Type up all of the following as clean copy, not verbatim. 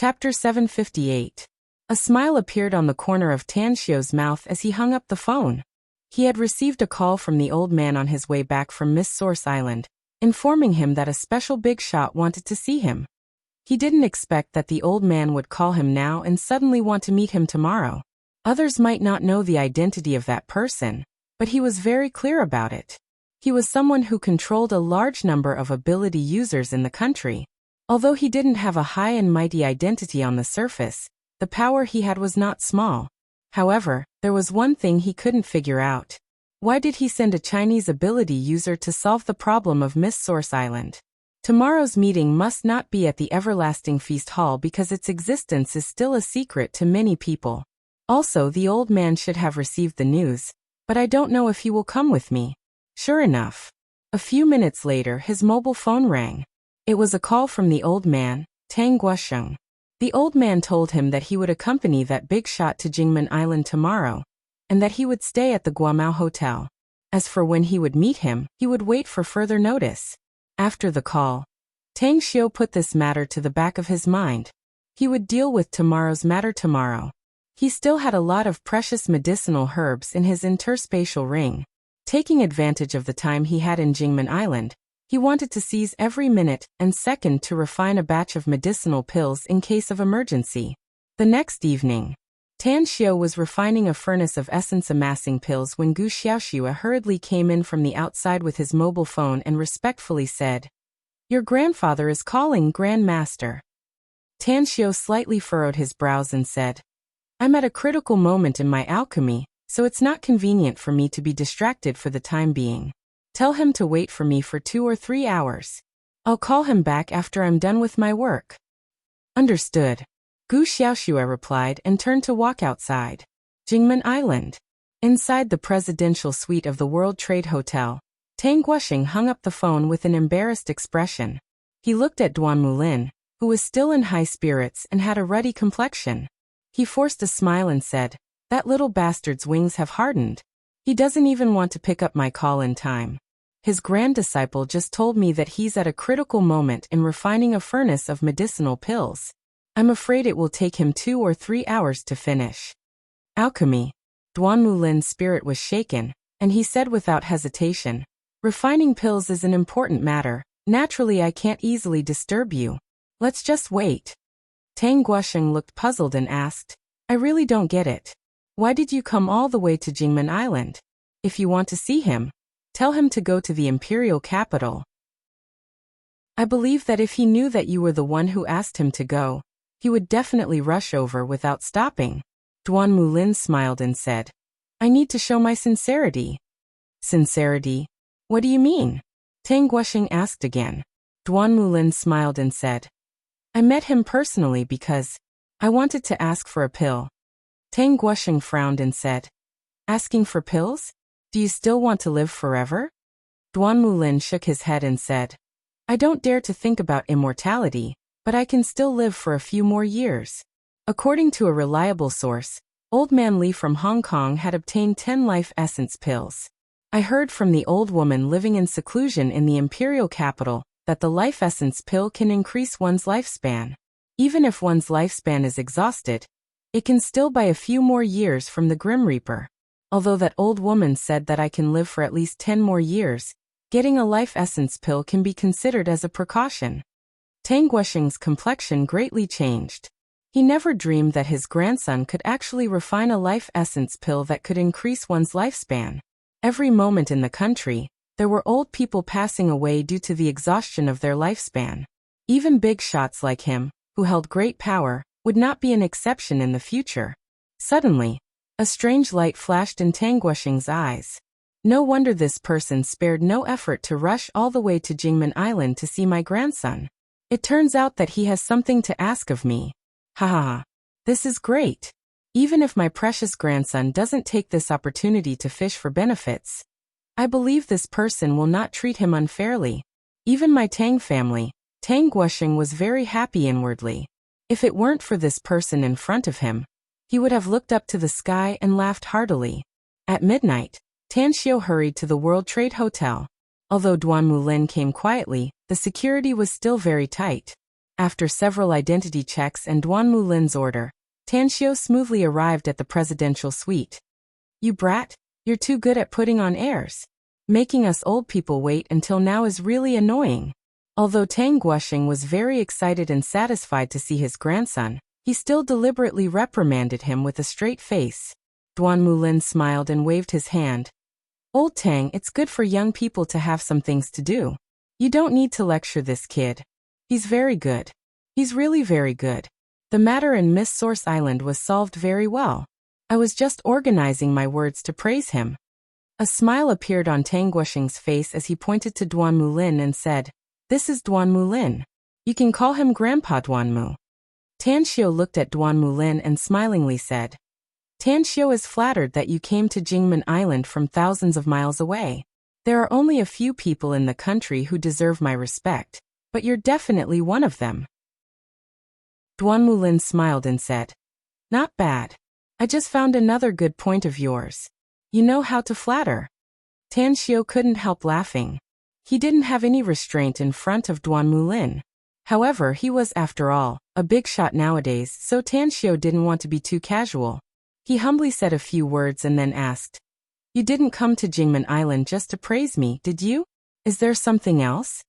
Chapter 758. A smile appeared on the corner of Tan Xiu's mouth as he hung up the phone. He had received a call from the old man on his way back from Miss Source Island, informing him that a special big shot wanted to see him. He didn't expect that the old man would call him now and suddenly want to meet him tomorrow. Others might not know the identity of that person, but he was very clear about it. He was someone who controlled a large number of ability users in the country. Although he didn't have a high and mighty identity on the surface, the power he had was not small. However, there was one thing he couldn't figure out. Why did he send a Chinese ability user to solve the problem of Miss Source Island? Tomorrow's meeting must not be at the Everlasting Feast Hall because its existence is still a secret to many people. Also, the old man should have received the news, but I don't know if he will come with me. Sure enough. A few minutes later, his mobile phone rang. It was a call from the old man, Tang Guosheng. The old man told him that he would accompany that big shot to Jingmen Island tomorrow, and that he would stay at the Guamao Hotel. As for when he would meet him, he would wait for further notice. After the call, Tang Xiu put this matter to the back of his mind. He would deal with tomorrow's matter tomorrow. He still had a lot of precious medicinal herbs in his interspatial ring. Taking advantage of the time he had in Jingmen Island, he wanted to seize every minute and second to refine a batch of medicinal pills in case of emergency. The next evening, Tan Xiu was refining a furnace of essence amassing pills when Gu Xiaoxue hurriedly came in from the outside with his mobile phone and respectfully said, "Your grandfather is calling, Grand Master." Tan Xiu slightly furrowed his brows and said, "I'm at a critical moment in my alchemy, so it's not convenient for me to be distracted for the time being. Tell him to wait for me for 2 or 3 hours. I'll call him back after I'm done with my work." Understood. Gu Xiaoxue replied and turned to walk outside. Jingmen Island. Inside the presidential suite of the World Trade Hotel, Tang Guosheng hung up the phone with an embarrassed expression. He looked at Duan Mulin, who was still in high spirits and had a ruddy complexion. He forced a smile and said, "That little bastard's wings have hardened. He doesn't even want to pick up my call in time. His grand disciple just told me that he's at a critical moment in refining a furnace of medicinal pills. I'm afraid it will take him 2 or 3 hours to finish." Alchemy. Duan Mulin's spirit was shaken, and he said without hesitation, "Refining pills is an important matter. Naturally, I can't easily disturb you. Let's just wait." Tang Guosheng looked puzzled and asked, "I really don't get it. Why did you come all the way to Jingmen Island? If you want to see him, tell him to go to the imperial capital." "I believe that if he knew that you were the one who asked him to go, he would definitely rush over without stopping." Duan Mulin smiled and said, "I need to show my sincerity." "Sincerity? What do you mean?" Tang Guosheng asked again. Duan Mulin smiled and said, "I met him personally because I wanted to ask for a pill." Tang Guosheng frowned and said, "Asking for pills? Do you still want to live forever?" Duan Mulin shook his head and said, "I don't dare to think about immortality, but I can still live for a few more years." According to a reliable source, Old Man Li from Hong Kong had obtained 10 life essence pills. I heard from the old woman living in seclusion in the imperial capital that the life essence pill can increase one's lifespan. Even if one's lifespan is exhausted, it can still buy a few more years from the Grim Reaper. Although that old woman said that I can live for at least 10 more years, getting a life essence pill can be considered as a precaution. Tang Guosheng's complexion greatly changed. He never dreamed that his grandson could actually refine a life essence pill that could increase one's lifespan. Every moment in the country, there were old people passing away due to the exhaustion of their lifespan. Even big shots like him, who held great power, would not be an exception in the future. Suddenly, a strange light flashed in Tang Guosheng's eyes. No wonder this person spared no effort to rush all the way to Jingmen Island to see my grandson. It turns out that he has something to ask of me. Ha ha ha. This is great. Even if my precious grandson doesn't take this opportunity to fish for benefits, I believe this person will not treat him unfairly. Even my Tang family, Tang Guosheng was very happy inwardly. If it weren't for this person in front of him, he would have looked up to the sky and laughed heartily. At midnight, Tan Xiu hurried to the World Trade Hotel. Although Duan Mulin came quietly, the security was still very tight. After several identity checks and Duan Mulin's order, Tanxiu smoothly arrived at the presidential suite. "You brat, you're too good at putting on airs. Making us old people wait until now is really annoying." Although Tang Guosheng was very excited and satisfied to see his grandson, he still deliberately reprimanded him with a straight face. Duan Mulin smiled and waved his hand. "Old Tang, it's good for young people to have some things to do. You don't need to lecture this kid. He's very good. He's really very good. The matter in Miss Source Island was solved very well. I was just organizing my words to praise him." A smile appeared on Tang Guosheng's face as he pointed to Duan Mulin and said, "This is Duan Mulin. You can call him Grandpa Duanmu." Tanxiu looked at Duan Mulin and smilingly said, "Tanxiu is flattered that you came to Jingmen Island from thousands of miles away. There are only a few people in the country who deserve my respect, but you're definitely one of them." Duan Mulin smiled and said, "Not bad. I just found another good point of yours. You know how to flatter." Tanxiu couldn't help laughing. He didn't have any restraint in front of Duan Mulin. However, he was, after all, a big shot nowadays, so Tanxiu didn't want to be too casual. He humbly said a few words and then asked, "You didn't come to Jingmen Island just to praise me, did you? Is there something else?"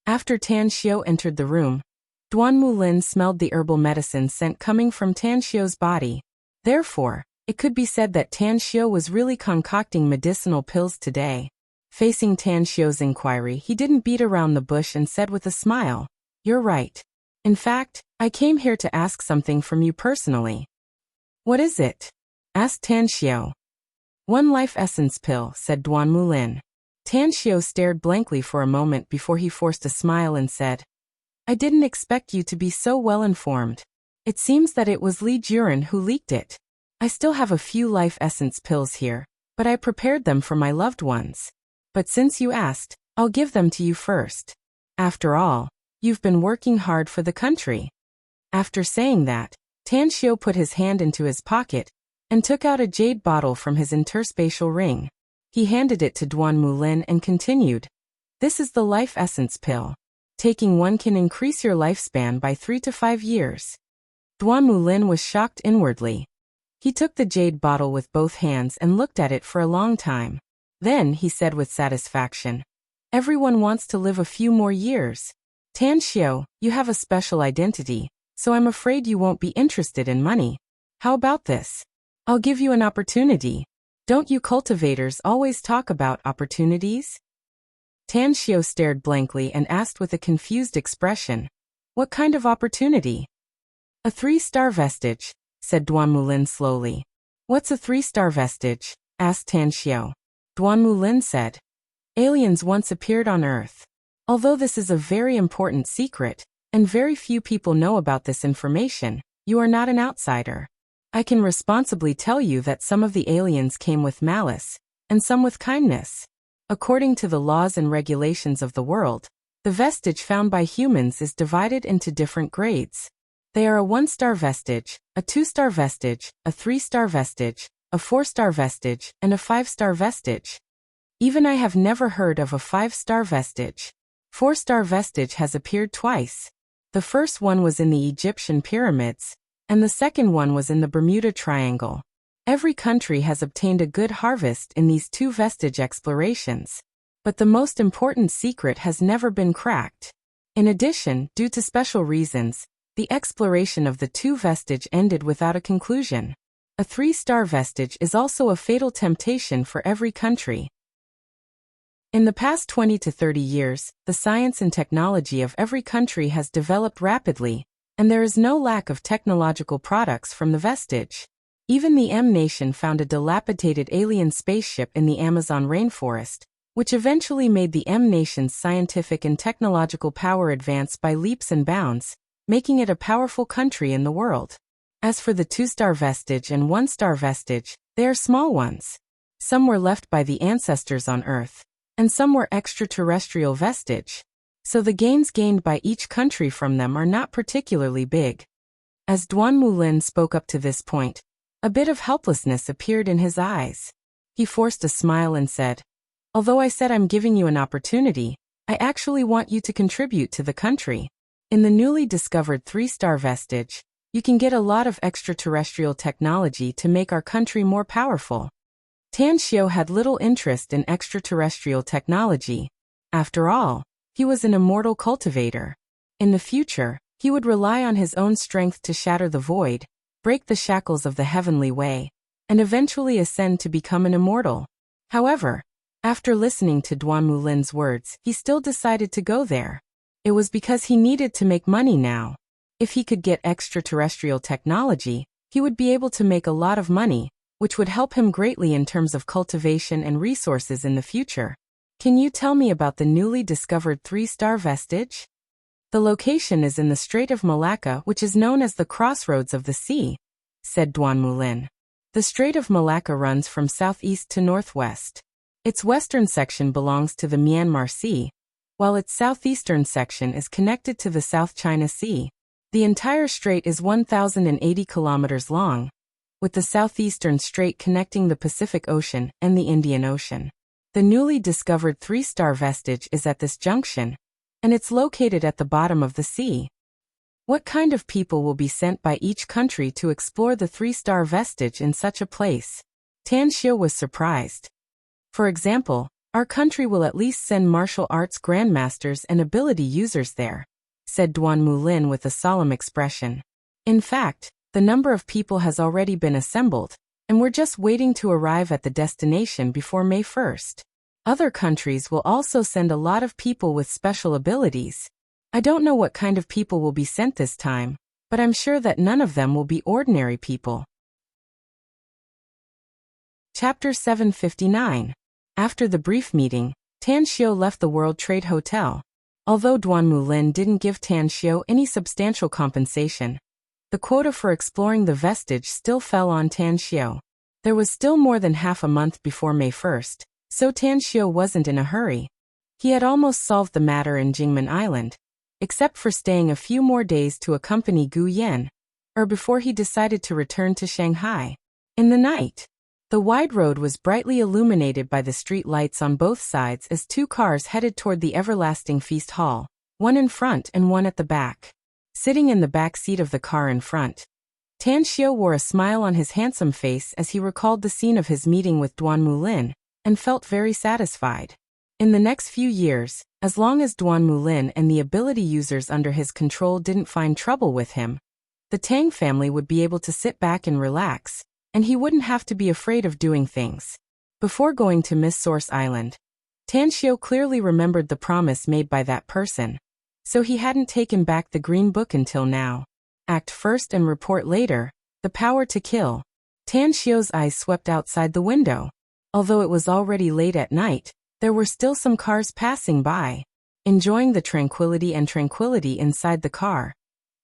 After Tanxiu entered the room, Duan Mulin smelled the herbal medicine scent coming from Tanxiu's body. Therefore, it could be said that Tanxiu was really concocting medicinal pills today. Facing Tanxiu's inquiry, he didn't beat around the bush and said with a smile, "You're right. In fact, I came here to ask something from you personally." "What is it?" asked Tanxiu. "One life essence pill," said Duan Mulin. Tanxiu stared blankly for a moment before he forced a smile and said, "I didn't expect you to be so well informed. It seems that it was Li Juren who leaked it. I still have a few life essence pills here, but I prepared them for my loved ones. But since you asked, I'll give them to you first. After all, you've been working hard for the country." After saying that, Tanxiu put his hand into his pocket and took out a jade bottle from his interspatial ring. He handed it to Duan Mulin and continued, "This is the life essence pill. Taking one can increase your lifespan by 3 to 5 years." Duan Mulin was shocked inwardly. He took the jade bottle with both hands and looked at it for a long time. Then he said with satisfaction, "Everyone wants to live a few more years. Tanxiu, you have a special identity, so I'm afraid you won't be interested in money. How about this? I'll give you an opportunity. Don't you cultivators always talk about opportunities?" Tanxiu stared blankly and asked with a confused expression, "What kind of opportunity?" "A 3-star vestige," said Duan Mulin slowly. "What's a 3-star vestige?" asked Tanxiu. Duan Mulin said, "Aliens once appeared on Earth. Although this is a very important secret, and very few people know about this information, you are not an outsider. I can responsibly tell you that some of the aliens came with malice, and some with kindness. According to the laws and regulations of the world, the vestige found by humans is divided into different grades. They are a 1-star vestige, a 2-star vestige, a 3-star vestige, a 4-star vestige, and a 5-star vestige. Even I have never heard of a 5-star vestige. 4-star vestige has appeared twice. The first one was in the Egyptian pyramids, and the second one was in the Bermuda Triangle. Every country has obtained a good harvest in these 2 vestige explorations. But the most important secret has never been cracked. In addition, due to special reasons, the exploration of the 2 vestige ended without a conclusion. A 3-star vestige is also a fatal temptation for every country. In the past 20 to 30 years, the science and technology of every country has developed rapidly, and there is no lack of technological products from the vestige. Even the M nation found a dilapidated alien spaceship in the Amazon rainforest, which eventually made the M nation's scientific and technological power advance by leaps and bounds, making it a powerful country in the world. As for the 2-star vestige and 1-star vestige, they are small ones. Some were left by the ancestors on Earth, and some were extraterrestrial vestige. So the gains gained by each country from them are not particularly big. As Duan Mulin spoke up to this point, a bit of helplessness appeared in his eyes. He forced a smile and said, "Although I said I'm giving you an opportunity, I actually want you to contribute to the country. In the newly discovered 3-star vestige, you can get a lot of extraterrestrial technology to make our country more powerful. Tan Xiu had little interest in extraterrestrial technology. After all, he was an immortal cultivator. In the future, he would rely on his own strength to shatter the void, break the shackles of the heavenly way, and eventually ascend to become an immortal. However, after listening to Duan Mulin's words, he still decided to go there. It was because he needed to make money now. If he could get extraterrestrial technology, he would be able to make a lot of money, which would help him greatly in terms of cultivation and resources in the future. Can you tell me about the newly discovered 3-star vestige? The location is in the Strait of Malacca, which is known as the Crossroads of the Sea, said Duan Mulin. The Strait of Malacca runs from southeast to northwest. Its western section belongs to the Myanmar Sea, while its southeastern section is connected to the South China Sea. The entire strait is 1,080 kilometers long, with the southeastern strait connecting the Pacific Ocean and the Indian Ocean. The newly discovered 3-star vestige is at this junction, and it's located at the bottom of the sea. What kind of people will be sent by each country to explore the 3-star vestige in such a place? Tan Xiu was surprised. For example, our country will at least send martial arts grandmasters and ability users there, said Duan Mulin with a solemn expression. In fact, the number of people has already been assembled, and we're just waiting to arrive at the destination before May 1st. Other countries will also send a lot of people with special abilities. I don't know what kind of people will be sent this time, but I'm sure that none of them will be ordinary people. Chapter 759. After the brief meeting, Tan Xiu left the World Trade Hotel. Although Duan Mulin didn't give Tan Xiu any substantial compensation, the quota for exploring the vestige still fell on Tan Xiu. There was still more than half a month before May 1st, so Tan Xiu wasn't in a hurry. He had almost solved the matter in Jingmen Island, except for staying a few more days to accompany Gu Yan, before he decided to return to Shanghai. In the night, the wide road was brightly illuminated by the street lights on both sides as 2 cars headed toward the Everlasting Feast Hall, one in front and one at the back. Sitting in the back seat of the car in front, Tan Xiu wore a smile on his handsome face as he recalled the scene of his meeting with Duan Mulin, and felt very satisfied. In the next few years, as long as Duan Mulin and the ability users under his control didn't find trouble with him, the Tang family would be able to sit back and relax, and he wouldn't have to be afraid of doing things. Before going to Miss Source Island, Tan Xiu clearly remembered the promise made by that person, so he hadn't taken back the Green Book until now. Act first and report later, the power to kill. Tan Xiu's eyes swept outside the window. Although it was already late at night, there were still some cars passing by. Enjoying the tranquility inside the car,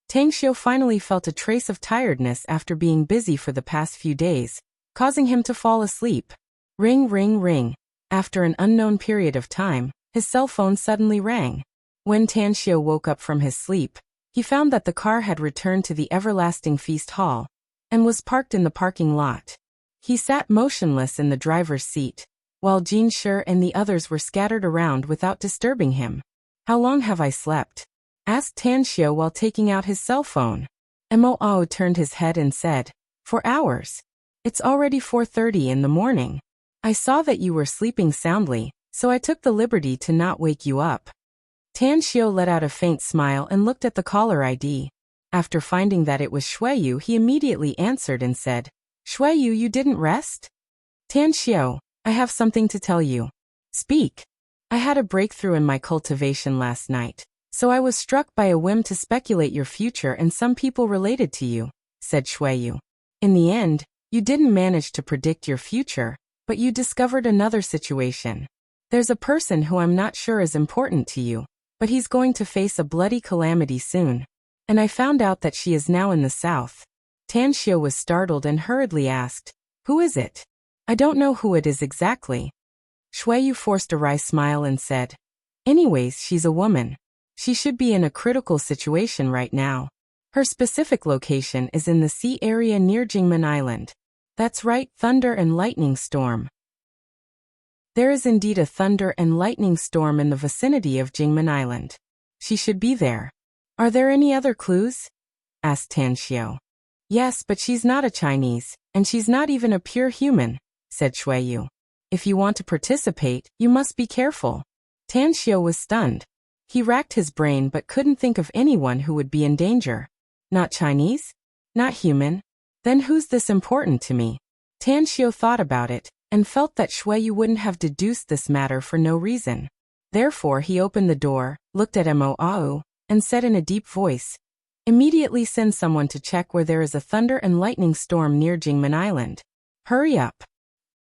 Tan Xiu finally felt a trace of tiredness after being busy for the past few days, causing him to fall asleep. Ring, ring, ring. After an unknown period of time, his cell phone suddenly rang. When Tan Xiu woke up from his sleep, he found that the car had returned to the Everlasting Feast Hall and was parked in the parking lot. He sat motionless in the driver's seat, while Jin Shi and the others were scattered around without disturbing him. How long have I slept? Asked Tan Xiu while taking out his cell phone. Mo Ao turned his head and said, 4 hours. It's already 4:30 in the morning. I saw that you were sleeping soundly, so I took the liberty to not wake you up. Tan Xiu let out a faint smile and looked at the caller ID. After finding that it was Shuiyu, he immediately answered and said, Shuiyu, you didn't rest? Tan Xiu, I have something to tell you. Speak. I had a breakthrough in my cultivation last night, so I was struck by a whim to speculate your future and some people related to you, said Shuiyu. In the end, you didn't manage to predict your future, but you discovered another situation. There's a person who I'm not sure is important to you, but he's going to face a bloody calamity soon. And I found out that she is now in the south. Tan Xiu was startled and hurriedly asked, Who is it? I don't know who it is exactly. Shuiyu forced a wry smile and said, Anyways, she's a woman. She should be in a critical situation right now. Her specific location is in the sea area near Jingmen Island. That's right, thunder and lightning storm. There is indeed a thunder and lightning storm in the vicinity of Jingmen Island. She should be there. Are there any other clues? Asked Tan Xiao. Yes, but she's not a Chinese, and she's not even a pure human, said Shuiyu. If you want to participate, you must be careful. Tan Xiao was stunned. He racked his brain but couldn't think of anyone who would be in danger. Not Chinese? Not human? Then who's this important to me? Tan Xiao thought about it, and felt that Shuiyu wouldn't have deduced this matter for no reason. Therefore he opened the door, looked at Mo, and said in a deep voice, "Immediately send someone to check where there is a thunder and lightning storm near Jingmen Island. Hurry up."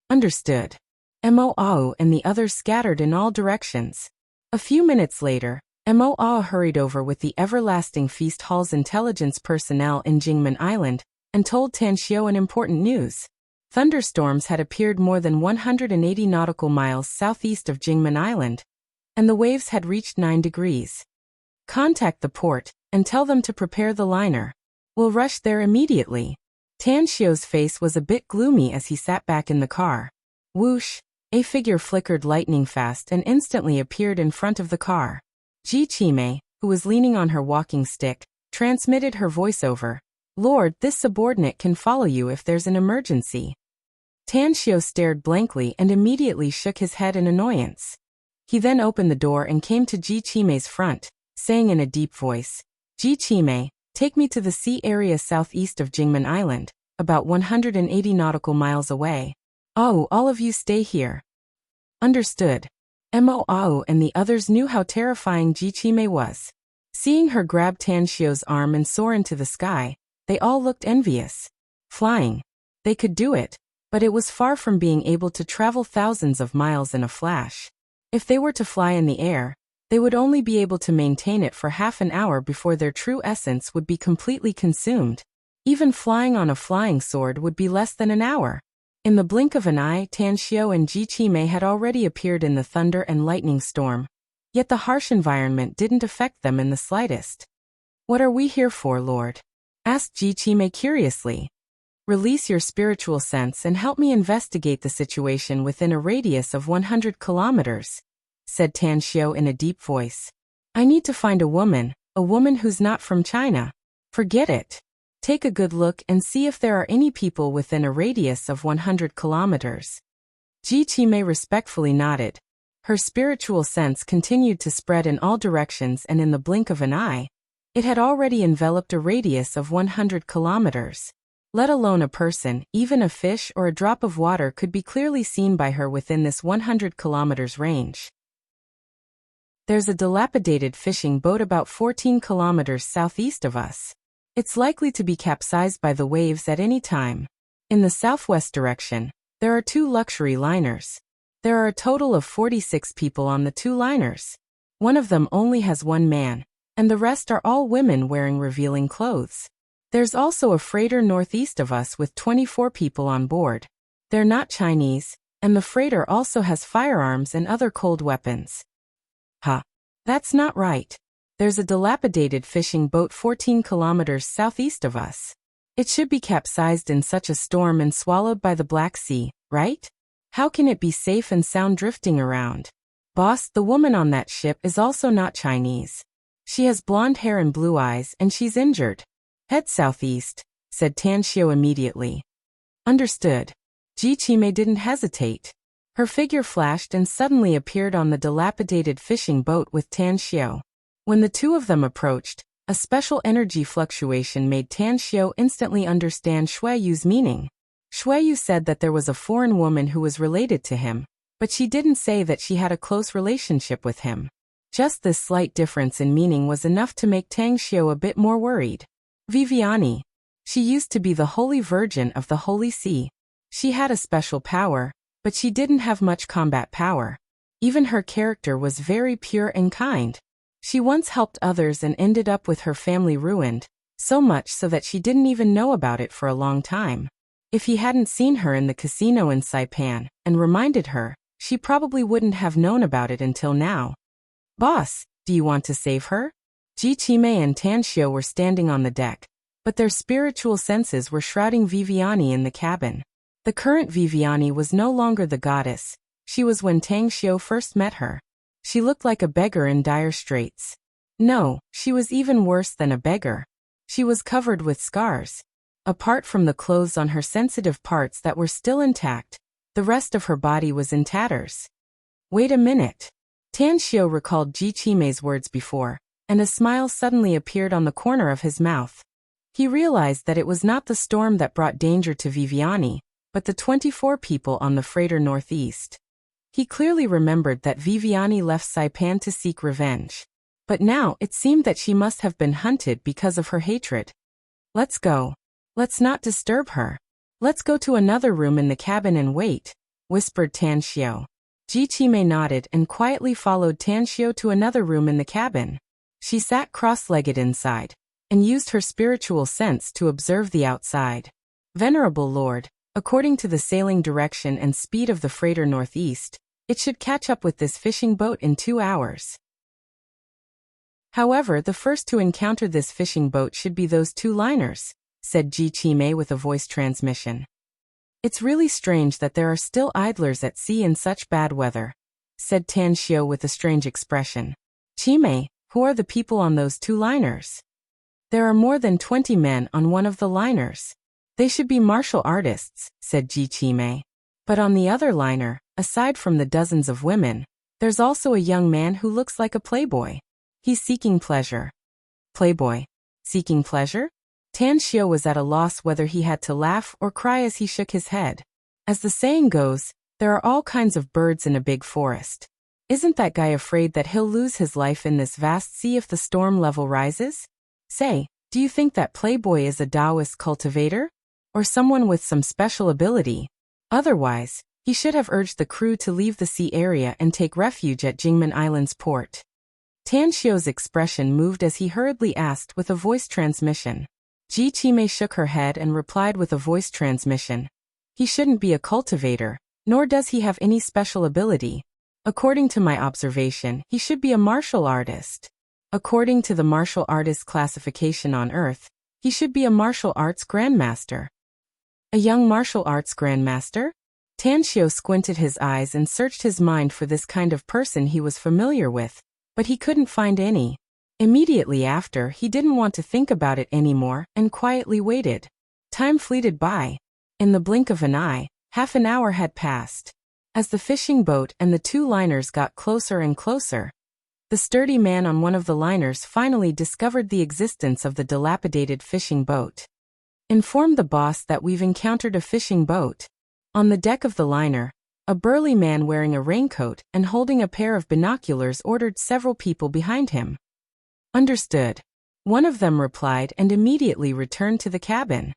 Understood. Mo and the others scattered in all directions. A few minutes later, Mo hurried over with the Everlasting Feast Hall's intelligence personnel in Jingmen Island and told Tan Xiao an important news. Thunderstorms had appeared more than 180 nautical miles southeast of Jingmen Island, and the waves had reached 9 degrees. Contact the port and tell them to prepare the liner. We'll rush there immediately. Tan Xiao's face was a bit gloomy as he sat back in the car. Whoosh! A figure flickered lightning fast and instantly appeared in front of the car. Ji Qimei, who was leaning on her walking stick, transmitted her voiceover. "Lord, this subordinate can follow you if there's an emergency." Tan Xiao stared blankly and immediately shook his head in annoyance. He then opened the door and came to Ji Qimei's front, saying in a deep voice, "Ji Qimei, take me to the sea area southeast of Jingmen Island, about 180 nautical miles away. Oh, all of you stay here." Understood. Mo and the others knew how terrifying Ji Qimei was. Seeing her grab Tan Xiao's arm and soar into the sky, they all looked envious. Flying. They could do it, but it was far from being able to travel thousands of miles in a flash. If they were to fly in the air, they would only be able to maintain it for half an hour before their true essence would be completely consumed. Even flying on a flying sword would be less than an hour. In the blink of an eye, Tan Xiao and Ji Qimei had already appeared in the thunder and lightning storm. Yet the harsh environment didn't affect them in the slightest. "What are we here for, Lord?" asked Ji Qimei curiously. "Release your spiritual sense and help me investigate the situation within a radius of 100 kilometers, said Tan Xiao in a deep voice. "I need to find a woman who's not from China. Forget it. Take a good look and see if there are any people within a radius of 100 kilometers. Ji Qimei respectfully nodded. Her spiritual sense continued to spread in all directions, and in the blink of an eye, it had already enveloped a radius of 100 kilometers. Let alone a person, even a fish or a drop of water could be clearly seen by her within this 100 kilometers range. There's a dilapidated fishing boat about 14 kilometers southeast of us. It's likely to be capsized by the waves at any time. In the southwest direction, there are 2 luxury liners. There are a total of 46 people on the 2 liners. One of them only has 1 man, and the rest are all women wearing revealing clothes. There's also a freighter northeast of us with 24 people on board. They're not Chinese, and the freighter also has firearms and other cold weapons." "Huh. That's not right. There's a dilapidated fishing boat 14 kilometers southeast of us. It should be capsized in such a storm and swallowed by the Black Sea, right? How can it be safe and sound drifting around? Boss, the woman on that ship is also not Chinese. She has blonde hair and blue eyes, and she's injured. Head southeast," said Tan Xiao immediately. Understood. Ji Qimei didn't hesitate. Her figure flashed and suddenly appeared on the dilapidated fishing boat with Tan Xiao. When the 2 of them approached, a special energy fluctuation made Tan Xiao instantly understand Shuiyu's meaning. Shuiyu said that there was a foreign woman who was related to him, but she didn't say that she had a close relationship with him. Just this slight difference in meaning was enough to make Tan Xiao a bit more worried. Viviani. She used to be the Holy Virgin of the Holy Sea. She had a special power, but she didn't have much combat power. Even her character was very pure and kind. She once helped others and ended up with her family ruined, so much so that she didn't even know about it for a long time. If he hadn't seen her in the casino in Saipan and reminded her, she probably wouldn't have known about it until now. "Boss, do you want to save her?" Ji Qimei and Tan Xiao were standing on the deck, but their spiritual senses were shrouding Viviani in the cabin. The current Viviani was no longer the goddess she was when Tan Xiao first met her. She looked like a beggar in dire straits. No, she was even worse than a beggar. She was covered with scars. Apart from the clothes on her sensitive parts that were still intact, the rest of her body was in tatters. Wait a minute. Tan Xiao recalled Ji Qimei's words before, and a smile suddenly appeared on the corner of his mouth. He realized that it was not the storm that brought danger to Viviani, but the 24 people on the freighter northeast. He clearly remembered that Viviani left Saipan to seek revenge. But now it seemed that she must have been hunted because of her hatred. Let's go. Let's not disturb her. Let's go to another room in the cabin and wait, whispered Tan Xiao. Ji Qimei nodded and quietly followed Tan Xiao to another room in the cabin. She sat cross-legged inside, and used her spiritual sense to observe the outside. Venerable Lord, according to the sailing direction and speed of the freighter northeast, it should catch up with this fishing boat in 2 hours. However, the first to encounter this fishing boat should be those 2 liners, said Ji Qimei with a voice transmission. It's really strange that there are still idlers at sea in such bad weather, said Tan Xiao with a strange expression. Qimei, who are the people on those 2 liners? There are more than 20 men on one of the liners. They should be martial artists, said Ji Qimei. But on the other liner, aside from the dozens of women, there's also a young man who looks like a playboy. He's seeking pleasure. Playboy? Seeking pleasure? Tan Xiao was at a loss whether he had to laugh or cry as he shook his head. As the saying goes, there are all kinds of birds in a big forest. Isn't that guy afraid that he'll lose his life in this vast sea if the storm level rises? Say, do you think that playboy is a Taoist cultivator? Or someone with some special ability? Otherwise, he should have urged the crew to leave the sea area and take refuge at Jingmen Island's port. Tan Xiao's expression moved as he hurriedly asked with a voice transmission. Ji Qimei shook her head and replied with a voice transmission. He shouldn't be a cultivator, nor does he have any special ability. According to my observation, he should be a martial artist. According to the martial artist classification on Earth, he should be a martial arts grandmaster. A young martial arts grandmaster? Tan Xiao squinted his eyes and searched his mind for this kind of person he was familiar with, but he couldn't find any. Immediately after, he didn't want to think about it anymore and quietly waited. Time fleeted by. In the blink of an eye, half an hour had passed. As the fishing boat and the 2 liners got closer and closer, the sturdy man on one of the liners finally discovered the existence of the dilapidated fishing boat. Informed the boss that we've encountered a fishing boat. On the deck of the liner, a burly man wearing a raincoat and holding a pair of binoculars ordered several people behind him. Understood. One of them replied and immediately returned to the cabin.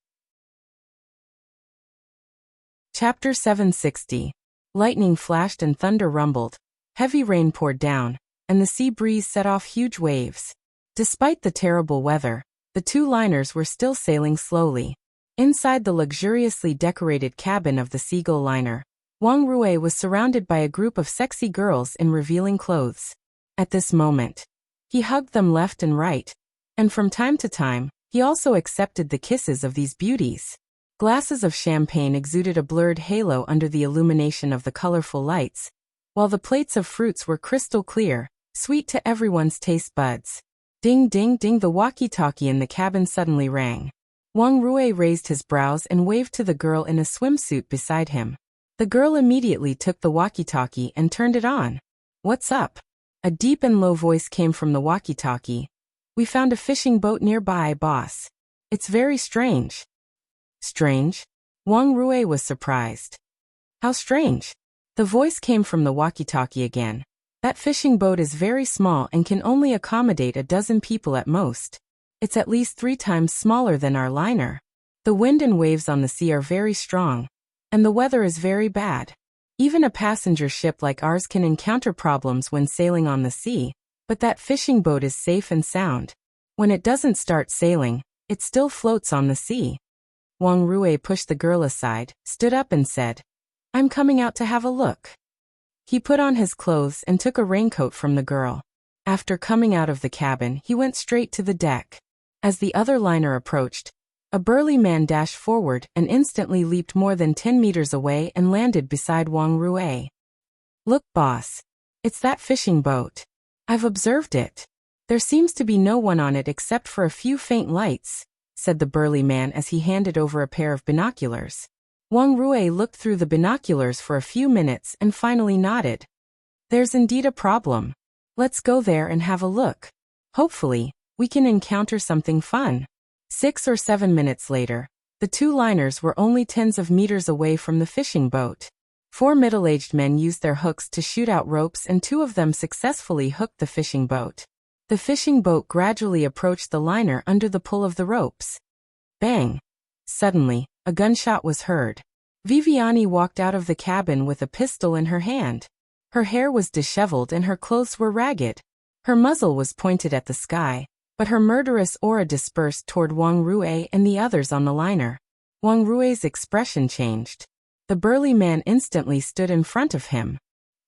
Chapter 760. Lightning flashed and thunder rumbled. Heavy rain poured down, and the sea breeze set off huge waves. Despite the terrible weather, the 2 liners were still sailing slowly. Inside the luxuriously decorated cabin of the Seagull liner, Wang Rui was surrounded by a group of sexy girls in revealing clothes. At this moment, he hugged them left and right, and from time to time, he also accepted the kisses of these beauties. Glasses of champagne exuded a blurred halo under the illumination of the colorful lights, while the plates of fruits were crystal clear, sweet to everyone's taste buds. Ding ding ding, the walkie-talkie in the cabin suddenly rang. Wang Rui raised his brows and waved to the girl in a swimsuit beside him. The girl immediately took the walkie-talkie and turned it on. What's up? A deep and low voice came from the walkie-talkie. We found a fishing boat nearby, boss. It's very strange. Strange? Wang Rui was surprised. How strange? The voice came from the walkie-talkie again. That fishing boat is very small and can only accommodate a dozen people at most. It's at least 3 times smaller than our liner. The wind and waves on the sea are very strong, and the weather is very bad. Even a passenger ship like ours can encounter problems when sailing on the sea, but that fishing boat is safe and sound. When it doesn't start sailing, it still floats on the sea. Wang Rui pushed the girl aside, stood up and said, I'm coming out to have a look. He put on his clothes and took a raincoat from the girl. After coming out of the cabin, he went straight to the deck. As the other liner approached, a burly man dashed forward and instantly leaped more than 10 meters away and landed beside Wang Rui. Look, boss. It's that fishing boat. I've observed it. There seems to be no one on it except for a few faint lights, said the burly man as he handed over a pair of binoculars. Wang Rui looked through the binoculars for a few minutes and finally nodded. There's indeed a problem. Let's go there and have a look. Hopefully, we can encounter something fun. 6 or 7 minutes later, the two liners were only tens of meters away from the fishing boat. 4 middle-aged men used their hooks to shoot out ropes and 2 of them successfully hooked the fishing boat. The fishing boat gradually approached the liner under the pull of the ropes. Bang! Suddenly, a gunshot was heard. Viviani walked out of the cabin with a pistol in her hand. Her hair was disheveled and her clothes were ragged. Her muzzle was pointed at the sky, but her murderous aura dispersed toward Wang Rui and the others on the liner. Wang Rui's expression changed. The burly man instantly stood in front of him.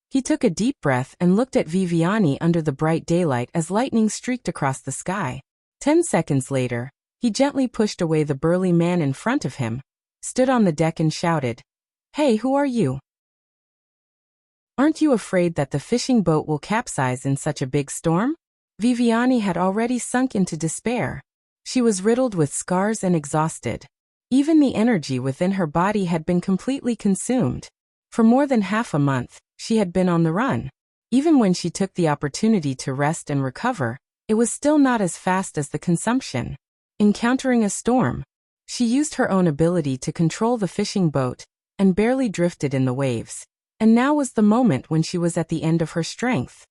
He took a deep breath and looked at Viviani under the bright daylight as lightning streaked across the sky. 10 seconds later, he gently pushed away the burly man in front of him, stood on the deck and shouted, "Hey, who are you? Aren't you afraid that the fishing boat will capsize in such a big storm?" Viviani had already sunk into despair. She was riddled with scars and exhausted. Even the energy within her body had been completely consumed. For more than half a month, she had been on the run. Even when she took the opportunity to rest and recover, it was still not as fast as the consumption. Encountering a storm, she used her own ability to control the fishing boat and barely drifted in the waves. And now was the moment when she was at the end of her strength.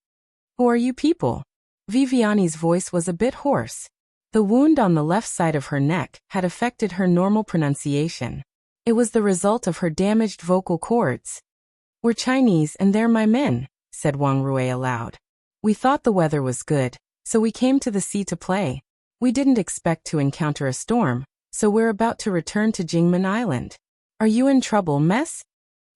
"Who are you people?" Viviani's voice was a bit hoarse. The wound on the left side of her neck had affected her normal pronunciation. It was the result of her damaged vocal cords. "We're Chinese and they're my men," said Wang Rui aloud. "We thought the weather was good, so we came to the sea to play. We didn't expect to encounter a storm, so we're about to return to Jingmen Island. Are you in trouble, mess?"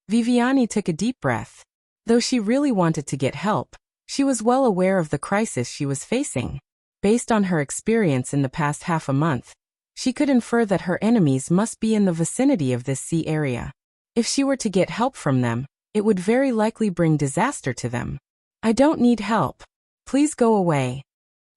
Viviani took a deep breath. Though she really wanted to get help, she was well aware of the crisis she was facing. Based on her experience in the past half a month, she could infer that her enemies must be in the vicinity of this sea area. If she were to get help from them, it would very likely bring disaster to them. "I don't need help. Please go away."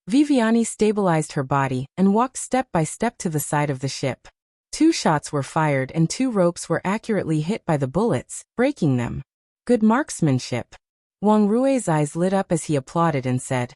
Viviani stabilized her body and walked step by step to the side of the ship. 2 shots were fired and 2 ropes were accurately hit by the bullets, breaking them. "Good marksmanship." Wang Rui's eyes lit up as he applauded and said,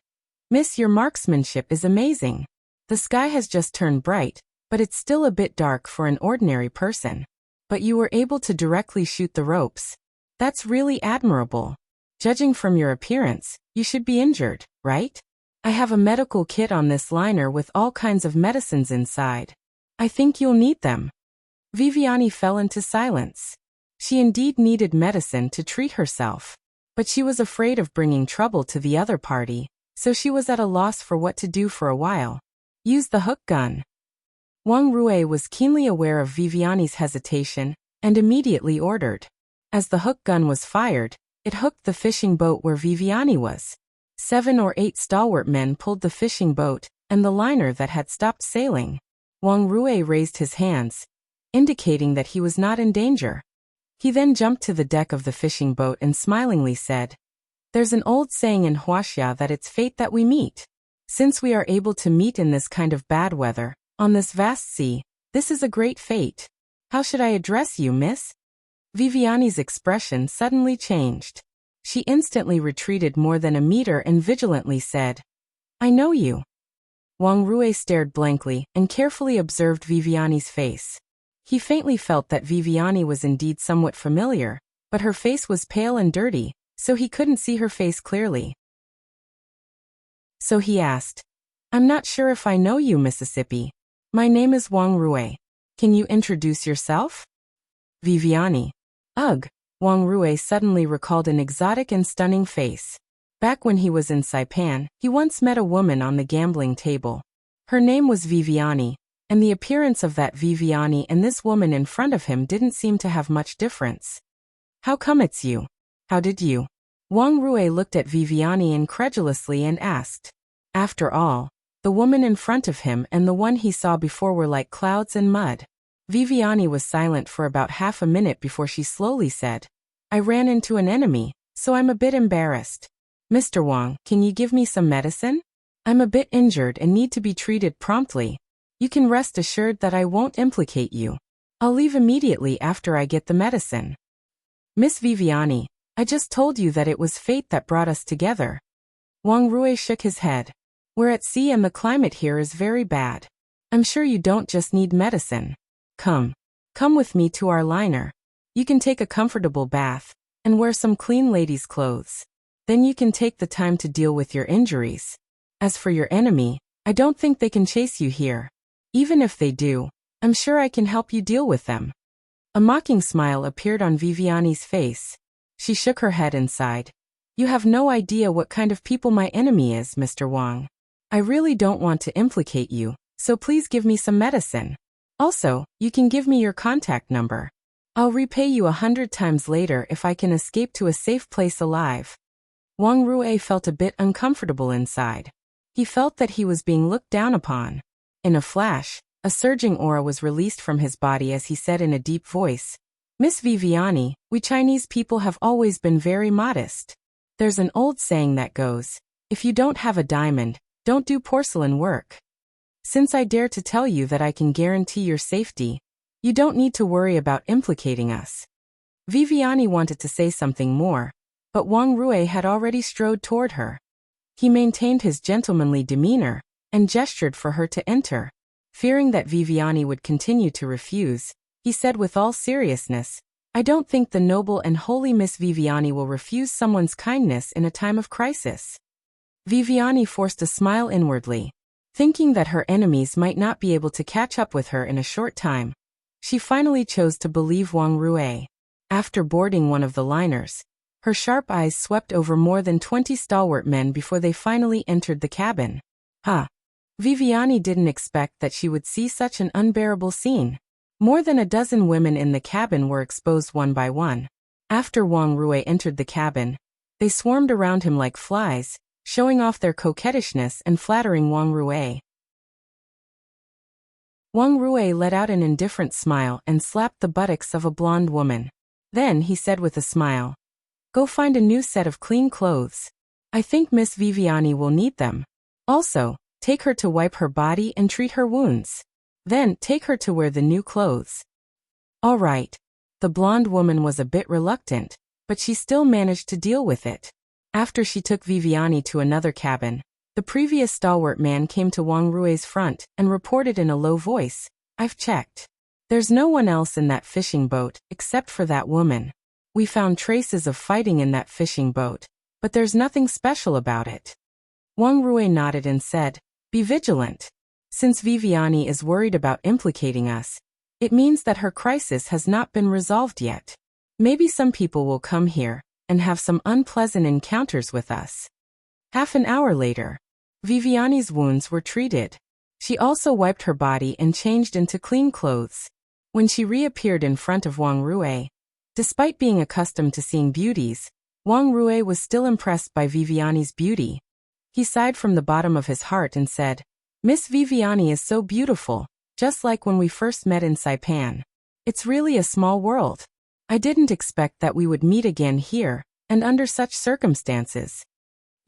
"Miss, your marksmanship is amazing. The sky has just turned bright, but it's still a bit dark for an ordinary person. But you were able to directly shoot the ropes. That's really admirable. Judging from your appearance, you should be injured, right? I have a medical kit on this liner with all kinds of medicines inside. I think you'll need them." Viviani fell into silence. She indeed needed medicine to treat herself. But she was afraid of bringing trouble to the other party, so she was at a loss for what to do for a while. "Use the hook gun." Wang Rui was keenly aware of Viviani's hesitation and immediately ordered. As the hook gun was fired, it hooked the fishing boat where Viviani was. 7 or 8 stalwart men pulled the fishing boat and the liner that had stopped sailing. Wang Rui raised his hands, indicating that he was not in danger. He then jumped to the deck of the fishing boat and smilingly said, "There's an old saying in Wuxia that it's fate that we meet. Since we are able to meet in this kind of bad weather, on this vast sea, this is a great fate. How should I address you, miss?" Viviani's expression suddenly changed. She instantly retreated more than a meter and vigilantly said, "I know you." Wang Rui stared blankly and carefully observed Viviani's face. He faintly felt that Viviani was indeed somewhat familiar, but her face was pale and dirty, so he couldn't see her face clearly. So he asked, "I'm not sure if I know you, Mississippi. My name is Wang Rui. Can you introduce yourself?" Viviani. Ugh. Wang Rui suddenly recalled an exotic and stunning face. Back when he was in Saipan, he once met a woman on the gambling table. Her name was Viviani, and the appearance of that Viviani and this woman in front of him didn't seem to have much difference. "How come it's you? How did you?" Wang Rui looked at Viviani incredulously and asked. After all, the woman in front of him and the one he saw before were like clouds and mud. Viviani was silent for about half a minute before she slowly said, "I ran into an enemy, so I'm a bit embarrassed. Mr. Wang, can you give me some medicine?" I'm a bit injured and need to be treated promptly. You can rest assured that I won't implicate you. I'll leave immediately after I get the medicine. Miss Viviani, I just told you that it was fate that brought us together. Wang Rui shook his head. We're at sea and the climate here is very bad. I'm sure you don't just need medicine. Come with me to our liner. You can take a comfortable bath and wear some clean ladies' clothes. Then you can take the time to deal with your injuries. As for your enemy, I don't think they can chase you here. Even if they do, I'm sure I can help you deal with them. A mocking smile appeared on Viviani's face. She shook her head and sighed. You have no idea what kind of people my enemy is, Mr. Wang. I really don't want to implicate you, so please give me some medicine. Also, you can give me your contact number. I'll repay you 100 times later if I can escape to a safe place alive. Wang Rui felt a bit uncomfortable inside. He felt that he was being looked down upon. In a flash, a surging aura was released from his body as he said in a deep voice, Miss Viviani, we Chinese people have always been very modest. There's an old saying that goes, if you don't have a diamond, don't do porcelain work. Since I dare to tell you that I can guarantee your safety, you don't need to worry about implicating us. Viviani wanted to say something more, but Wang Rui had already strode toward her. He maintained his gentlemanly demeanor and gestured for her to enter. Fearing that Viviani would continue to refuse, he said with all seriousness, I don't think the noble and holy Miss Viviani will refuse someone's kindness in a time of crisis. Viviani forced a smile inwardly. Thinking that her enemies might not be able to catch up with her in a short time, she finally chose to believe Wang Rui. After boarding one of the liners, her sharp eyes swept over more than 20 stalwart men before they finally entered the cabin. Viviani didn't expect that she would see such an unbearable scene. More than a dozen women in the cabin were exposed one by one. After Wang Rui entered the cabin, they swarmed around him like flies, showing off their coquettishness and flattering Wang Rui. Wang Rui let out an indifferent smile and slapped the buttocks of a blonde woman. Then he said with a smile, Go find a new set of clean clothes. I think Miss Viviani will need them. Also, take her to wipe her body and treat her wounds. Then take her to wear the new clothes. All right. The blonde woman was a bit reluctant, but she still managed to deal with it. After she took Viviani to another cabin, the previous stalwart man came to Wang Rui's front and reported in a low voice, I've checked. There's no one else in that fishing boat except for that woman. We found traces of fighting in that fishing boat, but there's nothing special about it. Wang Rui nodded and said, Be vigilant. Since Viviani is worried about implicating us, it means that her crisis has not been resolved yet. Maybe some people will come here and have some unpleasant encounters with us. Half an hour later, Viviani's wounds were treated. She also wiped her body and changed into clean clothes. When she reappeared in front of Wang Rui, despite being accustomed to seeing beauties, Wang Rui was still impressed by Viviani's beauty. He sighed from the bottom of his heart and said, Miss Viviani is so beautiful, just like when we first met in Saipan. It's really a small world. I didn't expect that we would meet again here, and under such circumstances.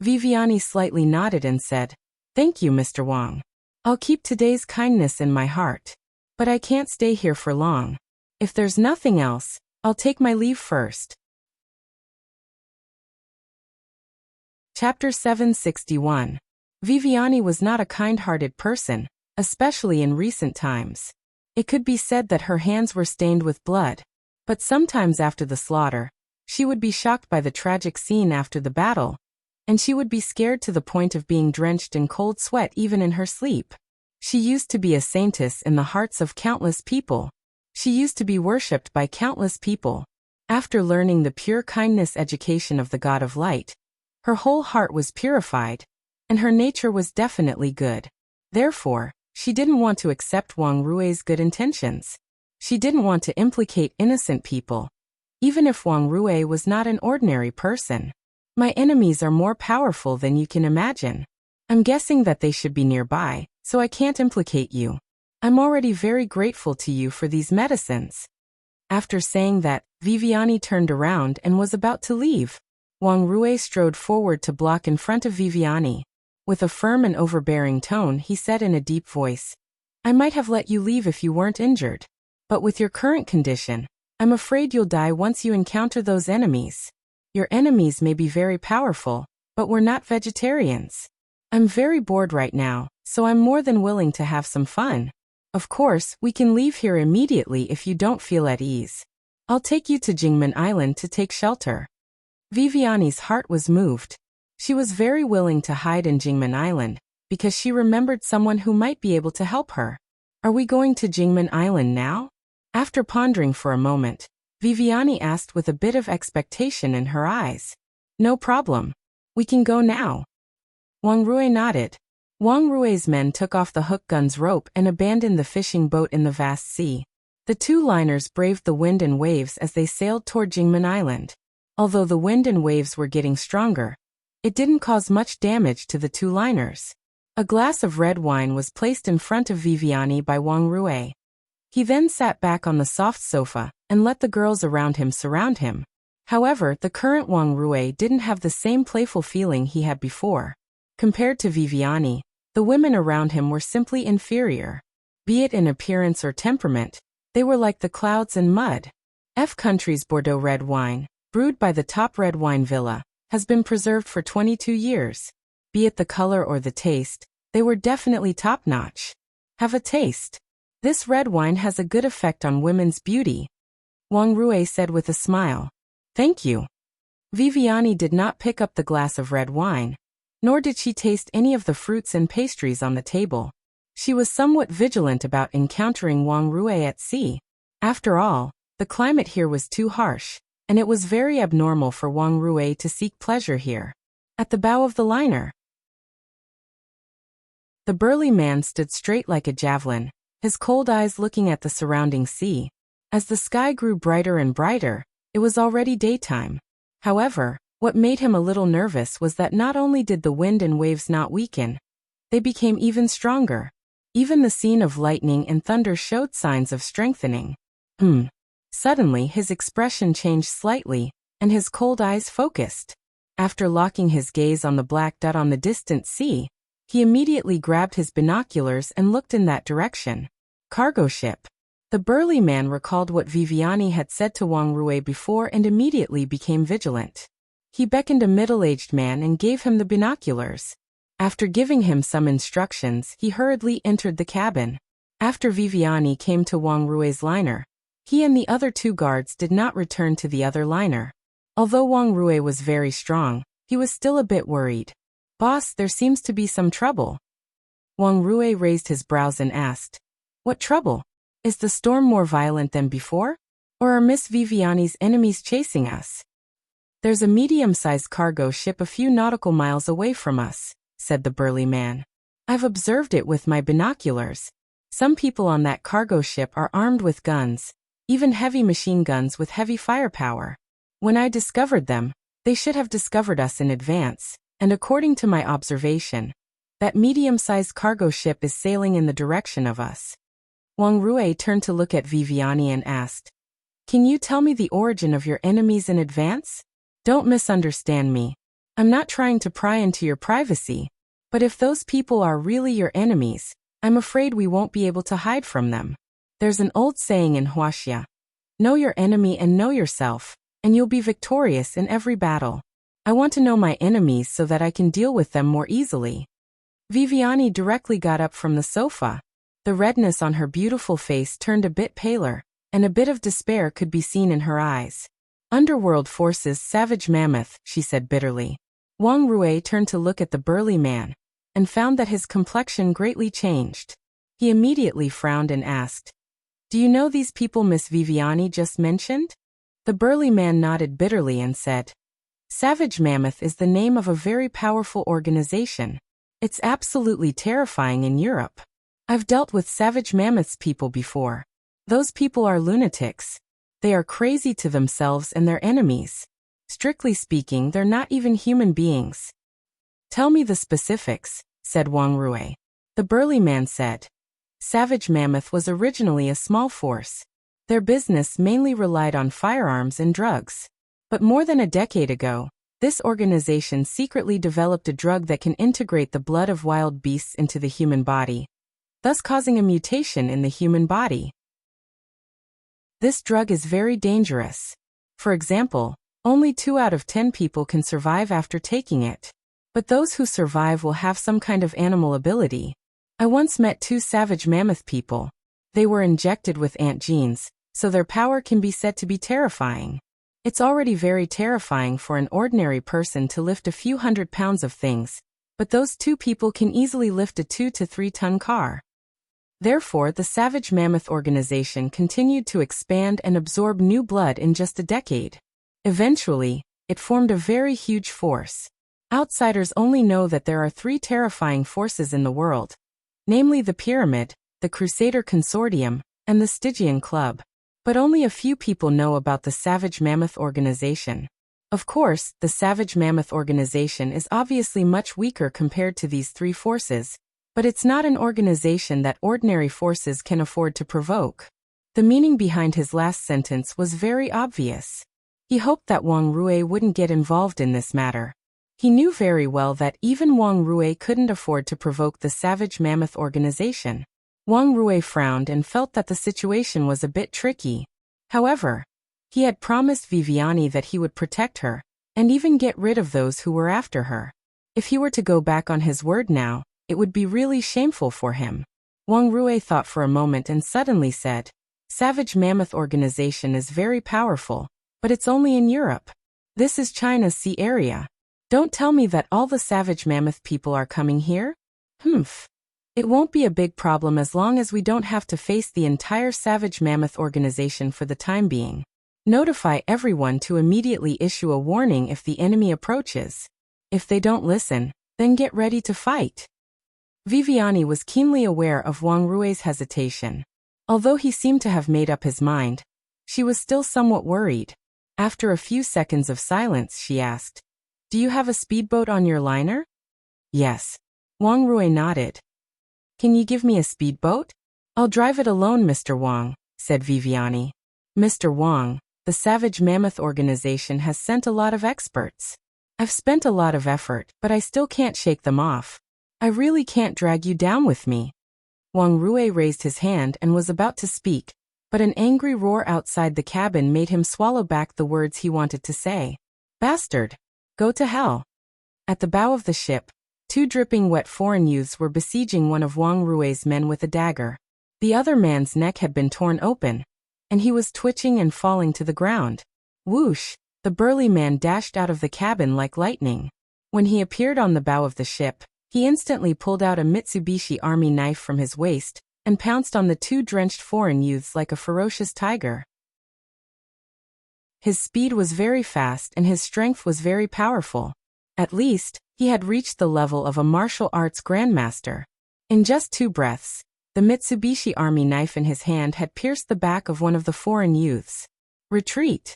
Viviani slightly nodded and said, Thank you, Mr. Wang. I'll keep today's kindness in my heart. But I can't stay here for long. If there's nothing else, I'll take my leave first. Chapter 761. Viviani was not a kind-hearted person, especially in recent times. It could be said that her hands were stained with blood, but sometimes after the slaughter, she would be shocked by the tragic scene after the battle, and she would be scared to the point of being drenched in cold sweat even in her sleep. She used to be a saintess in the hearts of countless people. She used to be worshipped by countless people. After learning the pure kindness education of the God of Light, her whole heart was purified, and her nature was definitely good. Therefore, she didn't want to accept Wang Rui's good intentions. She didn't want to implicate innocent people, even if Wang Rui was not an ordinary person. My enemies are more powerful than you can imagine. I'm guessing that they should be nearby, so I can't implicate you. I'm already very grateful to you for these medicines. After saying that, Viviani turned around and was about to leave. Wang Rui strode forward to block in front of Viviani. With a firm and overbearing tone, he said in a deep voice, I might have let you leave if you weren't injured. But with your current condition, I'm afraid you'll die once you encounter those enemies. Your enemies may be very powerful, but we're not vegetarians. I'm very bored right now, so I'm more than willing to have some fun. Of course, we can leave here immediately if you don't feel at ease. I'll take you to Jingmen Island to take shelter. Viviani's heart was moved. She was very willing to hide in Jingmen Island, because she remembered someone who might be able to help her. Are we going to Jingmen Island now? After pondering for a moment, Viviani asked with a bit of expectation in her eyes. No problem. We can go now. Wang Rui nodded. Wang Rui's men took off the hook gun's rope and abandoned the fishing boat in the vast sea. The two liners braved the wind and waves as they sailed toward Jingmen Island. Although the wind and waves were getting stronger, it didn't cause much damage to the two liners. A glass of red wine was placed in front of Viviani by Wang Rui. He then sat back on the soft sofa and let the girls around him surround him. However, the current Wang Rui didn't have the same playful feeling he had before. Compared to Viviani, the women around him were simply inferior. Be it in appearance or temperament, they were like the clouds and mud. F Country's Bordeaux red wine, brewed by the Top Red Wine Villa, has been preserved for 22 years. Be it the color or the taste, they were definitely top-notch. Have a taste. This red wine has a good effect on women's beauty. Wang Rui said with a smile. Thank you. Viviani did not pick up the glass of red wine, nor did she taste any of the fruits and pastries on the table. She was somewhat vigilant about encountering Wang Rui at sea. After all, the climate here was too harsh, and it was very abnormal for Wang Rui to seek pleasure here. At the bow of the liner, the burly man stood straight like a javelin, his cold eyes looking at the surrounding sea. As the sky grew brighter and brighter, it was already daytime. However, what made him a little nervous was that not only did the wind and waves not weaken, they became even stronger. Even the scene of lightning and thunder showed signs of strengthening. Suddenly his expression changed slightly, and his cold eyes focused. After locking his gaze on the black dot on the distant sea, he immediately grabbed his binoculars and looked in that direction. Cargo ship. The burly man recalled what Viviani had said to Wang Rui before and immediately became vigilant. He beckoned a middle-aged man and gave him the binoculars. After giving him some instructions, he hurriedly entered the cabin. After Viviani came to Wang Rui's liner, he and the other two guards did not return to the other liner. Although Wang Rui was very strong, he was still a bit worried. Boss, there seems to be some trouble. Wang Rui raised his brows and asked, What trouble? Is the storm more violent than before? Or are Miss Viviani's enemies chasing us? There's a medium-sized cargo ship a few nautical miles away from us, said the burly man. I've observed it with my binoculars. Some people on that cargo ship are armed with guns, even heavy machine guns with heavy firepower. When I discovered them, they should have discovered us in advance, and according to my observation, that medium-sized cargo ship is sailing in the direction of us. Wang Rui turned to look at Viviani and asked, Can you tell me the origin of your enemies in advance? Don't misunderstand me. I'm not trying to pry into your privacy, but if those people are really your enemies, I'm afraid we won't be able to hide from them. There's an old saying in Wuxia, know your enemy and know yourself, and you'll be victorious in every battle. I want to know my enemies so that I can deal with them more easily. Viviani directly got up from the sofa. The redness on her beautiful face turned a bit paler, and a bit of despair could be seen in her eyes. Underworld forces, savage mammoth, she said bitterly. Wang Rui turned to look at the burly man, and found that his complexion greatly changed. He immediately frowned and asked, Do you know these people Miss Viviani just mentioned? The burly man nodded bitterly and said, Savage Mammoth is the name of a very powerful organization. It's absolutely terrifying in Europe. I've dealt with Savage Mammoth's people before. Those people are lunatics. They are crazy to themselves and their enemies. Strictly speaking, they're not even human beings. Tell me the specifics, said Wang Rui. The burly man said, Savage Mammoth was originally a small force. Their business mainly relied on firearms and drugs. But more than a decade ago, This organization secretly developed a drug that can integrate the blood of wild beasts into the human body, thus causing a mutation in the human body. This drug is very dangerous. For example, only 2 out of 10 people can survive after taking it. But those who survive will have some kind of animal ability. I once met 2 savage mammoth people. They were injected with ant genes, so their power can be said to be terrifying. It's already very terrifying for an ordinary person to lift a few hundred pounds of things, but those 2 people can easily lift a 2 to 3 ton car. Therefore, the Savage Mammoth organization continued to expand and absorb new blood in just a decade. Eventually, it formed a very huge force. Outsiders only know that there are 3 terrifying forces in the world, namely the Pyramid, the Crusader Consortium, and the Stygian Club. But only a few people know about the Savage Mammoth organization. Of course, the Savage Mammoth organization is obviously much weaker compared to these 3 forces, but it's not an organization that ordinary forces can afford to provoke. The meaning behind his last sentence was very obvious. He hoped that Wang Rui wouldn't get involved in this matter. He knew very well that even Wang Rui couldn't afford to provoke the Savage Mammoth organization. Wang Rui frowned and felt that the situation was a bit tricky. However, he had promised Viviani that he would protect her, and even get rid of those who were after her. If he were to go back on his word now, it would be really shameful for him. Wang Rui thought for a moment and suddenly said, Savage Mammoth organization is very powerful, but it's only in Europe. This is China's sea area. Don't tell me that all the Savage Mammoth people are coming here? Humph. It won't be a big problem as long as we don't have to face the entire Savage Mammoth organization for the time being. Notify everyone to immediately issue a warning if the enemy approaches. If they don't listen, then get ready to fight. Viviani was keenly aware of Wang Rui's hesitation. Although he seemed to have made up his mind, she was still somewhat worried. After a few seconds of silence, she asked, Do you have a speedboat on your liner? Yes. Wang Rui nodded. Can you give me a speedboat? I'll drive it alone, Mr. Wang, said Viviani. Mr. Wang, the Savage Mammoth organization has sent a lot of experts. I've spent a lot of effort, but I still can't shake them off. I really can't drag you down with me. Wang Rui raised his hand and was about to speak, but an angry roar outside the cabin made him swallow back the words he wanted to say. Bastard! Go to hell! At the bow of the ship, 2 dripping wet foreign youths were besieging one of Wang Rui's men with a dagger. The other man's neck had been torn open, and he was twitching and falling to the ground. Whoosh! The burly man dashed out of the cabin like lightning. When he appeared on the bow of the ship, he instantly pulled out a Mitsubishi Army knife from his waist and pounced on the 2 drenched foreign youths like a ferocious tiger. His speed was very fast and his strength was very powerful. At least, he had reached the level of a martial arts grandmaster. In just 2 breaths, the Mitsubishi Army knife in his hand had pierced the back of one of the foreign youths. Retreat!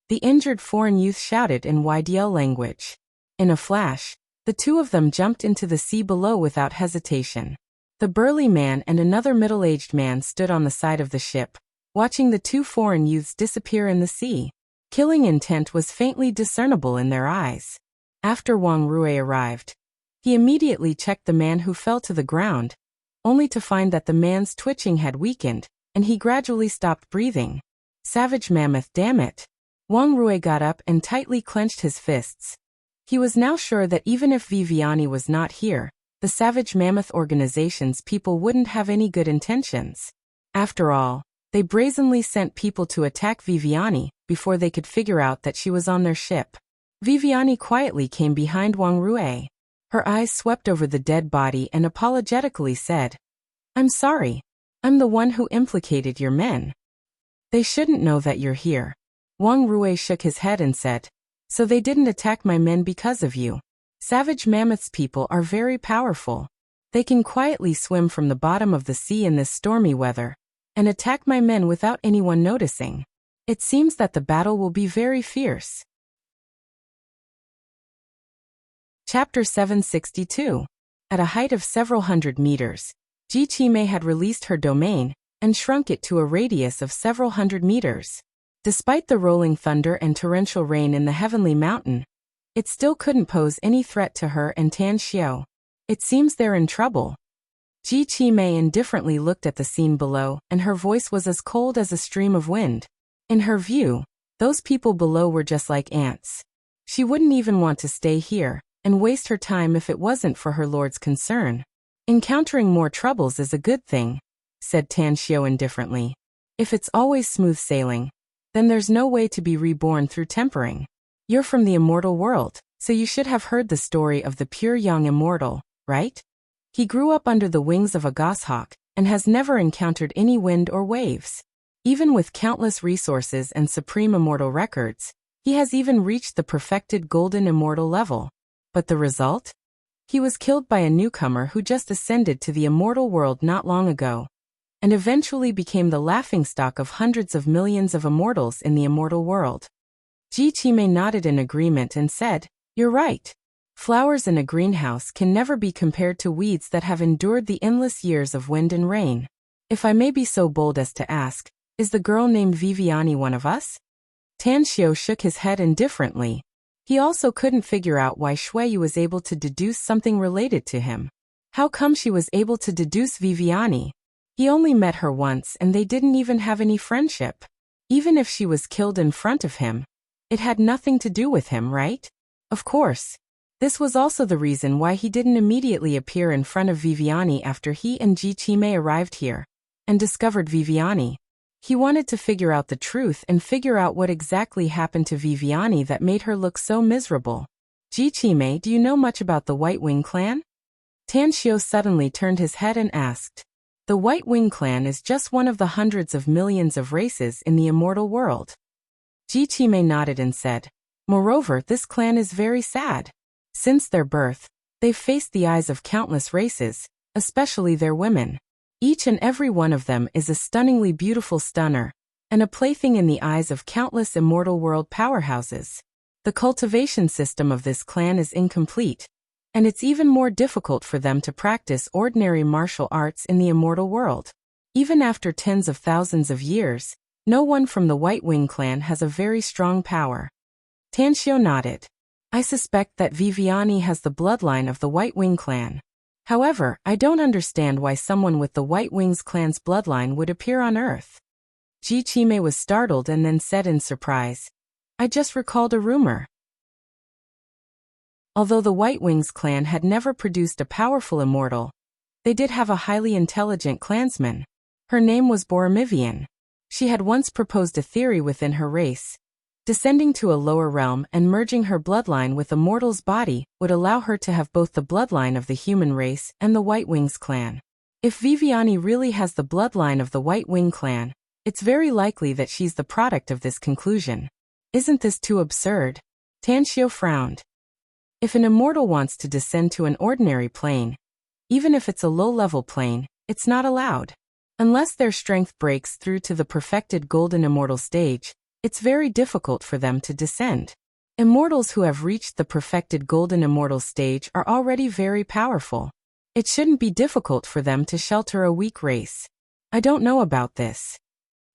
The injured foreign youth shouted in YDL language. In a flash, the 2 of them jumped into the sea below without hesitation. The burly man and another middle-aged man stood on the side of the ship, watching the 2 foreign youths disappear in the sea. Killing intent was faintly discernible in their eyes. After Wang Rui arrived, he immediately checked the man who fell to the ground, only to find that the man's twitching had weakened, and he gradually stopped breathing. Savage Mammoth, damn it! Wang Rui got up and tightly clenched his fists. He was now sure that even if Viviani was not here, the Savage Mammoth organization's people wouldn't have any good intentions. After all, they brazenly sent people to attack Viviani before they could figure out that she was on their ship. Viviani quietly came behind Wang Rui. Her eyes swept over the dead body and apologetically said, I'm sorry. I'm the one who implicated your men. They shouldn't know that you're here. Wang Rui shook his head and said, So they didn't attack my men because of you. Savage Mammoth's people are very powerful. They can quietly swim from the bottom of the sea in this stormy weather and attack my men without anyone noticing. It seems that the battle will be very fierce. Chapter 762. At a height of several hundred meters, Ji Qimei had released her domain and shrunk it to a radius of several hundred meters. Despite the rolling thunder and torrential rain in the heavenly mountain, it still couldn't pose any threat to her and Tan Xiao. It seems they're in trouble. Ji Qimei indifferently looked at the scene below, and her voice was as cold as a stream of wind. In her view, those people below were just like ants. She wouldn't even want to stay here and waste her time if it wasn't for her lord's concern. Encountering more troubles is a good thing, said Tan Xiao indifferently. If it's always smooth sailing, then there's no way to be reborn through tempering. You're from the immortal world, so you should have heard the story of the pure young immortal, right? He grew up under the wings of a goshawk and has never encountered any wind or waves. Even with countless resources and supreme immortal records, he has even reached the perfected golden immortal level. But the result? He was killed by a newcomer who just ascended to the immortal world not long ago, and eventually became the laughingstock of hundreds of millions of immortals in the immortal world. Ji Qimei nodded in agreement and said, "You're right. Flowers in a greenhouse can never be compared to weeds that have endured the endless years of wind and rain. If I may be so bold as to ask, is the girl named Viviani one of us?" Tan Xiao shook his head indifferently. He also couldn't figure out why Shuiyu was able to deduce something related to him. How come she was able to deduce Viviani? He only met her once and they didn't even have any friendship. Even if she was killed in front of him, it had nothing to do with him, right? Of course. This was also the reason why he didn't immediately appear in front of Viviani after he and Ji Qimei arrived here and discovered Viviani. He wanted to figure out the truth and figure out what exactly happened to Viviani that made her look so miserable. Ji Qimei, do you know much about the White Wing clan? Tan Xiao suddenly turned his head and asked. The White Wing clan is just one of the hundreds of millions of races in the immortal world. Ji Qimei nodded and said, moreover, this clan is very sad. Since their birth, they've faced the eyes of countless races, especially their women. Each and every one of them is a stunningly beautiful stunner, and a plaything in the eyes of countless immortal world powerhouses. The cultivation system of this clan is incomplete, and it's even more difficult for them to practice ordinary martial arts in the immortal world. Even after tens of thousands of years, no one from the White Wing clan has a very strong power. Tan Xiao nodded. I suspect that Viviani has the bloodline of the White Wing clan. However, I don't understand why someone with the White Wings clan's bloodline would appear on Earth. Ji Qimei was startled and then said in surprise, I just recalled a rumor. Although the White Wings clan had never produced a powerful immortal, they did have a highly intelligent clansman. Her name was Boromyvian. She had once proposed a theory within her race. Descending to a lower realm and merging her bloodline with a mortal's body would allow her to have both the bloodline of the human race and the White Wings clan. If Viviani really has the bloodline of the White Wing clan, it's very likely that she's the product of this conclusion. Isn't this too absurd? Tan Xiao frowned. If an immortal wants to descend to an ordinary plane, even if it's a low-level plane, it's not allowed. Unless their strength breaks through to the perfected golden immortal stage, it's very difficult for them to descend. Immortals who have reached the perfected golden immortal stage are already very powerful. It shouldn't be difficult for them to shelter a weak race. I don't know about this.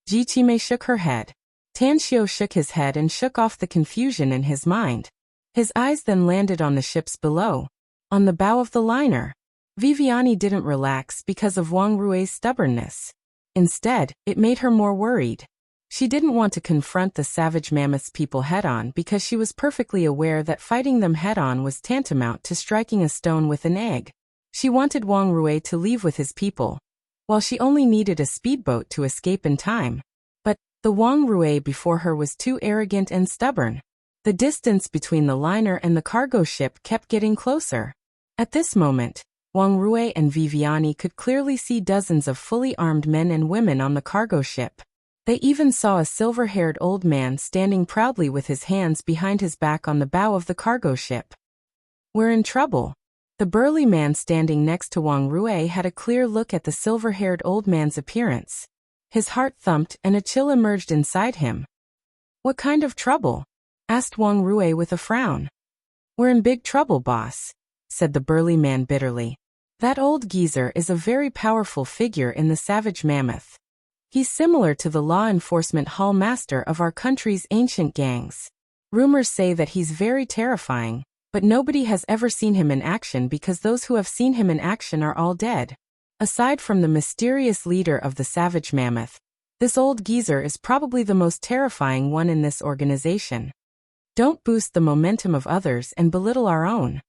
Ji Qimei shook her head. Tan Xiao shook his head and shook off the confusion in his mind. His eyes then landed on the ships below, on the bow of the liner. Viviani didn't relax because of Wang Rui's stubbornness. Instead, it made her more worried. She didn't want to confront the savage mammoths people head-on because she was perfectly aware that fighting them head-on was tantamount to striking a stone with an egg. She wanted Wang Rui to leave with his people, while she only needed a speedboat to escape in time. But the Wang Rui before her was too arrogant and stubborn. The distance between the liner and the cargo ship kept getting closer. At this moment, Wang Rui and Viviani could clearly see dozens of fully armed men and women on the cargo ship. They even saw a silver-haired old man standing proudly with his hands behind his back on the bow of the cargo ship. We're in trouble. The burly man standing next to Wang Rui had a clear look at the silver-haired old man's appearance. His heart thumped and a chill emerged inside him. What kind of trouble? Asked Wang Rui with a frown. We're in big trouble, boss, said the burly man bitterly. That old geezer is a very powerful figure in the savage mammoth. He's similar to the law enforcement hall master of our country's ancient gangs. Rumors say that he's very terrifying, but nobody has ever seen him in action because those who have seen him in action are all dead. Aside from the mysterious leader of the savage mammoth, this old geezer is probably the most terrifying one in this organization. Don't boost the momentum of others and belittle our own.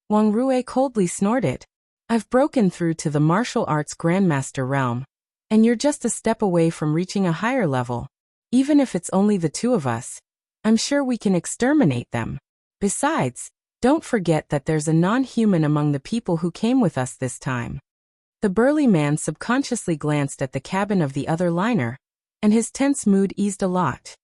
Wang Rui coldly snorted. I've broken through to the martial arts grandmaster realm, and you're just a step away from reaching a higher level. Even if it's only the two of us, I'm sure we can exterminate them. Besides, don't forget that there's a non-human among the people who came with us this time. The burly man subconsciously glanced at the cabin of the other liner, and his tense mood eased a lot.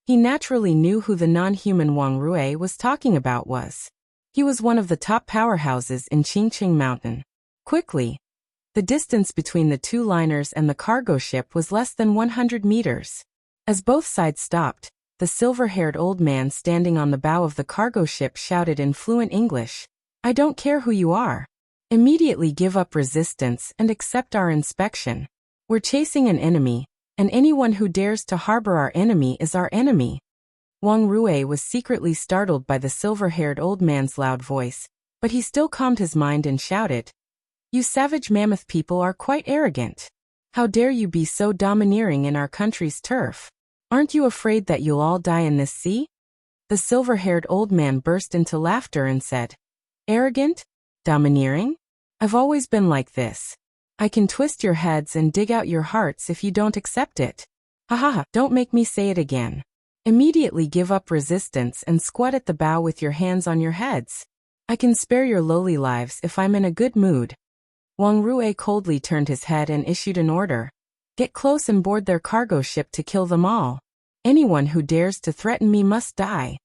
He naturally knew who the non-human Wang Rui was talking about was. He was one of the top powerhouses in Qingqing Mountain. Quickly, the distance between the two liners and the cargo ship was less than 100 meters. As both sides stopped, the silver-haired old man standing on the bow of the cargo ship shouted in fluent English, I don't care who you are. Immediately give up resistance and accept our inspection. We're chasing an enemy, and anyone who dares to harbor our enemy is our enemy. Wang Rui was secretly startled by the silver-haired old man's loud voice, but he still calmed his mind and shouted, You savage mammoth people are quite arrogant. How dare you be so domineering in our country's turf? Aren't you afraid that you'll all die in this sea? The silver-haired old man burst into laughter and said, Arrogant? Domineering? I've always been like this. I can twist your heads and dig out your hearts if you don't accept it. Ha ha ha, don't make me say it again. Immediately give up resistance and squat at the bow with your hands on your heads. I can spare your lowly lives if I'm in a good mood. Wang Rui coldly turned his head and issued an order. Get close and board their cargo ship to kill them all. Anyone who dares to threaten me must die.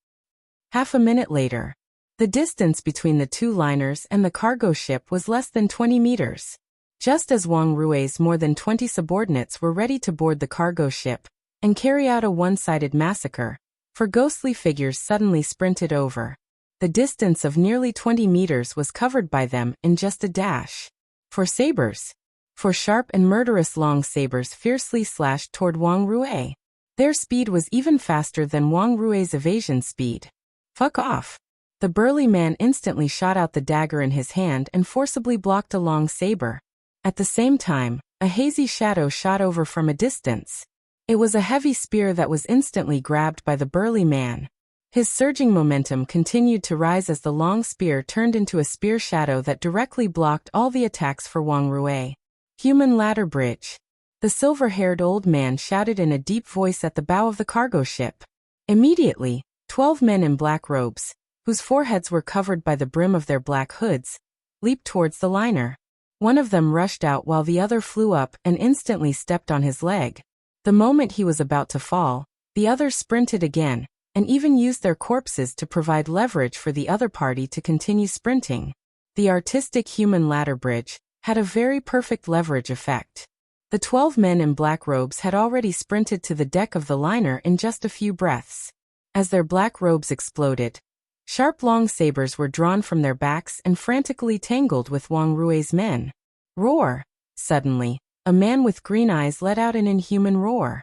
Half a minute later, the distance between the two liners and the cargo ship was less than 20 meters. Just as Wang Rui's more than 20 subordinates were ready to board the cargo ship and carry out a one-sided massacre, four ghostly figures suddenly sprinted over. The distance of nearly 20 meters was covered by them in just a dash. Four sabers. Four sharp and murderous long sabers fiercely slashed toward Wang Rui. Their speed was even faster than Wang Rui's evasion speed. Fuck off. The burly man instantly shot out the dagger in his hand and forcibly blocked a long saber. At the same time, a hazy shadow shot over from a distance. It was a heavy spear that was instantly grabbed by the burly man. His surging momentum continued to rise as the long spear turned into a spear shadow that directly blocked all the attacks for Wang Rui. Human ladder bridge. The silver-haired old man shouted in a deep voice at the bow of the cargo ship. Immediately, 12 men in black robes, whose foreheads were covered by the brim of their black hoods, leaped towards the liner. One of them rushed out while the other flew up and instantly stepped on his leg. The moment he was about to fall, the others sprinted again, and even used their corpses to provide leverage for the other party to continue sprinting. The artistic human ladder bridge had a very perfect leverage effect. The 12 men in black robes had already sprinted to the deck of the liner in just a few breaths. As their black robes exploded, sharp long sabers were drawn from their backs and frantically tangled with Wang Rui's men. Roar! Suddenly, a man with green eyes let out an inhuman roar.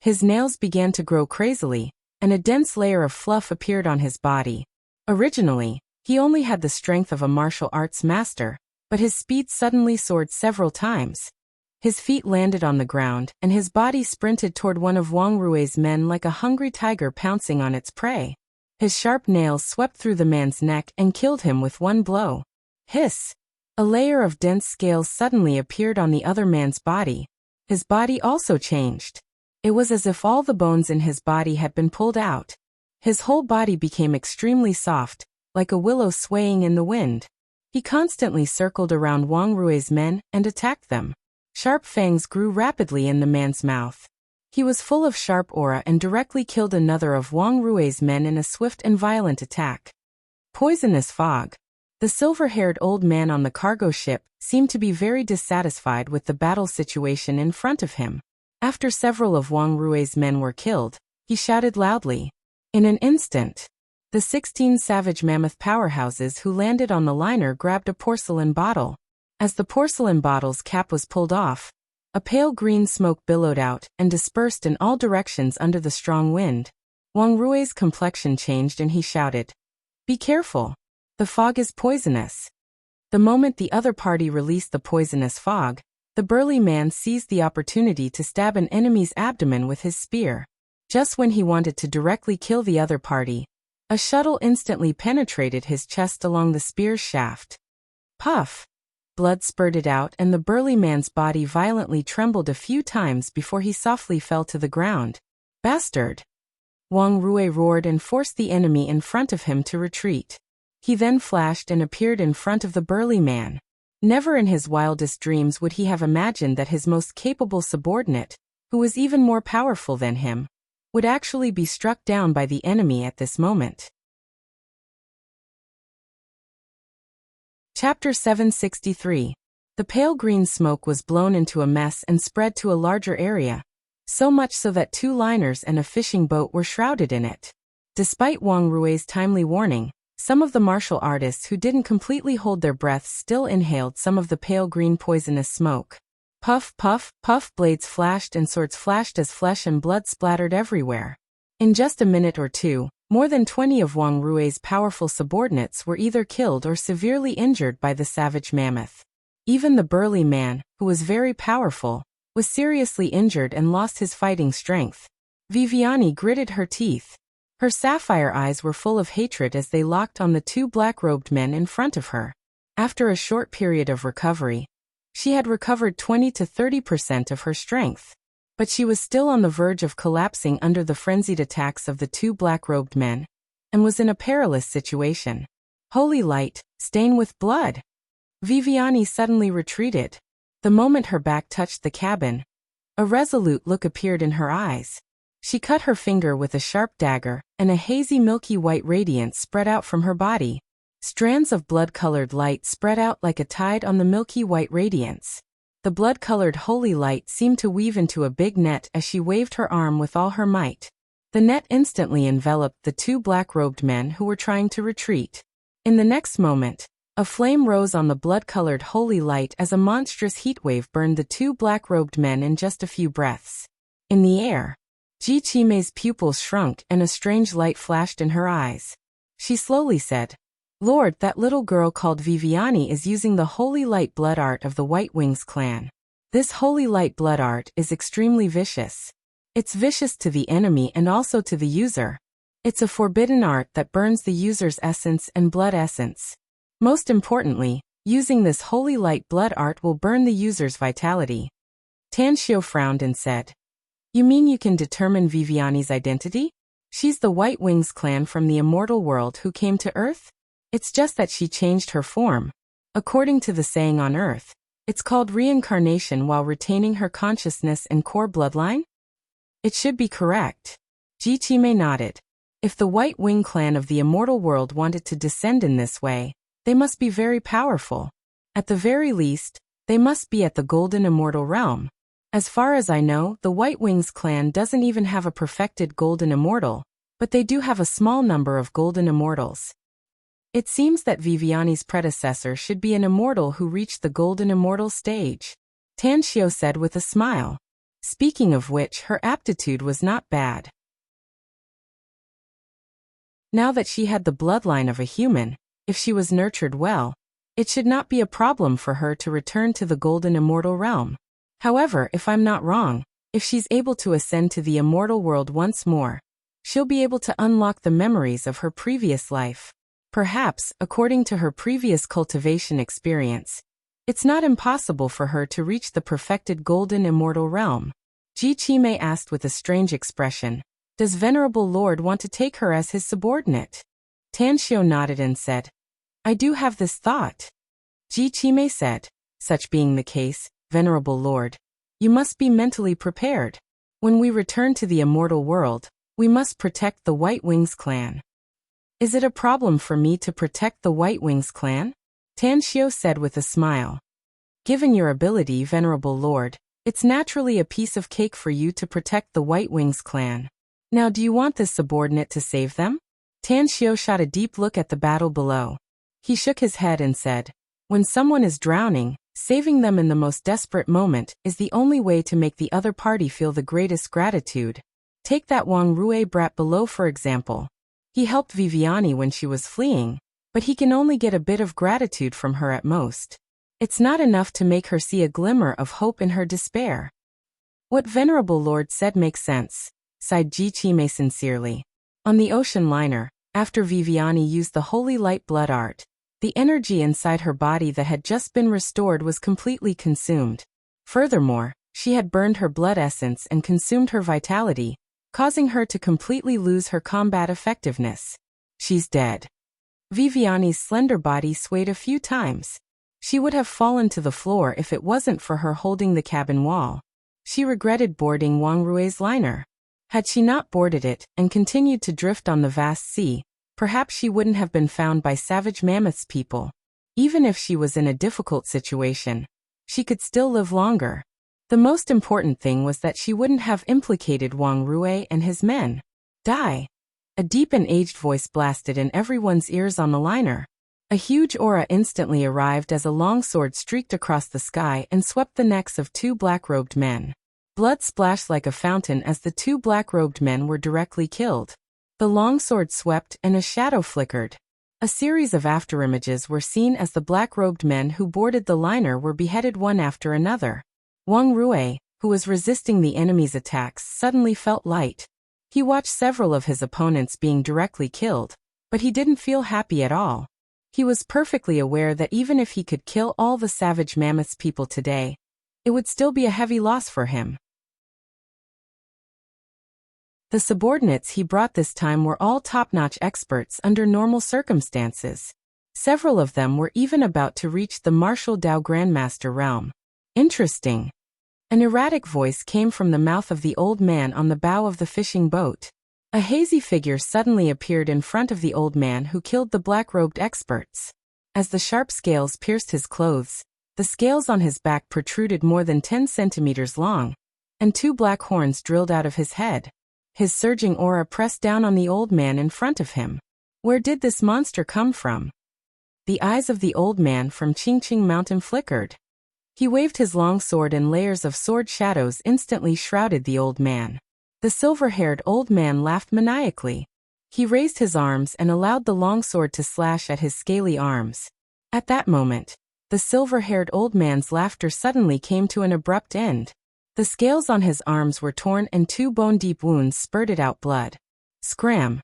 His nails began to grow crazily, and a dense layer of fluff appeared on his body. Originally, he only had the strength of a martial arts master, but his speed suddenly soared several times. His feet landed on the ground, and his body sprinted toward one of Wang Rui's men like a hungry tiger pouncing on its prey. His sharp nails swept through the man's neck and killed him with one blow. Hiss! A layer of dense scales suddenly appeared on the other man's body. His body also changed. It was as if all the bones in his body had been pulled out. His whole body became extremely soft, like a willow swaying in the wind. He constantly circled around Wang Rui's men and attacked them. Sharp fangs grew rapidly in the man's mouth. He was full of sharp aura and directly killed another of Wang Rui's men in a swift and violent attack. Poisonous fog. The silver-haired old man on the cargo ship seemed to be very dissatisfied with the battle situation in front of him. After several of Wang Rui's men were killed, he shouted loudly. In an instant, the 16 savage mammoth powerhouses who landed on the liner grabbed a porcelain bottle. As the porcelain bottle's cap was pulled off, A pale green smoke billowed out and dispersed in all directions under the strong wind. Wang Rui's complexion changed and he shouted, "Be careful! The fog is poisonous." The moment the other party released the poisonous fog, the burly man seized the opportunity to stab an enemy's abdomen with his spear. Just when he wanted to directly kill the other party, a shuttle instantly penetrated his chest along the spear's shaft. Puff! Blood spurted out and the burly man's body violently trembled a few times before he softly fell to the ground. "Bastard!" Wang Rui roared and forced the enemy in front of him to retreat. He then flashed and appeared in front of the burly man. Never in his wildest dreams would he have imagined that his most capable subordinate, who was even more powerful than him, would actually be struck down by the enemy at this moment. Chapter 763. The pale green smoke was blown into a mess and spread to a larger area, so much so that 2 liners and a fishing boat were shrouded in it. Despite Wang Rui's timely warning, some of the martial artists who didn't completely hold their breaths still inhaled some of the pale green poisonous smoke. Puff, puff, puff, blades flashed and swords flashed as flesh and blood splattered everywhere. In just a minute or two, more than 20 of Wang Rui's powerful subordinates were either killed or severely injured by the savage mammoth. Even the burly man, who was very powerful, was seriously injured and lost his fighting strength. Viviani gritted her teeth. Her sapphire eyes were full of hatred as they locked on the 2 black-robed men in front of her. After a short period of recovery, she had recovered 20 to 30% of her strength. But she was still on the verge of collapsing under the frenzied attacks of the 2 black-robed men, and was in a perilous situation. Holy light, stain with blood! Viviani suddenly retreated. The moment her back touched the cabin, a resolute look appeared in her eyes. She cut her finger with a sharp dagger, and a hazy milky white radiance spread out from her body. Strands of blood-colored light spread out like a tide on the milky white radiance. The blood-colored holy light seemed to weave into a big net as she waved her arm with all her might. The net instantly enveloped the 2 black-robed men who were trying to retreat. In the next moment, a flame rose on the blood-colored holy light as a monstrous heatwave burned the 2 black-robed men in just a few breaths. In the air, Ji Qimei's pupils shrunk and a strange light flashed in her eyes. She slowly said, "Lord, that little girl called Viviani is using the holy light blood art of the White Wings clan. This holy light blood art is extremely vicious. It's vicious to the enemy and also to the user. It's a forbidden art that burns the user's essence and blood essence. Most importantly, using this holy light blood art will burn the user's vitality." Tan Xiu frowned and said, "You mean you can determine Viviani's identity? She's the White Wings clan from the Immortal world who came to Earth? It's just that she changed her form. According to the saying on Earth, it's called reincarnation while retaining her consciousness and core bloodline? It should be correct." Ji Qimei nodded. If the White Wing clan of the Immortal world wanted to descend in this way, they must be very powerful. At the very least, they must be at the Golden Immortal realm. As far as I know, the White Wings clan doesn't even have a perfected Golden Immortal, but they do have a small number of Golden Immortals. It seems that Viviani's predecessor should be an immortal who reached the Golden Immortal stage, Tan Xiu said with a smile. Speaking of which, her aptitude was not bad. Now that she had the bloodline of a human, if she was nurtured well, it should not be a problem for her to return to the Golden Immortal realm. However, if I'm not wrong, if she's able to ascend to the Immortal world once more, she'll be able to unlock the memories of her previous life. Perhaps, according to her previous cultivation experience, it's not impossible for her to reach the perfected Golden Immortal realm. Ji Qimei asked with a strange expression, "Does Venerable Lord want to take her as his subordinate?" Tan Xiu nodded and said, "I do have this thought." Ji Qimei said, "Such being the case, Venerable Lord, you must be mentally prepared. When we return to the Immortal world, we must protect the White Wings clan." "Is it a problem for me to protect the White Wings clan?" Tan Xiu said with a smile. "Given your ability, Venerable Lord, it's naturally a piece of cake for you to protect the White Wings clan. Now do you want this subordinate to save them?" Tan Xiu shot a deep look at the battle below. He shook his head and said, "When someone is drowning, Saving them in the most desperate moment is the only way to make the other party feel the greatest gratitude. Take that Wang Rui brat below for example. He helped Viviani when she was fleeing, but he can only get a bit of gratitude from her at most. It's not enough to make her see a glimmer of hope in her despair. What Venerable Lord said makes sense, sighed Ji Qimei sincerely. On the ocean liner, after Viviani used the holy light blood art, the energy inside her body that had just been restored was completely consumed. Furthermore, she had burned her blood essence and consumed her vitality, causing her to completely lose her combat effectiveness. She's dead. Viviani's slender body swayed a few times. She would have fallen to the floor if it wasn't for her holding the cabin wall. She regretted boarding Wang Rui's liner. Had she not boarded it and continued to drift on the vast sea, perhaps she wouldn't have been found by savage mammoths people. Even if she was in a difficult situation, she could still live longer. The most important thing was that she wouldn't have implicated Wang Rui and his men. Die. A deep and aged voice blasted in everyone's ears on the liner. A huge aura instantly arrived as a longsword streaked across the sky and swept the necks of two black-robed men. Blood splashed like a fountain as the two black-robed men were directly killed. The longsword swept and a shadow flickered. A series of afterimages were seen as the black-robed men who boarded the liner were beheaded one after another. Wang Rui, who was resisting the enemy's attacks, suddenly felt light. He watched several of his opponents being directly killed, but he didn't feel happy at all. He was perfectly aware that even if he could kill all the savage mammoths people today, it would still be a heavy loss for him. The subordinates he brought this time were all top-notch experts under normal circumstances. Several of them were even about to reach the Martial Dao Grandmaster realm. Interesting. An erratic voice came from the mouth of the old man on the bow of the fishing boat. A hazy figure suddenly appeared in front of the old man who killed the black-robed experts. As the sharp scales pierced his clothes, the scales on his back protruded more than 10 centimeters long, and two black horns drilled out of his head. His surging aura pressed down on the old man in front of him. Where did this monster come from? The eyes of the old man from Qingqing Mountain flickered. He waved his long sword and layers of sword shadows instantly shrouded the old man. The silver-haired old man laughed maniacally. He raised his arms and allowed the longsword to slash at his scaly arms. At that moment, the silver-haired old man's laughter suddenly came to an abrupt end. The scales on his arms were torn and two bone-deep wounds spurted out blood. Scram!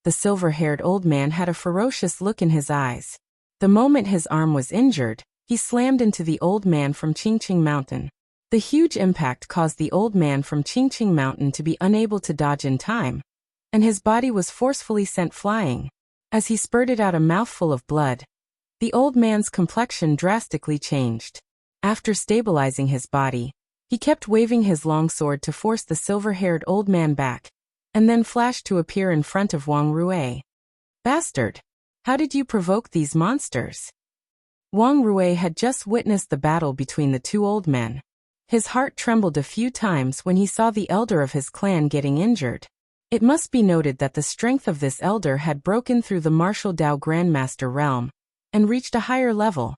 The silver-haired old man had a ferocious look in his eyes. The moment his arm was injured, he slammed into the old man from Qingqing Mountain. The huge impact caused the old man from Qingqing Mountain to be unable to dodge in time, and his body was forcefully sent flying. As he spurted out a mouthful of blood, the old man's complexion drastically changed. After stabilizing his body, he kept waving his long sword to force the silver-haired old man back, and then flashed to appear in front of Wang Rui. Bastard! How did you provoke these monsters? Wang Rui had just witnessed the battle between the two old men. His heart trembled a few times when he saw the elder of his clan getting injured. It must be noted that the strength of this elder had broken through the Martial Dao Grandmaster realm and reached a higher level.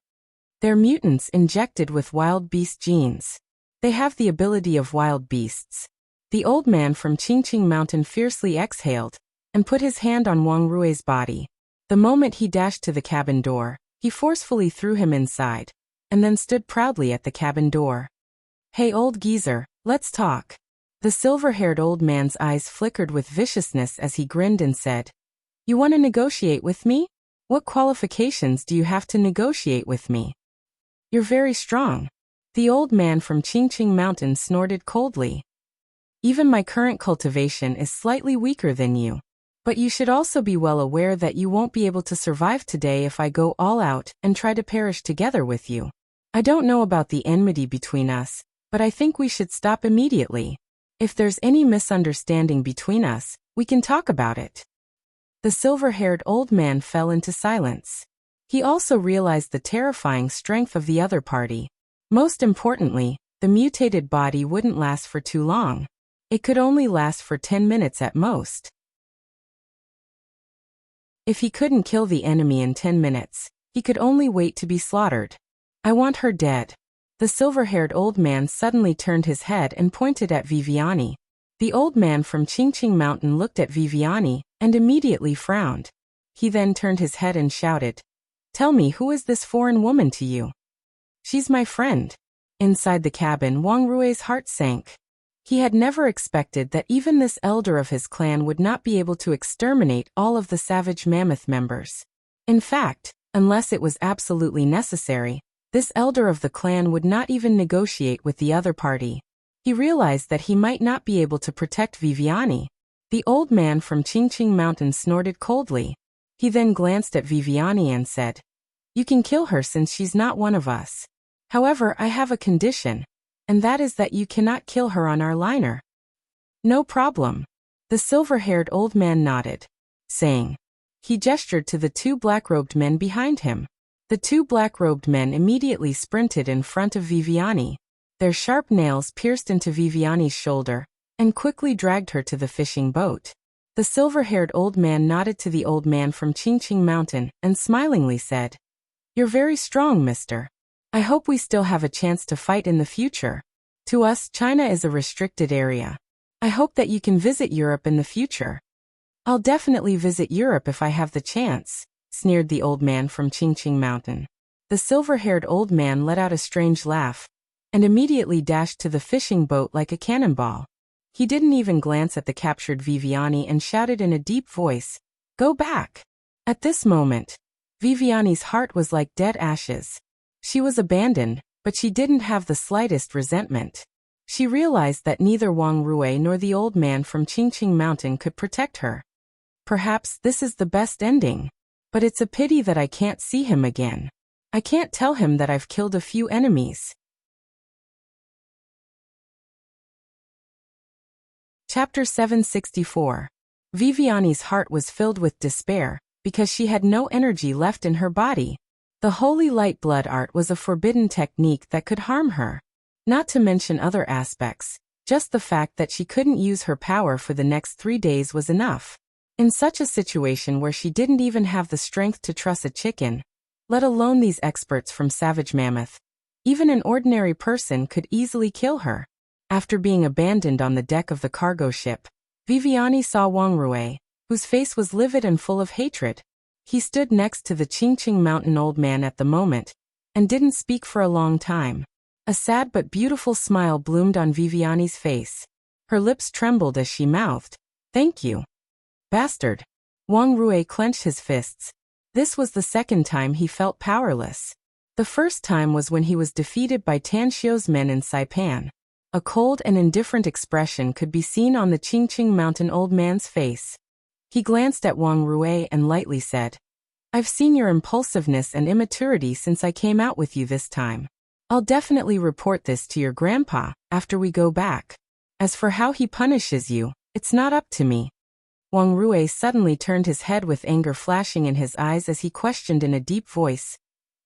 They're mutants injected with wild beast genes. They have the ability of wild beasts. The old man from Qingqing Mountain fiercely exhaled and put his hand on Wang Rui's body. The moment he dashed to the cabin door, he forcefully threw him inside, and then stood proudly at the cabin door. Hey old geezer, let's talk. The silver-haired old man's eyes flickered with viciousness as he grinned and said, You want to negotiate with me? What qualifications do you have to negotiate with me? You're very strong. The old man from Qingqing Mountain snorted coldly. Even my current cultivation is slightly weaker than you. But you should also be well aware that you won't be able to survive today if I go all out and try to perish together with you. I don't know about the enmity between us, but I think we should stop immediately. If there's any misunderstanding between us, we can talk about it. The silver-haired old man fell into silence. He also realized the terrifying strength of the other party. Most importantly, the mutated body wouldn't last for too long. It could only last for 10 minutes at most. If he couldn't kill the enemy in 10 minutes, he could only wait to be slaughtered. I want her dead. The silver-haired old man suddenly turned his head and pointed at Viviani. The old man from Qingqing Mountain looked at Viviani and immediately frowned. He then turned his head and shouted, "Tell me, who is this foreign woman to you?" "She's my friend." Inside the cabin, Wang Rui's heart sank. He had never expected that even this elder of his clan would not be able to exterminate all of the savage mammoth members. In fact, unless it was absolutely necessary, this elder of the clan would not even negotiate with the other party. He realized that he might not be able to protect Viviani. The old man from Qingqing Mountain snorted coldly. He then glanced at Viviani and said, "You can kill her since she's not one of us. However, I have a condition, and that is that you cannot kill her on our liner." "No problem." The silver-haired old man nodded, saying. He gestured to the two black-robed men behind him. The two black-robed men immediately sprinted in front of Viviani. Their sharp nails pierced into Viviani's shoulder and quickly dragged her to the fishing boat. The silver-haired old man nodded to the old man from Qingqing Mountain and smilingly said, "You're very strong, mister. I hope we still have a chance to fight in the future. To us, China is a restricted area. I hope that you can visit Europe in the future." "I'll definitely visit Europe if I have the chance," sneered the old man from Qingqing Mountain. The silver-haired old man let out a strange laugh and immediately dashed to the fishing boat like a cannonball. He didn't even glance at the captured Viviani and shouted in a deep voice, "Go back!" At this moment, Viviani's heart was like dead ashes. She was abandoned, but she didn't have the slightest resentment. She realized that neither Wang Rui nor the old man from Qingqing Mountain could protect her. Perhaps this is the best ending. But it's a pity that I can't see him again. I can't tell him that I've killed a few enemies. Chapter 764. Viviani's heart was filled with despair, because she had no energy left in her body. The holy light blood art was a forbidden technique that could harm her. Not to mention other aspects, just the fact that she couldn't use her power for the next 3 days was enough. In such a situation where she didn't even have the strength to truss a chicken, let alone these experts from Savage Mammoth, even an ordinary person could easily kill her. After being abandoned on the deck of the cargo ship, Viviani saw Wang Rui, whose face was livid and full of hatred. He stood next to the Qingqing Mountain old man at the moment, and didn't speak for a long time. A sad but beautiful smile bloomed on Viviani's face. Her lips trembled as she mouthed, "Thank you." "Bastard." Wang Rui clenched his fists. This was the second time he felt powerless. The first time was when he was defeated by Tan Xiu's men in Saipan. A cold and indifferent expression could be seen on the Qingqing Mountain old man's face. He glanced at Wang Rui and lightly said, "I've seen your impulsiveness and immaturity since I came out with you this time. I'll definitely report this to your grandpa after we go back. As for how he punishes you, it's not up to me." Wang Rui suddenly turned his head with anger flashing in his eyes as he questioned in a deep voice,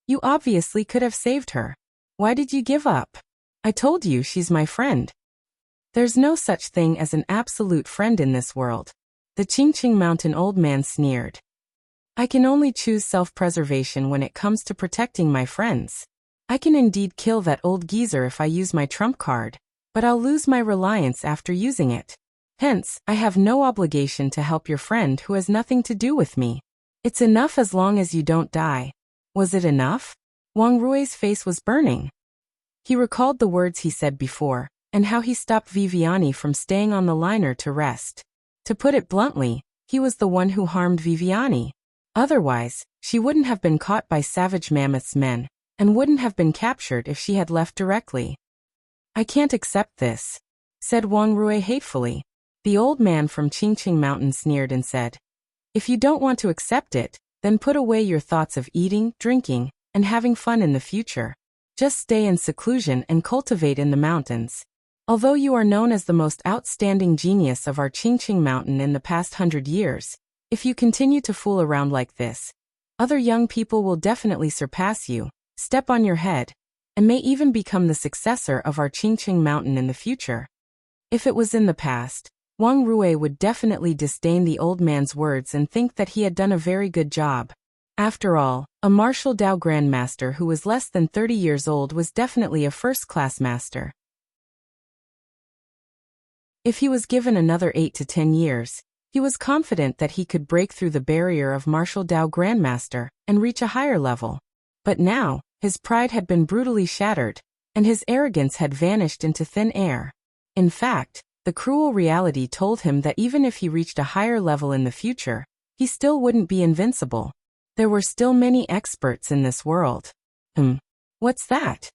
"You obviously could have saved her. Why did you give up? I told you she's my friend." "There's no such thing as an absolute friend in this world," the Qingqing Mountain old man sneered. "I can only choose self-preservation when it comes to protecting my friends. I can indeed kill that old geezer if I use my trump card, but I'll lose my reliance after using it. Hence, I have no obligation to help your friend who has nothing to do with me. It's enough as long as you don't die." Was it enough? Wang Rui's face was burning. He recalled the words he said before, and how he stopped Viviani from staying on the liner to rest. To put it bluntly, he was the one who harmed Viviani. Otherwise, she wouldn't have been caught by Savage Mammoth's men, and wouldn't have been captured if she had left directly. "I can't accept this," said Wang Rui hatefully. The old man from Qingqing Mountain sneered and said, "If you don't want to accept it, then put away your thoughts of eating, drinking, and having fun in the future. Just stay in seclusion and cultivate in the mountains. Although you are known as the most outstanding genius of our Qingqing Mountain in the past 100 years, if you continue to fool around like this, other young people will definitely surpass you, step on your head, and may even become the successor of our Qingqing Mountain in the future." If it was in the past, Wang Rui would definitely disdain the old man's words and think that he had done a very good job. After all, a martial Dao grandmaster who was less than 30 years old was definitely a first-class master. If he was given another 8 to 10 years, he was confident that he could break through the barrier of martial Dao grandmaster and reach a higher level. But now, his pride had been brutally shattered, and his arrogance had vanished into thin air. In fact, the cruel reality told him that even if he reached a higher level in the future, he still wouldn't be invincible. There were still many experts in this world. What's that?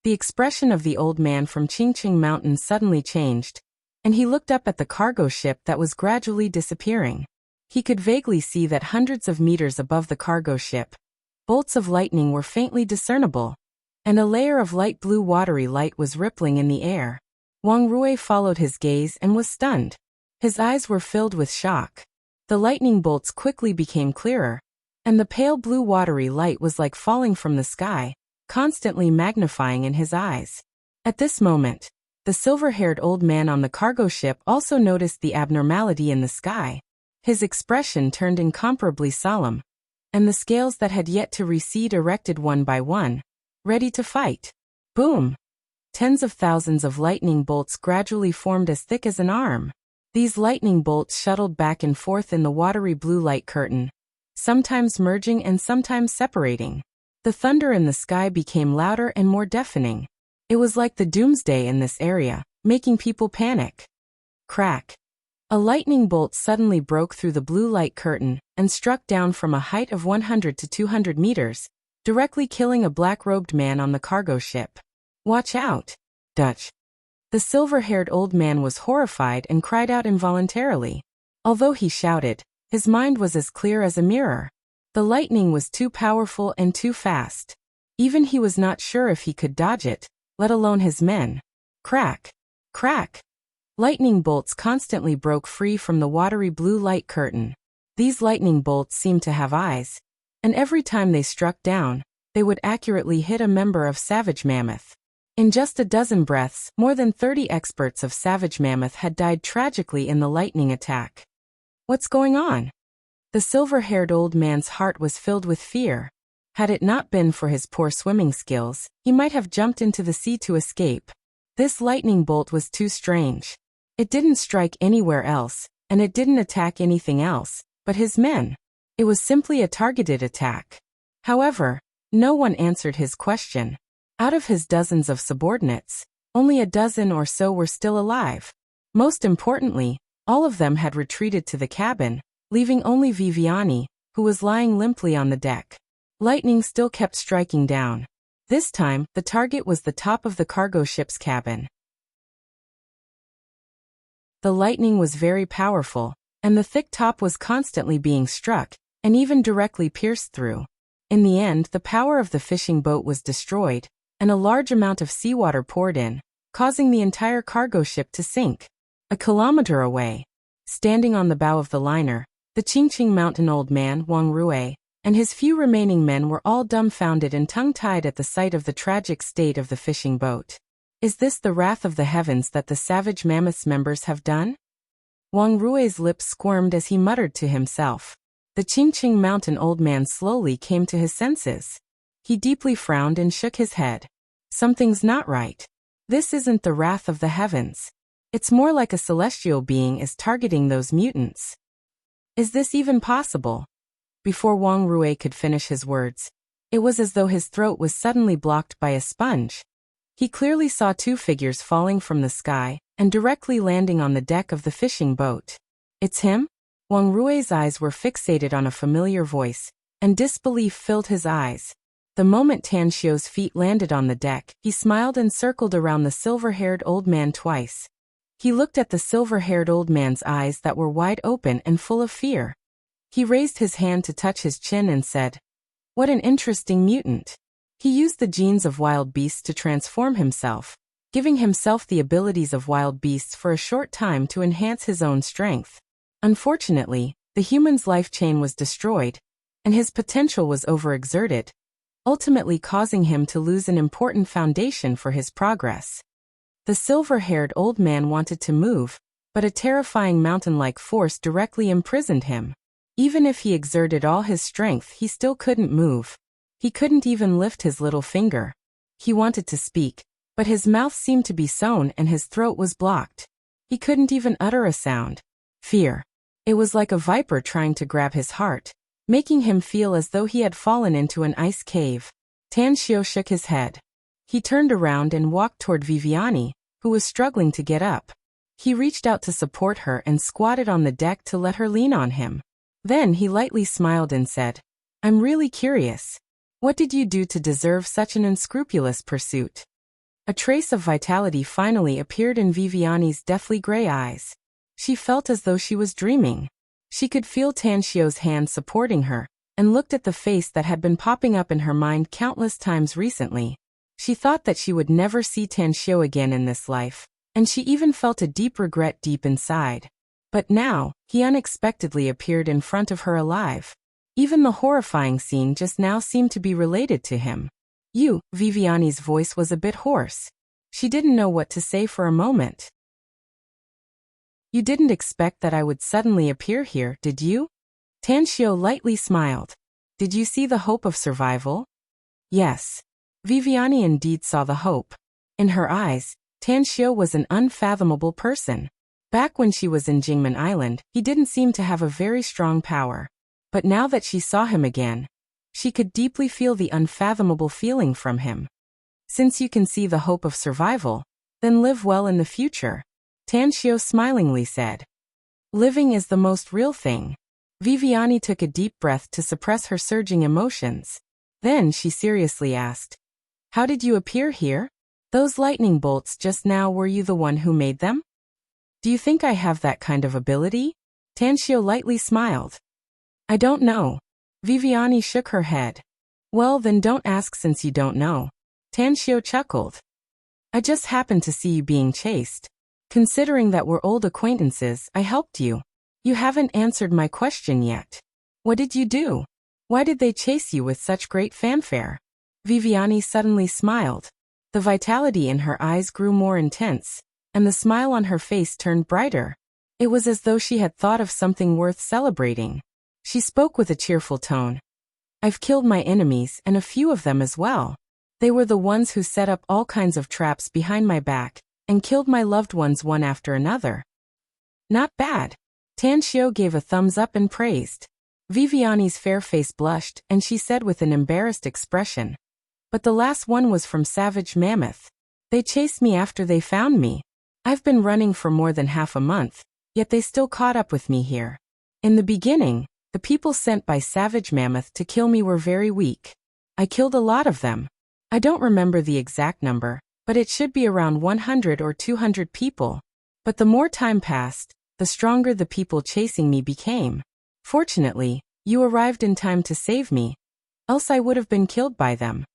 The expression of the old man from Qingqing Mountain suddenly changed, and he looked up at the cargo ship that was gradually disappearing. He could vaguely see that hundreds of meters above the cargo ship, bolts of lightning were faintly discernible, and a layer of light blue watery light was rippling in the air. Wang Rui followed his gaze and was stunned. His eyes were filled with shock. The lightning bolts quickly became clearer, and the pale blue watery light was like falling from the sky, constantly magnifying in his eyes. At this moment, the silver-haired old man on the cargo ship also noticed the abnormality in the sky. His expression turned incomparably solemn, and the scales that had yet to recede erected one by one, ready to fight. Boom! Tens of thousands of lightning bolts gradually formed as thick as an arm. These lightning bolts shuttled back and forth in the watery blue light curtain, sometimes merging and sometimes separating. The thunder in the sky became louder and more deafening. It was like the doomsday in this area, making people panic. Crack! A lightning bolt suddenly broke through the blue light curtain and struck down from a height of 100 to 200 meters, directly killing a black-robed man on the cargo ship. Watch out! Dutch. The silver-haired old man was horrified and cried out involuntarily. Although he shouted, his mind was as clear as a mirror. The lightning was too powerful and too fast. Even he was not sure if he could dodge it, let alone his men. Crack! Crack! Lightning bolts constantly broke free from the watery blue light curtain. These lightning bolts seemed to have eyes, and every time they struck down, they would accurately hit a member of Savage Mammoth. In just a dozen breaths, more than 30 experts of Savage Mammoth had died tragically in the lightning attack. What's going on? The silver-haired old man's heart was filled with fear. Had it not been for his poor swimming skills, he might have jumped into the sea to escape. This lightning bolt was too strange. It didn't strike anywhere else, and it didn't attack anything else, but his men. It was simply a targeted attack. However, no one answered his question. Out of his dozens of subordinates, only a dozen or so were still alive. Most importantly, all of them had retreated to the cabin, leaving only Viviani, who was lying limply on the deck. Lightning still kept striking down. This time, the target was the top of the cargo ship's cabin. The lightning was very powerful, and the thick top was constantly being struck, and even directly pierced through. In the end, the power of the fishing boat was destroyed, and a large amount of seawater poured in, causing the entire cargo ship to sink. A kilometer away, standing on the bow of the liner, the Qingqing Mountain old man, Wang Rui, and his few remaining men were all dumbfounded and tongue-tied at the sight of the tragic state of the fishing boat. Is this the wrath of the heavens that the Savage Mammoth's members have done? Wang Rui's lips squirmed as he muttered to himself. The Qingqing Mountain old man slowly came to his senses. He deeply frowned and shook his head. Something's not right. This isn't the wrath of the heavens. It's more like a celestial being is targeting those mutants. Is this even possible? Before Wang Rui could finish his words, it was as though his throat was suddenly blocked by a sponge. He clearly saw two figures falling from the sky and directly landing on the deck of the fishing boat. It's him? Wang Rui's eyes were fixated on a familiar voice, and disbelief filled his eyes. The moment Tan Xiu's feet landed on the deck, he smiled and circled around the silver-haired old man twice. He looked at the silver-haired old man's eyes that were wide open and full of fear. He raised his hand to touch his chin and said, "What an interesting mutant." He used the genes of wild beasts to transform himself, giving himself the abilities of wild beasts for a short time to enhance his own strength. Unfortunately, the human's life chain was destroyed, and his potential was overexerted, ultimately causing him to lose an important foundation for his progress. The silver-haired old man wanted to move, but a terrifying mountain-like force directly imprisoned him. Even if he exerted all his strength, he still couldn't move. He couldn't even lift his little finger. He wanted to speak, but his mouth seemed to be sewn and his throat was blocked. He couldn't even utter a sound. Fear. It was like a viper trying to grab his heart, making him feel as though he had fallen into an ice cave. Tanshio shook his head. He turned around and walked toward Viviani, who was struggling to get up. He reached out to support her and squatted on the deck to let her lean on him. Then he lightly smiled and said, "I'm really curious. What did you do to deserve such an unscrupulous pursuit?" A trace of vitality finally appeared in Viviani's deathly gray eyes. She felt as though she was dreaming. She could feel Tanshio's hand supporting her, and looked at the face that had been popping up in her mind countless times recently. She thought that she would never see Tanshio again in this life, and she even felt a deep regret deep inside. But now, he unexpectedly appeared in front of her alive. Even the horrifying scene just now seemed to be related to him. Viviani's voice was a bit hoarse. She didn't know what to say for a moment. "You didn't expect that I would suddenly appear here, did you?" Tanshio lightly smiled. "Did you see the hope of survival?" Yes. Viviani indeed saw the hope. In her eyes, Tanshio was an unfathomable person. Back when she was in Jingmen Island, he didn't seem to have a very strong power. But now that she saw him again, she could deeply feel the unfathomable feeling from him. "Since you can see the hope of survival, then live well in the future," Tanshio smilingly said. "Living is the most real thing." Viviani took a deep breath to suppress her surging emotions. Then she seriously asked, "How did you appear here? Those lightning bolts just now, were you the one who made them? Do you think I have that kind of ability?" Tanshio lightly smiled. "I don't know." Viviani shook her head. "Well, then don't ask since you don't know." Tanshio chuckled. "I just happened to see you being chased. Considering that we're old acquaintances, I helped you. You haven't answered my question yet. What did you do? Why did they chase you with such great fanfare?" Viviani suddenly smiled. The vitality in her eyes grew more intense, and the smile on her face turned brighter. It was as though she had thought of something worth celebrating. She spoke with a cheerful tone. "I've killed my enemies, and a few of them as well. They were the ones who set up all kinds of traps behind my back, and killed my loved ones one after another." "Not bad." Tanshio gave a thumbs up and praised. Viviani's fair face blushed, and she said with an embarrassed expression, "But the last one was from Savage Mammoth. They chased me after they found me. I've been running for more than half a month, yet they still caught up with me here. In the beginning, the people sent by Savage Mammoth to kill me were very weak. I killed a lot of them. I don't remember the exact number, but it should be around 100 or 200 people. But the more time passed, the stronger the people chasing me became. Fortunately, you arrived in time to save me, else I would have been killed by them."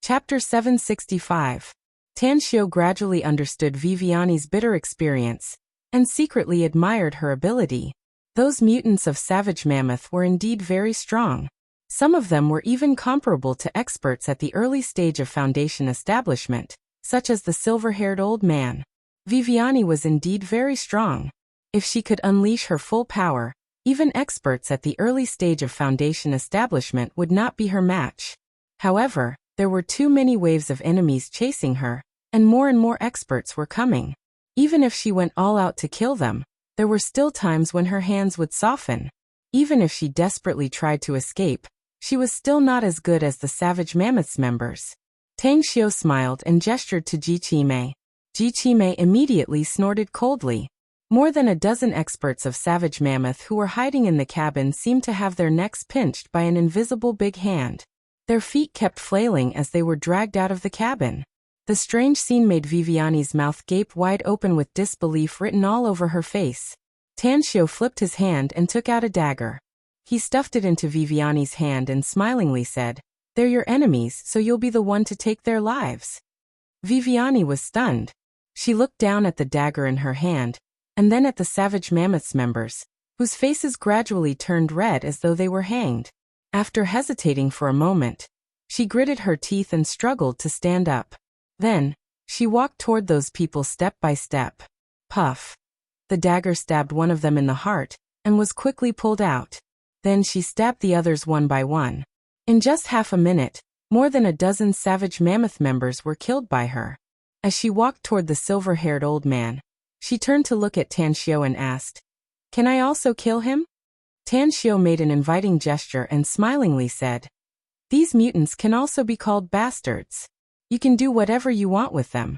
Chapter 765. Tanshio gradually understood Viviani's bitter experience, and secretly admired her ability. Those mutants of Savage Mammoth were indeed very strong. Some of them were even comparable to experts at the early stage of Foundation establishment, such as the silver-haired old man. Viviani was indeed very strong. If she could unleash her full power, even experts at the early stage of Foundation establishment would not be her match. However, there were too many waves of enemies chasing her, and more experts were coming. Even if she went all out to kill them, there were still times when her hands would soften. Even if she desperately tried to escape, she was still not as good as the Savage Mammoth's members. Tanshio smiled and gestured to Jichime. Jichime immediately snorted coldly. More than a dozen experts of Savage Mammoth who were hiding in the cabin seemed to have their necks pinched by an invisible big hand. Their feet kept flailing as they were dragged out of the cabin. The strange scene made Viviani's mouth gape wide open with disbelief written all over her face. Tanshio flipped his hand and took out a dagger. He stuffed it into Viviani's hand and smilingly said, "They're your enemies, so you'll be the one to take their lives." Viviani was stunned. She looked down at the dagger in her hand, and then at the Savage Mammoth's members, whose faces gradually turned red as though they were hanged. After hesitating for a moment, she gritted her teeth and struggled to stand up. Then, she walked toward those people step by step. Puff. The dagger stabbed one of them in the heart, and was quickly pulled out. Then she stabbed the others one by one. In just half a minute, more than a dozen savage mammoth members were killed by her. As she walked toward the silver-haired old man, she turned to look at Tan Xiao and asked, "Can I also kill him?" Tan Xiao made an inviting gesture and smilingly said, "These mutants can also be called bastards. You can do whatever you want with them."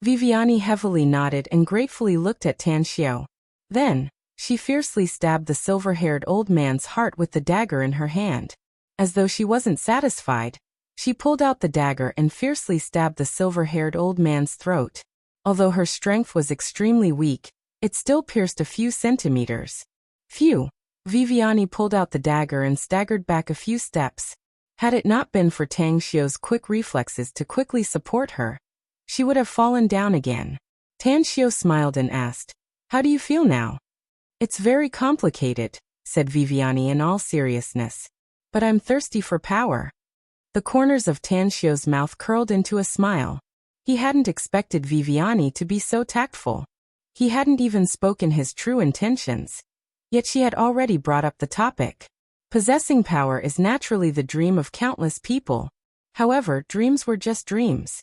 Viviani heavily nodded and gratefully looked at Tan Xiao. Then, she fiercely stabbed the silver-haired old man's heart with the dagger in her hand. As though she wasn't satisfied, she pulled out the dagger and fiercely stabbed the silver-haired old man's throat. Although her strength was extremely weak, it still pierced a few centimeters. Phew! Viviani pulled out the dagger and staggered back a few steps. Had it not been for Tang Xiu's quick reflexes to quickly support her, she would have fallen down again. Tan Xiu smiled and asked, "How do you feel now?" "It's very complicated," said Viviani in all seriousness. "But I'm thirsty for power." The corners of Tan Xiu's mouth curled into a smile. He hadn't expected Viviani to be so tactful. He hadn't even spoken his true intentions. Yet she had already brought up the topic. Possessing power is naturally the dream of countless people. However, dreams were just dreams.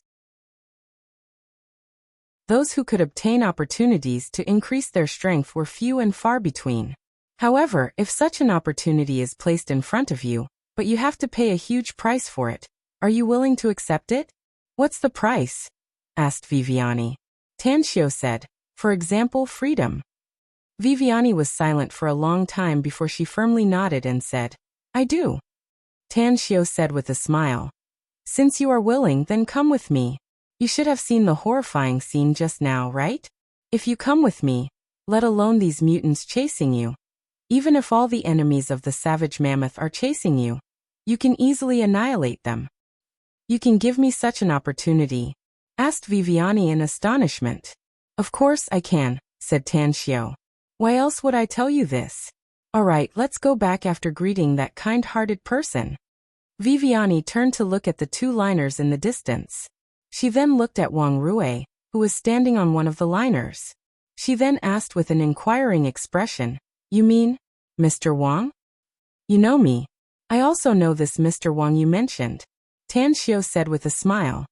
Those who could obtain opportunities to increase their strength were few and far between. However, if such an opportunity is placed in front of you, but you have to pay a huge price for it, are you willing to accept it? "What's the price?" asked Viviani. Tan Xiu said, "For example, freedom." Viviani was silent for a long time before she firmly nodded and said, "I do." Tan Xiu said with a smile, "Since you are willing, then come with me. You should have seen the horrifying scene just now, right? If you come with me, let alone these mutants chasing you, even if all the enemies of the savage mammoth are chasing you, you can easily annihilate them." "You can give me such an opportunity?" asked Viviani in astonishment. "Of course I can," said Tan Xiu. "Why else would I tell you this? All right, let's go back after greeting that kind-hearted person." Viviani turned to look at the two liners in the distance. She then looked at Wang Rui, who was standing on one of the liners. She then asked with an inquiring expression, "You mean, Mr. Wang?" "You know me. I also know this Mr. Wang you mentioned," Tan Xiu said with a smile.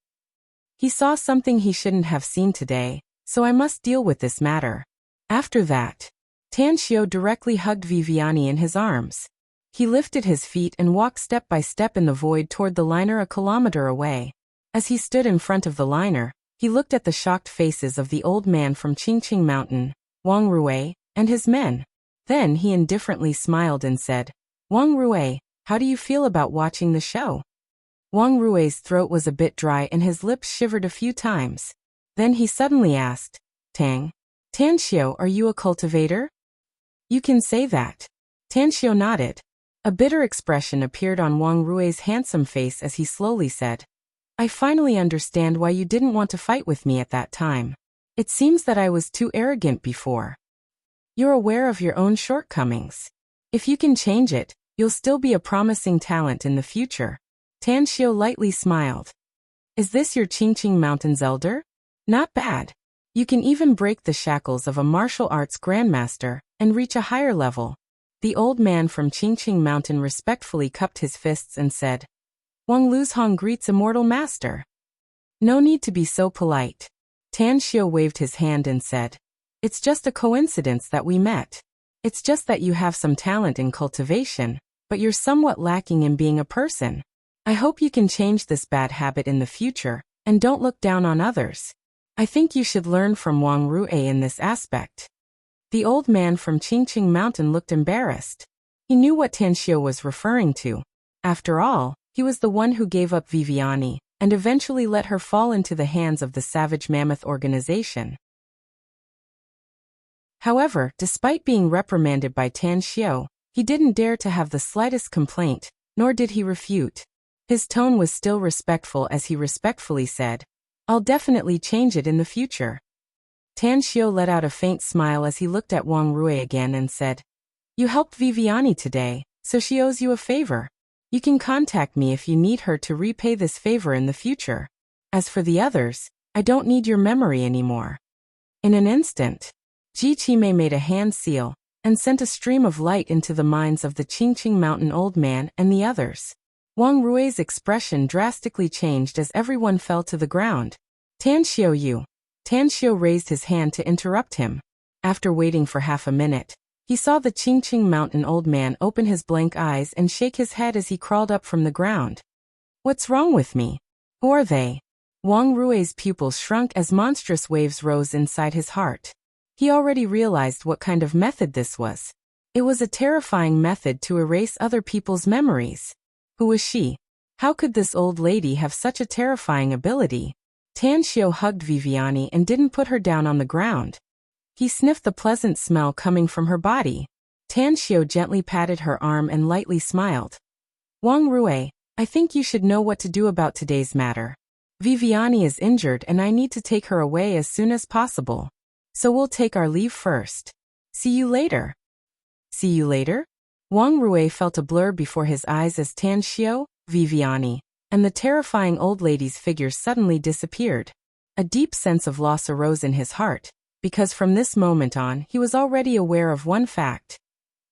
"He saw something he shouldn't have seen today, so I must deal with this matter." After that, Tan Xiu directly hugged Viviani in his arms. He lifted his feet and walked step by step in the void toward the liner a kilometer away. As he stood in front of the liner, he looked at the shocked faces of the old man from Qingqing Mountain, Wang Rui, and his men. Then he indifferently smiled and said, "Wang Rui, how do you feel about watching the show?" Wang Rui's throat was a bit dry and his lips shivered a few times. Then he suddenly asked, Tan Xiu, are you a cultivator?" "You can say that." Tan Xiu nodded. A bitter expression appeared on Wang Rui's handsome face as he slowly said, "I finally understand why you didn't want to fight with me at that time. It seems that I was too arrogant before. You're aware of your own shortcomings. If you can change it, you'll still be a promising talent in the future." Tan Xiu lightly smiled. "Is this your Qingqing Mountain's elder? Not bad. You can even break the shackles of a martial arts grandmaster and reach a higher level." The old man from Qingqing Mountain respectfully cupped his fists and said, "Wang Luzhong greets Immortal Master." "No need to be so polite." Tan Xiu waved his hand and said, "It's just a coincidence that we met. It's just that you have some talent in cultivation, but you're somewhat lacking in being a person. I hope you can change this bad habit in the future, and don't look down on others. I think you should learn from Wang Rui in this aspect." The old man from Qingqing Mountain looked embarrassed. He knew what Tan Xiu was referring to. After all, he was the one who gave up Viviani, and eventually let her fall into the hands of the Savage Mammoth organization. However, despite being reprimanded by Tan Xiu, he didn't dare to have the slightest complaint, nor did he refute. His tone was still respectful as he respectfully said, "I'll definitely change it in the future." Tan Xiu let out a faint smile as he looked at Wang Rui again and said, "You helped Viviani today, so she owes you a favor. You can contact me if you need her to repay this favor in the future. As for the others, I don't need your memory anymore." In an instant, Ji Qimei made a hand seal and sent a stream of light into the minds of the Qingqing Mountain old man and the others. Wang Rui's expression drastically changed as everyone fell to the ground. Tan Xiu. Tan Xiu raised his hand to interrupt him. After waiting for half a minute, he saw the Qingqing Mountain old man open his blank eyes and shake his head as he crawled up from the ground. What's wrong with me? Who are they? Wang Rui's pupils shrunk as monstrous waves rose inside his heart. He already realized what kind of method this was. It was a terrifying method to erase other people's memories. Who was she? How could this old lady have such a terrifying ability? Tan Xiu hugged Viviani and didn't put her down on the ground. He sniffed the pleasant smell coming from her body. Tan Xiu gently patted her arm and lightly smiled. Wang Rui, I think you should know what to do about today's matter. Viviani is injured and I need to take her away as soon as possible. So we'll take our leave first. See you later. See you later? Wang Rui felt a blur before his eyes as Tan Xiu, Viviani, and the terrifying old lady's figures suddenly disappeared. A deep sense of loss arose in his heart, because from this moment on he was already aware of one fact.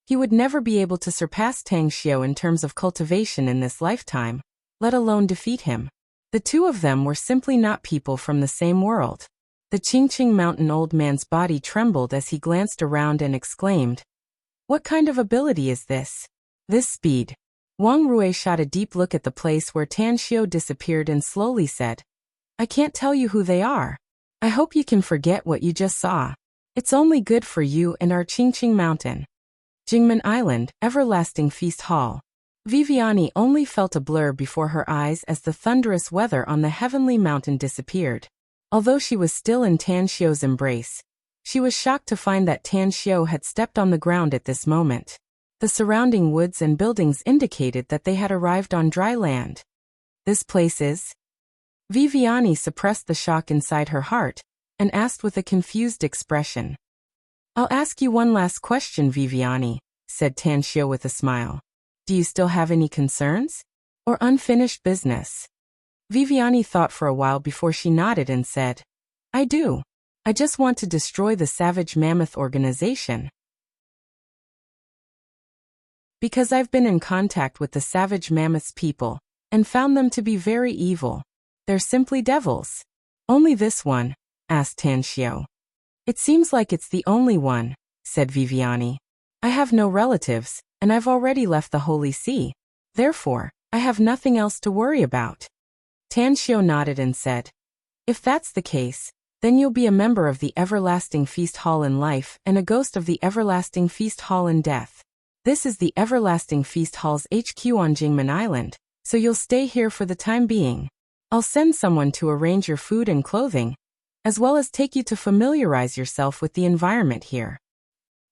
He would never be able to surpass Tang Xiu in terms of cultivation in this lifetime, let alone defeat him. The two of them were simply not people from the same world. The Qingqing Mountain old man's body trembled as he glanced around and exclaimed, "What kind of ability is this? This speed?" Wang Rui shot a deep look at the place where Tan Xiu disappeared and slowly said, "I can't tell you who they are. I hope you can forget what you just saw. It's only good for you and our Qingqing Mountain." Jingmen Island, Everlasting Feast Hall. Viviani only felt a blur before her eyes as the thunderous weather on the heavenly mountain disappeared. Although she was still in Tan Xiu's embrace, she was shocked to find that Tan Xiu had stepped on the ground at this moment. The surrounding woods and buildings indicated that they had arrived on dry land. This place is? Viviani suppressed the shock inside her heart and asked with a confused expression. "I'll ask you one last question, Viviani," said Tan Xiu with a smile. "Do you still have any concerns? Or unfinished business?" Viviani thought for a while before she nodded and said, "I do. I just want to destroy the Savage Mammoth organization. Because I've been in contact with the Savage Mammoth's people and found them to be very evil. They're simply devils." "Only this one?" asked Tan Xiu. "It seems like it's the only one," said Viviani. "I have no relatives, and I've already left the Holy See. Therefore, I have nothing else to worry about." Tan Xiu nodded and said, "If that's the case, then you'll be a member of the Everlasting Feast Hall in life and a ghost of the Everlasting Feast Hall in death. This is the Everlasting Feast Hall's HQ on Jingmen Island, so you'll stay here for the time being. I'll send someone to arrange your food and clothing, as well as take you to familiarize yourself with the environment here."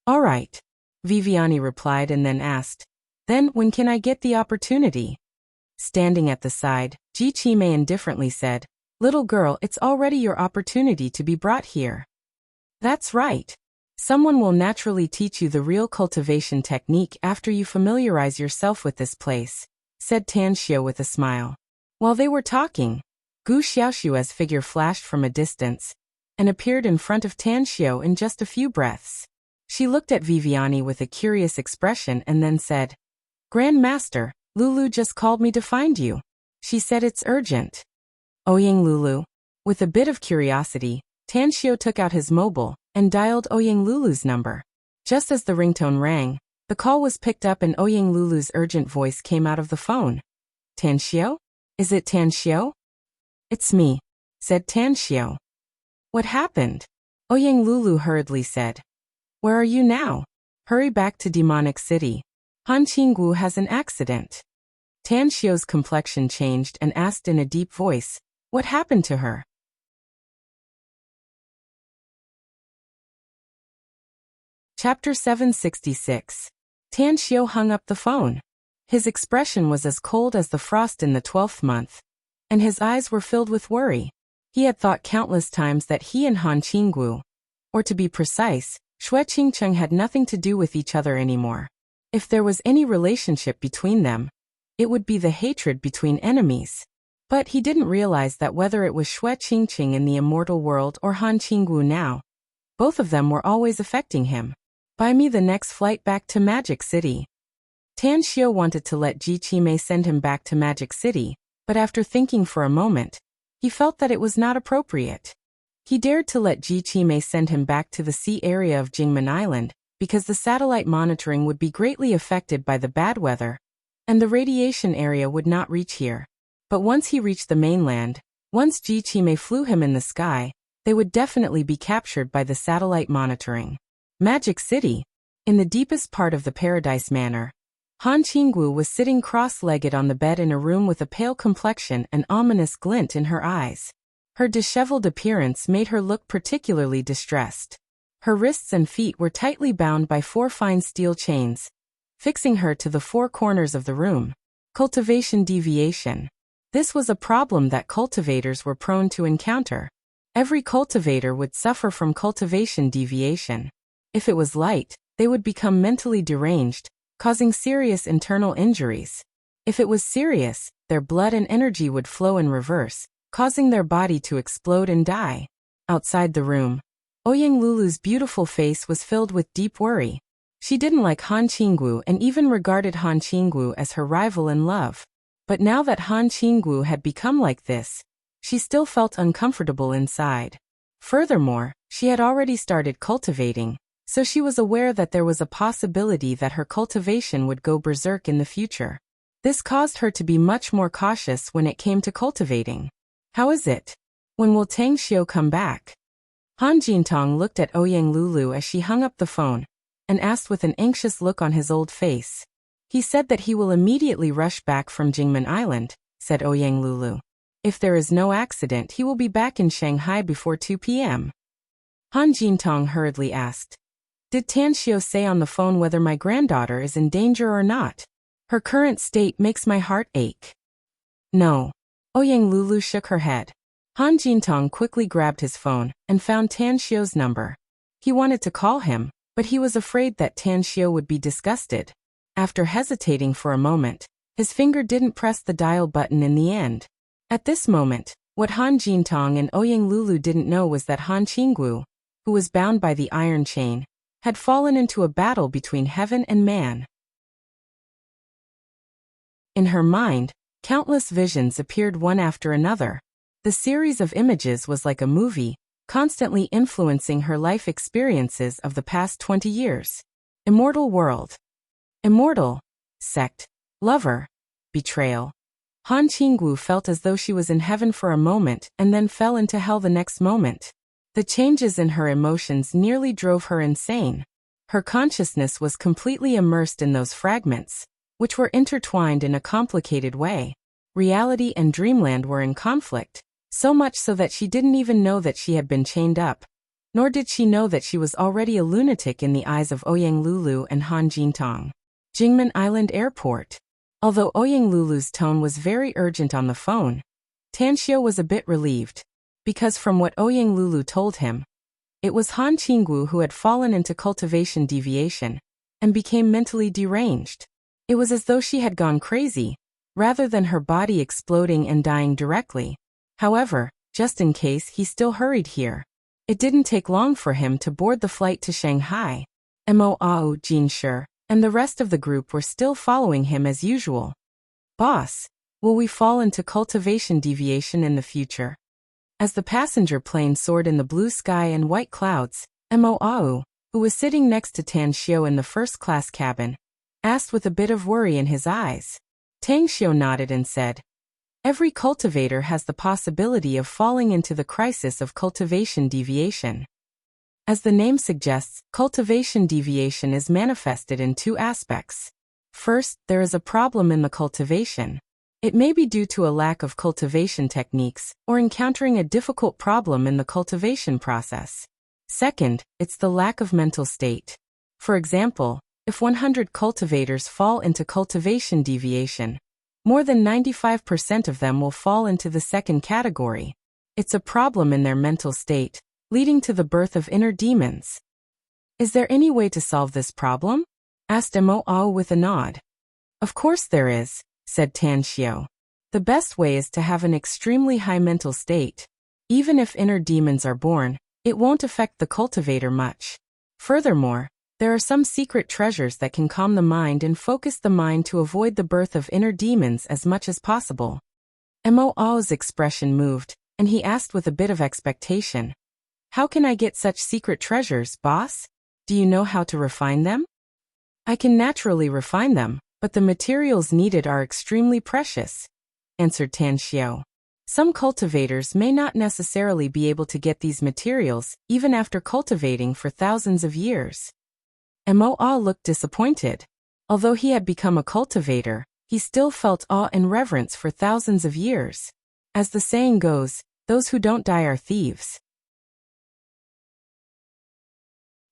"All right," Viviani replied and then asked, "Then when can I get the opportunity?" Standing at the side, Ji Qimei indifferently said, "Little girl, it's already your opportunity to be brought here." "That's right. Someone will naturally teach you the real cultivation technique after you familiarize yourself with this place," said Tan Xiu with a smile. While they were talking, Gu Xiaoshua's figure flashed from a distance and appeared in front of Tan Xiu in just a few breaths. She looked at Viviani with a curious expression and then said, "Grand Master, Lulu just called me to find you. She said it's urgent." "Oying Lulu?" With a bit of curiosity, Tan Xiu took out his mobile and dialed Oying Lulu's number. Just as the ringtone rang, the call was picked up and Oying Lulu's urgent voice came out of the phone. "Tan Xiu? Is it Tan Xiu?" "It's me," said Tan Xiu. "What happened?" Oying Lulu hurriedly said. "Where are you now? Hurry back to Demonic City. Han Qinggu has an accident." Tan Xiu's complexion changed and asked in a deep voice, "What happened to her?" Chapter 766. Tan Xiu hung up the phone. His expression was as cold as the frost in the 12th month, and his eyes were filled with worry. He had thought countless times that he and Han Qinggu, or to be precise, Xue Qingcheng, had nothing to do with each other anymore. If there was any relationship between them, it would be the hatred between enemies. But he didn't realize that whether it was Xue Qingcheng in the immortal world or Han Qinggu now, Both of them were always affecting him. Buy me the next flight back to Magic City. Tan Xiao wanted to let Ji Qimei send him back to Magic City, but after thinking for a moment, he felt that it was not appropriate. He dared to let Ji Qimei send him back to the sea area of Jingmen Island, because the satellite monitoring would be greatly affected by the bad weather, and the radiation area would not reach here. But once he reached the mainland, once Ji Qimei flew him in the sky, they would definitely be captured by the satellite monitoring. Magic City. In the deepest part of the Paradise Manor, Han Qinggu was sitting cross-legged on the bed in a room with a pale complexion and ominous glint in her eyes. Her disheveled appearance made her look particularly distressed. Her wrists and feet were tightly bound by 4 fine steel chains, fixing her to the 4 corners of the room. Cultivation deviation. This was a problem that cultivators were prone to encounter. Every cultivator would suffer from cultivation deviation. If it was light, they would become mentally deranged, causing serious internal injuries. If it was serious, their blood and energy would flow in reverse, causing their body to explode and die. Outside the room, Ouyang Lulu's beautiful face was filled with deep worry. She didn't like Han Qinggu and even regarded Han Qinggu as her rival in love. But now that Han Qinggu had become like this, she still felt uncomfortable inside. Furthermore, she had already started cultivating, so she was aware that there was a possibility that her cultivation would go berserk in the future. This caused her to be much more cautious when it came to cultivating. How is it? When will Tang Xiu come back? Han Jintong looked at Ouyang Lulu as she hung up the phone, and asked with an anxious look on his old face. He said that he will immediately rush back from Jingmen Island, said Ouyang Lulu. If there is no accident, he will be back in Shanghai before 2 p.m. Han Jintong hurriedly asked, Did Tan Xiu say on the phone whether my granddaughter is in danger or not? Her current state makes my heart ache. No. Ouyang Lulu shook her head. Han Jintong quickly grabbed his phone and found Tan Xiu's number. He wanted to call him, but he was afraid that Tan Xiu would be disgusted. After hesitating for a moment, his finger didn't press the dial button in the end. At this moment, what Han Jintong and Ouyang Lulu didn't know was that Han Qinggu, who was bound by the iron chain, had fallen into a battle between heaven and man. In her mind, countless visions appeared one after another. The series of images was like a movie, constantly influencing her life experiences of the past 20 years. Immortal world. Immortal. Sect. Lover. Betrayal. Han Qinggu felt as though she was in heaven for a moment and then fell into hell the next moment. The changes in her emotions nearly drove her insane. Her consciousness was completely immersed in those fragments, which were intertwined in a complicated way. Reality and dreamland were in conflict, so much so that she didn't even know that she had been chained up. Nor did she know that she was already a lunatic in the eyes of Ouyang Lulu and Han Jintong. Jingmen Island Airport. Although Ouyang Lulu's tone was very urgent on the phone, Tan Xiu was a bit relieved, because from what Ouyang Lulu told him, it was Han Qinggu who had fallen into cultivation deviation and became mentally deranged. It was as though she had gone crazy, rather than her body exploding and dying directly. However, just in case, he still hurried here. It didn't take long for him to board the flight to Shanghai. Mo Ao Jinshi and the rest of the group were still following him as usual. Boss, will we fall into cultivation deviation in the future? As the passenger plane soared in the blue sky and white clouds, Mo Ao, who was sitting next to Tan Xiu in the first-class cabin, asked with a bit of worry in his eyes. Tang Xiu nodded and said, Every cultivator has the possibility of falling into the crisis of cultivation deviation. As the name suggests, cultivation deviation is manifested in 2 aspects. First, there is a problem in the cultivation. It may be due to a lack of cultivation techniques or encountering a difficult problem in the cultivation process. Second, it's the lack of mental state. For example, if 100 cultivators fall into cultivation deviation, more than 95% of them will fall into the second category. It's a problem in their mental state, leading to the birth of inner demons. Is there any way to solve this problem? Asked Mo Ao with a nod. Of course there is, said Tan Xiu. The best way is to have an extremely high mental state. Even if inner demons are born, It won't affect the cultivator much. Furthermore, there are some secret treasures that can calm the mind and focus the mind to avoid the birth of inner demons as much as possible. Mo's expression moved, and he asked with a bit of expectation. How can I get such secret treasures, boss? Do you know how to refine them? I can naturally refine them, but the materials needed are extremely precious, answered Tan Xiao. Some cultivators may not necessarily be able to get these materials, even after cultivating for thousands of years. Mo looked disappointed. Although he had become a cultivator, he still felt awe and reverence for thousands of years. As the saying goes, those who don't die are thieves.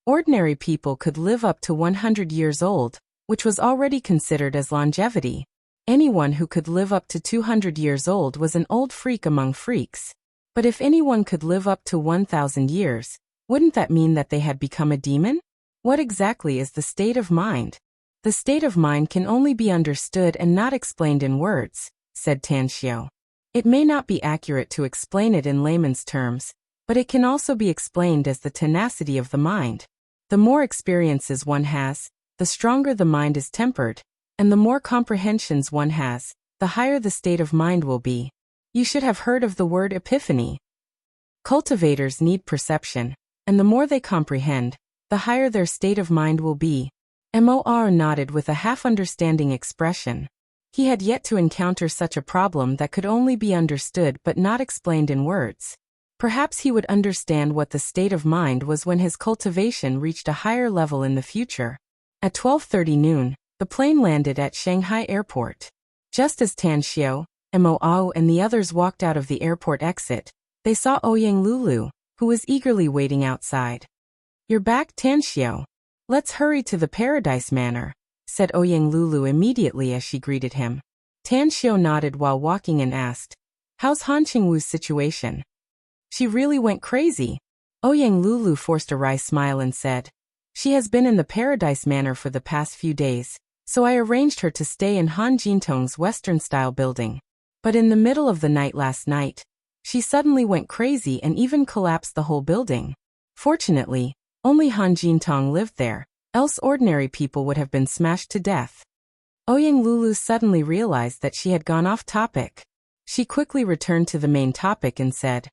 Ordinary people could live up to 100 years old, which was already considered as longevity. Anyone who could live up to 200 years old was an old freak among freaks. But if anyone could live up to 1,000 years, wouldn't that mean that they had become a demon? What exactly is the state of mind? The state of mind can only be understood and not explained in words, said Tan Xiao. It may not be accurate to explain it in layman's terms, but it can also be explained as the tenacity of the mind. The more experiences one has, the stronger the mind is tempered, and the more comprehensions one has, the higher the state of mind will be. You should have heard of the word epiphany. Cultivators need perception, and the more they comprehend, the higher their state of mind will be. Mor nodded with a half-understanding expression. He had yet to encounter such a problem that could only be understood but not explained in words. Perhaps he would understand what the state of mind was when his cultivation reached a higher level in the future. At 12:30 noon, the plane landed at Shanghai Airport. Just as Tan Xiao, Mo and the others walked out of the airport exit, they saw Ouyang Lulu, who was eagerly waiting outside. You're back, Tan Xiao. Let's hurry to the Paradise Manor, said Ouyang Lulu immediately as she greeted him. Tan Xiao nodded while walking and asked, How's Han Qingwu's situation? She really went crazy. Ouyang Lulu forced a wry smile and said, She has been in the Paradise Manor for the past few days, so I arranged her to stay in Han Jintong's Western-style building. But in the middle of the night last night, she suddenly went crazy and even collapsed the whole building. Fortunately, only Han Jintong lived there, else ordinary people would have been smashed to death. Ouyang Lulu suddenly realized that she had gone off topic. She quickly returned to the main topic and said,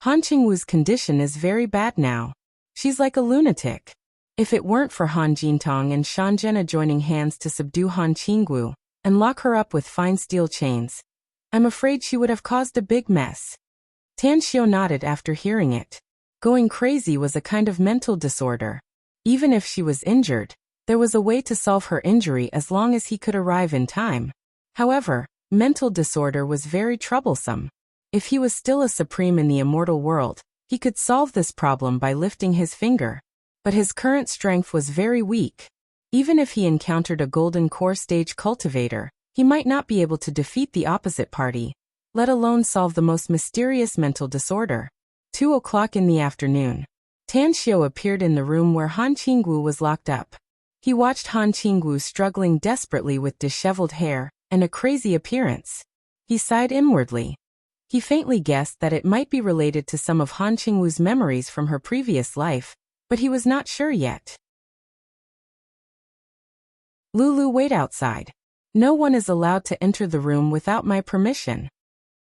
Han Qingwu's condition is very bad now. She's like a lunatic. If it weren't for Han Jintong and Shan Zhena joining hands to subdue Han Qingwu and lock her up with fine steel chains, I'm afraid she would have caused a big mess. Tan Xiao nodded after hearing it. Going crazy was a kind of mental disorder. Even if she was injured, there was a way to solve her injury as long as he could arrive in time. However, mental disorder was very troublesome. If he was still a supreme in the immortal world, he could solve this problem by lifting his finger. But his current strength was very weak. Even if he encountered a golden core stage cultivator, he might not be able to defeat the opposite party, let alone solve the most mysterious mental disorder. 2:00 in the afternoon. Tan Xiao appeared in the room where Han Qingwu was locked up. He watched Han Qingwu struggling desperately with disheveled hair and a crazy appearance. He sighed inwardly. He faintly guessed that it might be related to some of Han Qingwu's memories from her previous life, but he was not sure yet. Lulu, wait outside. No one is allowed to enter the room without my permission.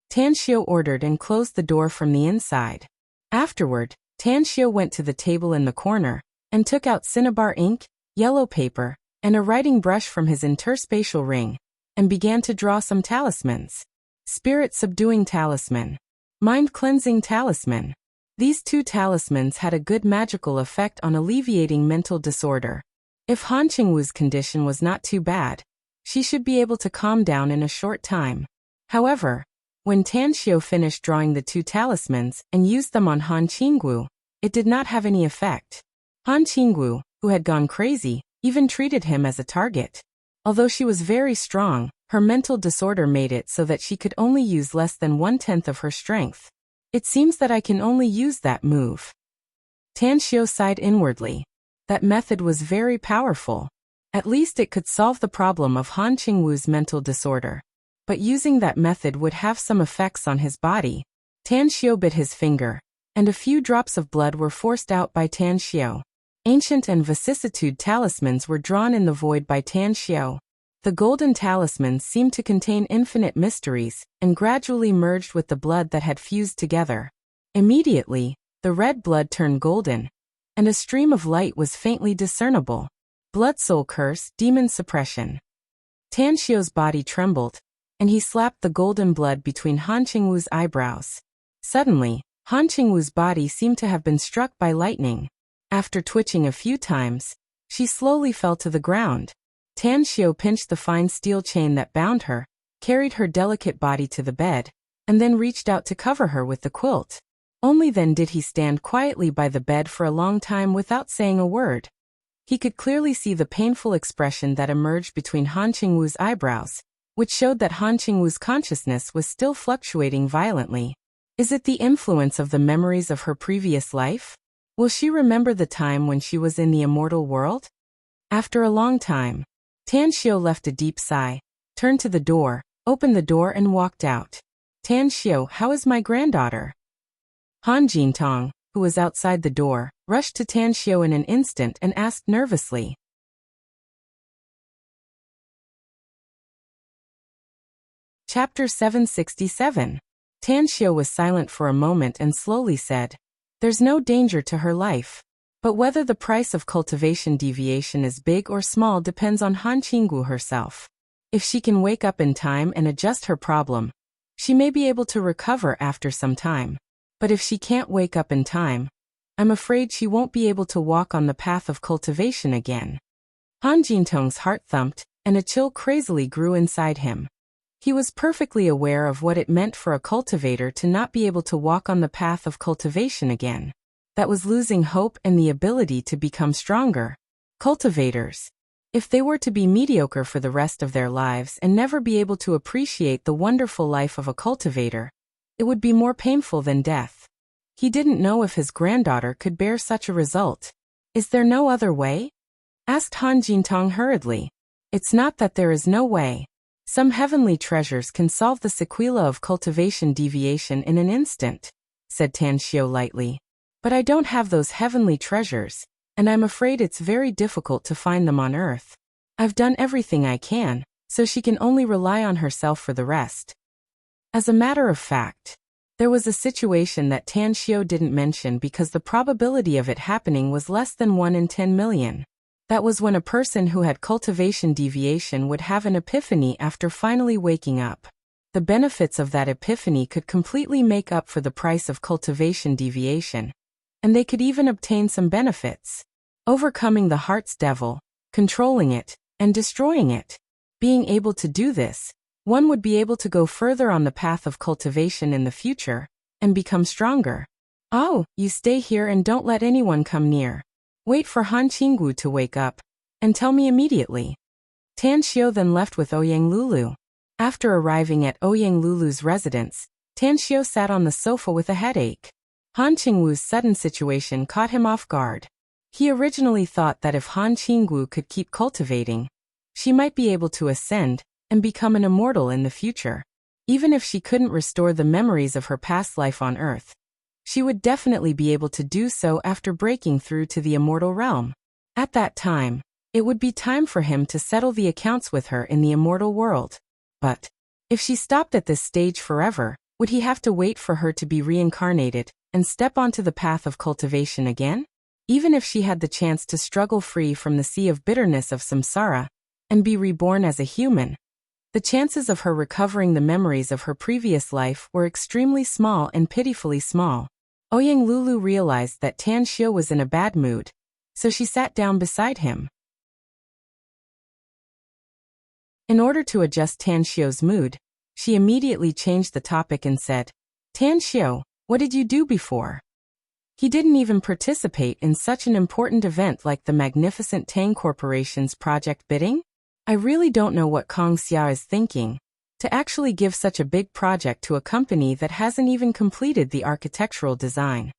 Tan Xiao ordered and closed the door from the inside. Afterward, Tan Xiao went to the table in the corner and took out cinnabar ink, yellow paper, and a writing brush from his interspatial ring, and began to draw some talismans. Spirit-subduing talisman. Mind-cleansing talisman. These two talismans had a good magical effect on alleviating mental disorder. If Han Qingwu's condition was not too bad, she should be able to calm down in a short time. However, when Tan Xiao finished drawing the two talismans and used them on Han Qingwu, it did not have any effect. Han Qingwu, who had gone crazy, even treated him as a target. Although she was very strong, her mental disorder made it so that she could only use less than 1/10 of her strength. It seems that I can only use that move. Tan Xiao sighed inwardly. That method was very powerful. At least it could solve the problem of Han Qingwu's mental disorder. But using that method would have some effects on his body. Tan Xiao bit his finger. and a few drops of blood were forced out by Tan Xiao. Ancient and vicissitude talismans were drawn in the void by Tan Xiao. The golden talismans seemed to contain infinite mysteries, and gradually merged with the blood that had fused together. Immediately, the red blood turned golden, and a stream of light was faintly discernible. Blood soul curse, demon suppression. Tan Xiao's body trembled, and he slapped the golden blood between Han Qingwu's eyebrows. Suddenly, Han Qingwu's body seemed to have been struck by lightning. After twitching a few times, she slowly fell to the ground. Tan Xiao pinched the fine steel chain that bound her, carried her delicate body to the bed, and then reached out to cover her with the quilt. Only then did he stand quietly by the bed for a long time without saying a word. He could clearly see the painful expression that emerged between Han Qingwu's eyebrows, which showed that Han Qingwu's consciousness was still fluctuating violently. Is it the influence of the memories of her previous life? Will she remember the time when she was in the immortal world? After a long time, Tan Xiao left a deep sigh, turned to the door, opened the door and walked out. Tan Xiao, how is my granddaughter? Han Jintong, who was outside the door, rushed to Tan Xiao in an instant and asked nervously. Chapter 767. Tan Xiao was silent for a moment and slowly said, "There's no danger to her life. But whether the price of cultivation deviation is big or small depends on Han Qingwu herself. If she can wake up in time and adjust her problem, she may be able to recover after some time. But if she can't wake up in time, I'm afraid she won't be able to walk on the path of cultivation again." Han Jintong's heart thumped, and a chill crazily grew inside him. He was perfectly aware of what it meant for a cultivator to not be able to walk on the path of cultivation again. That was losing hope and the ability to become stronger. Cultivators, if they were to be mediocre for the rest of their lives and never be able to appreciate the wonderful life of a cultivator, it would be more painful than death. He didn't know if his granddaughter could bear such a result. "Is there no other way?" asked Han Jintong hurriedly. "It's not that there is no way. Some heavenly treasures can solve the sequela of cultivation deviation in an instant," said Tan Xiao lightly. "But I don't have those heavenly treasures, and I'm afraid it's very difficult to find them on Earth. I've done everything I can, so she can only rely on herself for the rest." As a matter of fact, there was a situation that Tan Xiao didn't mention because the probability of it happening was less than 1 in 10 million. That was when a person who had cultivation deviation would have an epiphany after finally waking up. The benefits of that epiphany could completely make up for the price of cultivation deviation, and they could even obtain some benefits. Overcoming the heart's devil, controlling it, and destroying it. Being able to do this, one would be able to go further on the path of cultivation in the future, and become stronger. "Oh, you stay here and don't let anyone come near. Wait for Han Qingwu to wake up, and tell me immediately." Tan Xiao then left with Ouyang Lulu. After arriving at Ouyang Lulu's residence, Tan Xiao sat on the sofa with a headache. Han Qingwu's sudden situation caught him off guard. He originally thought that if Han Qingwu could keep cultivating, she might be able to ascend and become an immortal in the future. Even if she couldn't restore the memories of her past life on Earth, she would definitely be able to do so after breaking through to the immortal realm. At that time, it would be time for him to settle the accounts with her in the immortal world. But if she stopped at this stage forever, would he have to wait for her to be reincarnated and step onto the path of cultivation again? Even if she had the chance to struggle free from the sea of bitterness of samsara and be reborn as a human, the chances of her recovering the memories of her previous life were extremely small and pitifully small. Ouyang Lulu realized that Tan Xiao was in a bad mood, so she sat down beside him. In order to adjust Tan Xiao's mood, she immediately changed the topic and said, "Tan Xiao, what did you do before?" He didn't even participate in such an important event like the magnificent Tang Corporation's project bidding. I really don't know what Kong Xia is thinking, to actually give such a big project to a company that hasn't even completed the architectural design.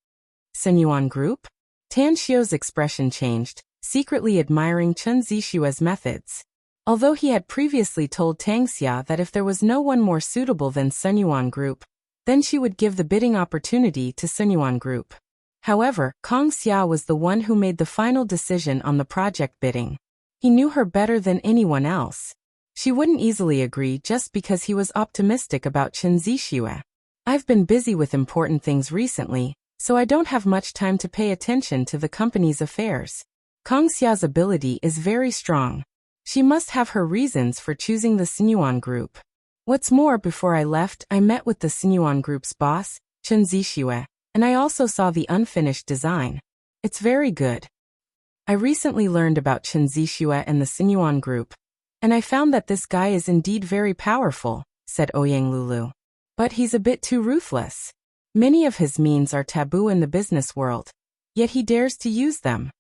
Senyuan Group? Tan Xiao's expression changed, secretly admiring Chen Zixue's methods. Although he had previously told Tang Xia that if there was no one more suitable than Senyuan Group, Then she would give the bidding opportunity to Sunyuan Group. However, Kang Xia was the one who made the final decision on the project bidding. He knew her better than anyone else. She wouldn't easily agree just because he was optimistic about Chen Zixue. I've been busy with important things recently, so I don't have much time to pay attention to the company's affairs. Kang Xia's ability is very strong. She must have her reasons for choosing the Sunyuan Group. What's more, before I left, I met with the Sunyuan Group's boss, Chen Zixue, and I also saw the unfinished design. It's very good. I recently learned about Chen Zixue and the Sunyuan Group, and I found that this guy is indeed very powerful, said Ouyang Lulu. But he's a bit too ruthless. Many of his means are taboo in the business world, yet he dares to use them.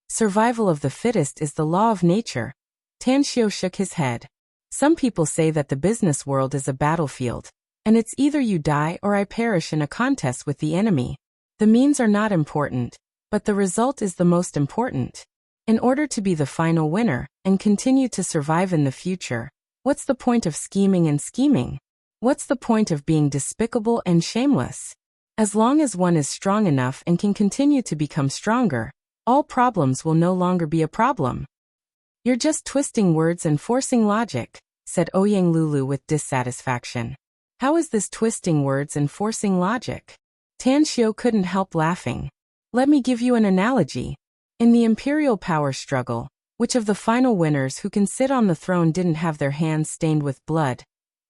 Survival of the fittest is the law of nature. Tan Xiao shook his head. Some people say that the business world is a battlefield, and it's either you die or I perish in a contest with the enemy. The means are not important, but the result is the most important. In order to be the final winner and continue to survive in the future, what's the point of scheming and scheming? What's the point of being despicable and shameless? As long as one is strong enough and can continue to become stronger, all problems will no longer be a problem. You're just twisting words and forcing logic, said Ouyang Lulu with dissatisfaction. How is this twisting words and forcing logic? Tan Xiao couldn't help laughing. Let me give you an analogy. In the imperial power struggle, which of the final winners who can sit on the throne didn't have their hands stained with blood,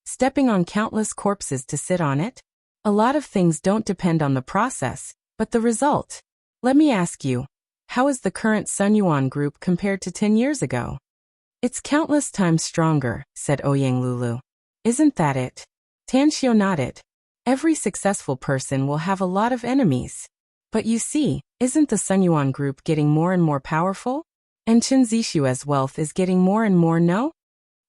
stepping on countless corpses to sit on it? A lot of things don't depend on the process, but the result. Let me ask you, how is the current Sunyuan Group compared to 10 years ago? It's countless times stronger, said Ouyang Lulu. Isn't that it? Tan Xiao nodded. Every successful person will have a lot of enemies. But you see, isn't the Sunyuan Group getting more and more powerful? And Chen Zixue's wealth is getting more and more, no?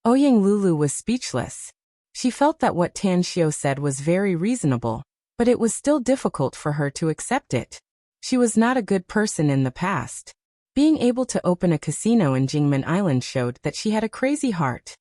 Ouyang Lulu was speechless. She felt that what Tan Xiao said was very reasonable, but it was still difficult for her to accept it. She was not a good person in the past. Being able to open a casino in Jingmen Island showed that she had a crazy heart.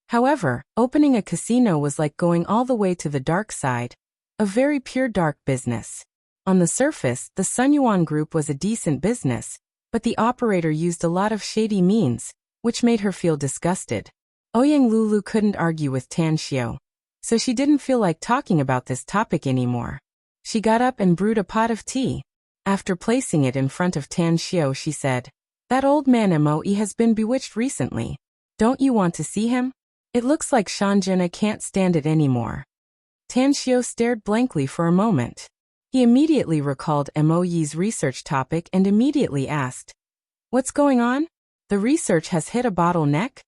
However, opening a casino was like going all the way to the dark side, a very pure dark business. On the surface, the Sunyuan Group was a decent business, but the operator used a lot of shady means, which made her feel disgusted. Ouyang Lulu couldn't argue with Tan Xiao, so she didn't feel like talking about this topic anymore. She got up and brewed a pot of tea. After placing it in front of Tan Xiao, she said, "That old man Moe has been bewitched recently. Don't you want to see him? It looks like Shanjena can't stand it anymore." Tan Xiao stared blankly for a moment. He immediately recalled Moe's research topic and immediately asked, "What's going on? The research has hit a bottleneck?"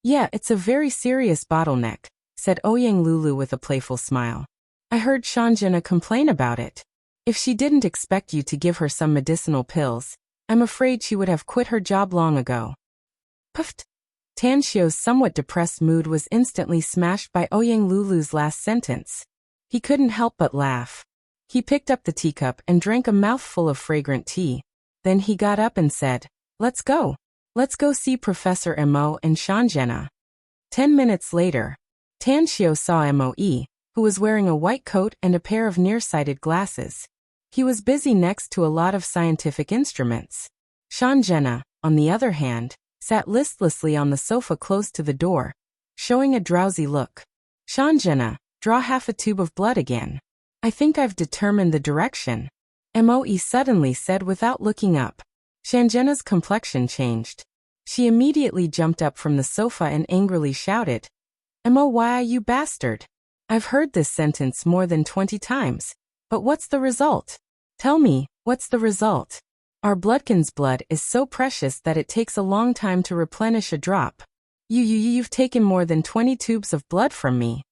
"Yeah, it's a very serious bottleneck," said Ouyang Lulu with a playful smile. "I heard Shanjena complain about it. If she didn't expect you to give her some medicinal pills, I'm afraid she would have quit her job long ago." Puffed. Tan Xiao's somewhat depressed mood was instantly smashed by Ouyang Lulu's last sentence. He couldn't help but laugh. He picked up the teacup and drank a mouthful of fragrant tea. Then he got up and said, "Let's go. Let's go see Professor Mo and Shanjena." 10 minutes later, Tan Xiao saw Moe, who was wearing a white coat and a pair of nearsighted glasses. He was busy next to a lot of scientific instruments. Shanjena, on the other hand, sat listlessly on the sofa close to the door, showing a drowsy look. "Shanjena, draw half a tube of blood again. I think I've determined the direction," Moe suddenly said without looking up. Shanjena's complexion changed. She immediately jumped up from the sofa and angrily shouted, "Mo, why, you bastard! I've heard this sentence more than 20 times, but what's the result? Tell me, what's the result? Our bloodkin's blood is so precious that it takes a long time to replenish a drop. You've taken more than 20 tubes of blood from me."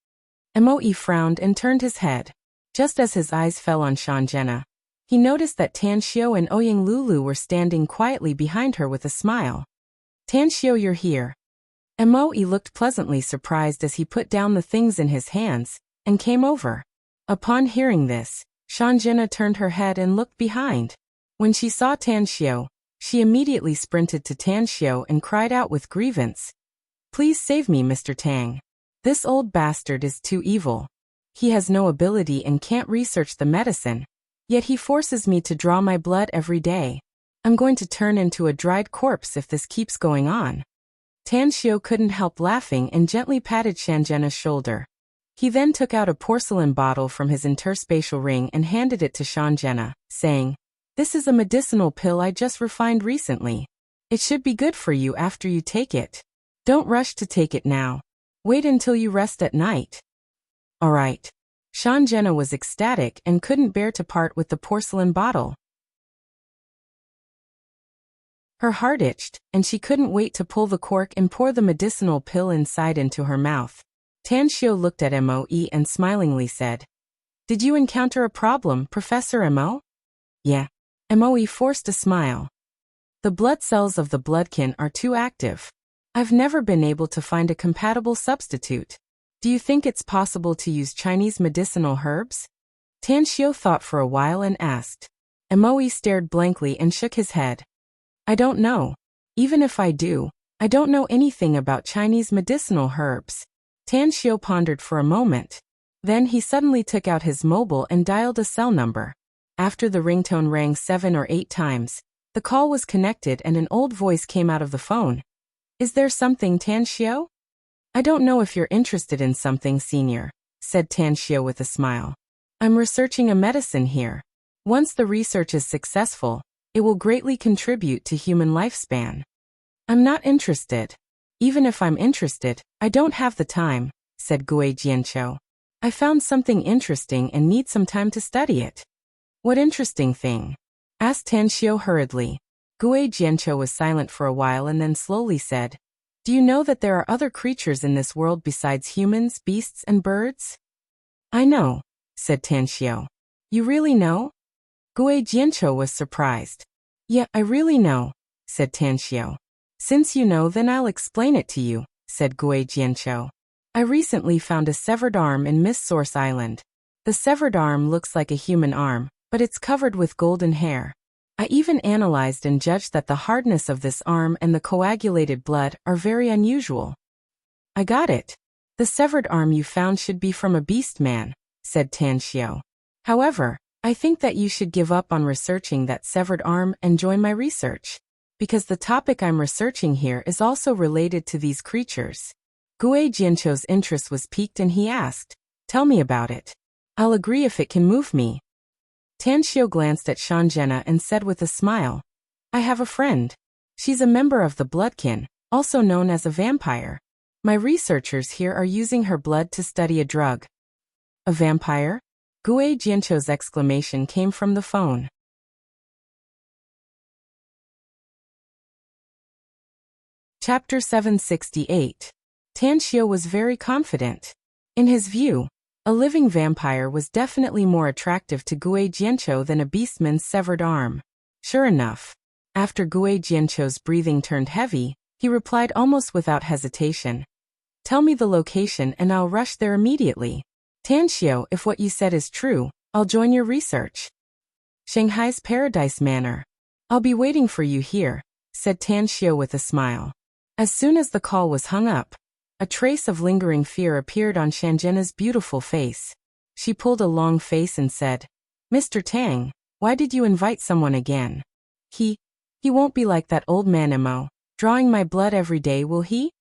Moe frowned and turned his head. Just as his eyes fell on Shanjena, he noticed that Tan Xiao and Ouyang Lulu were standing quietly behind her with a smile. "Tan Xiao, you're here." Moe looked pleasantly surprised as he put down the things in his hands and came over. Upon hearing this, Shanjena turned her head and looked behind. When she saw Tan Xiao, she immediately sprinted to Tan Xiao and cried out with grievance, "Please save me, Mr. Tang. This old bastard is too evil. He has no ability and can't research the medicine. Yet he forces me to draw my blood every day. I'm going to turn into a dried corpse if this keeps going on. Tanxiu couldn't help laughing and gently patted Shanjena's shoulder. He then took out a porcelain bottle from his interspatial ring and handed it to Shanjena, saying, "This is a medicinal pill I just refined recently. It should be good for you after you take it. Don't rush to take it now. Wait until you rest at night." All right. Shanjena was ecstatic and couldn't bear to part with the porcelain bottle. Her heart itched, and she couldn't wait to pull the cork and pour the medicinal pill inside into her mouth. Tanxiu looked at Mo and smilingly said, "Did you encounter a problem, Professor Mo?" "Yeah." Mo forced a smile. "The blood cells of the bloodkin are too active. I've never been able to find a compatible substitute. Do you think it's possible to use Chinese medicinal herbs?" Tanxiu thought for a while and asked. Mo stared blankly and shook his head. "I don't know. Even if I do, I don't know anything about Chinese medicinal herbs." Tanxiu pondered for a moment. Then he suddenly took out his mobile and dialed a cell number. After the ringtone rang 7 or 8 times, the call was connected and an old voice came out of the phone. "Is there something, Tanxiu?" "I don't know if you're interested in something, Senior," said Tanxiu with a smile. "I'm researching a medicine here. Once the research is successful, it will greatly contribute to human lifespan." "I'm not interested. Even if I'm interested, I don't have the time," said Gui Jianqiu. "I found something interesting and need some time to study it." "What interesting thing?" asked Tanxiu hurriedly. Gui Jianqiu was silent for a while and then slowly said, "Do you know that there are other creatures in this world besides humans, beasts, and birds?" "I know," said Tanxiu. "You really know?" Gui Jianqiu was surprised. "Yeah, I really know," said Tanxiu. "Since you know, then I'll explain it to you," said Gui Jianqiu. "I recently found a severed arm in Miss Source Island. The severed arm looks like a human arm, but it's covered with golden hair. I even analyzed and judged that the hardness of this arm and the coagulated blood are very unusual." "I got it. The severed arm you found should be from a beast man," said Tanxiu. "However, I think that you should give up on researching that severed arm and join my research, because the topic I'm researching here is also related to these creatures." Gui Jianqiu's interest was piqued and he asked, "Tell me about it. I'll agree if it can move me." Tanxiu glanced at Shanjena and said with a smile, "I have a friend. She's a member of the bloodkin, also known as a vampire. My researchers here are using her blood to study a drug." "A vampire?" Gui Jianqiu's exclamation came from the phone. Chapter 768. Tanxiu was very confident. In his view, a living vampire was definitely more attractive to Gui Jianqiu than a beastman's severed arm. Sure enough, after Gui Jianqiu's breathing turned heavy, he replied almost without hesitation, "Tell me the location and I'll rush there immediately. Tanxiu, if what you said is true, I'll join your research." "Shanghai's Paradise Manor. I'll be waiting for you here," said Tanxiu with a smile. As soon as the call was hung up, a trace of lingering fear appeared on Shanjena's beautiful face. She pulled a long face and said, "Mr. Tang, why did you invite someone again? He won't be like that old man Mo, drawing my blood every day, will he?"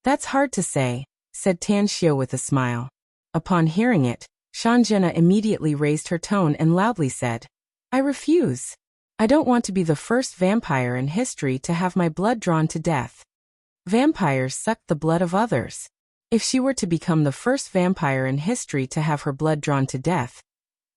"That's hard to say," said Tanxiu with a smile. Upon hearing it, Shanjena immediately raised her tone and loudly said, "I refuse. I don't want to be the first vampire in history to have my blood drawn to death. Vampires suck the blood of others. If she were to become the first vampire in history to have her blood drawn to death,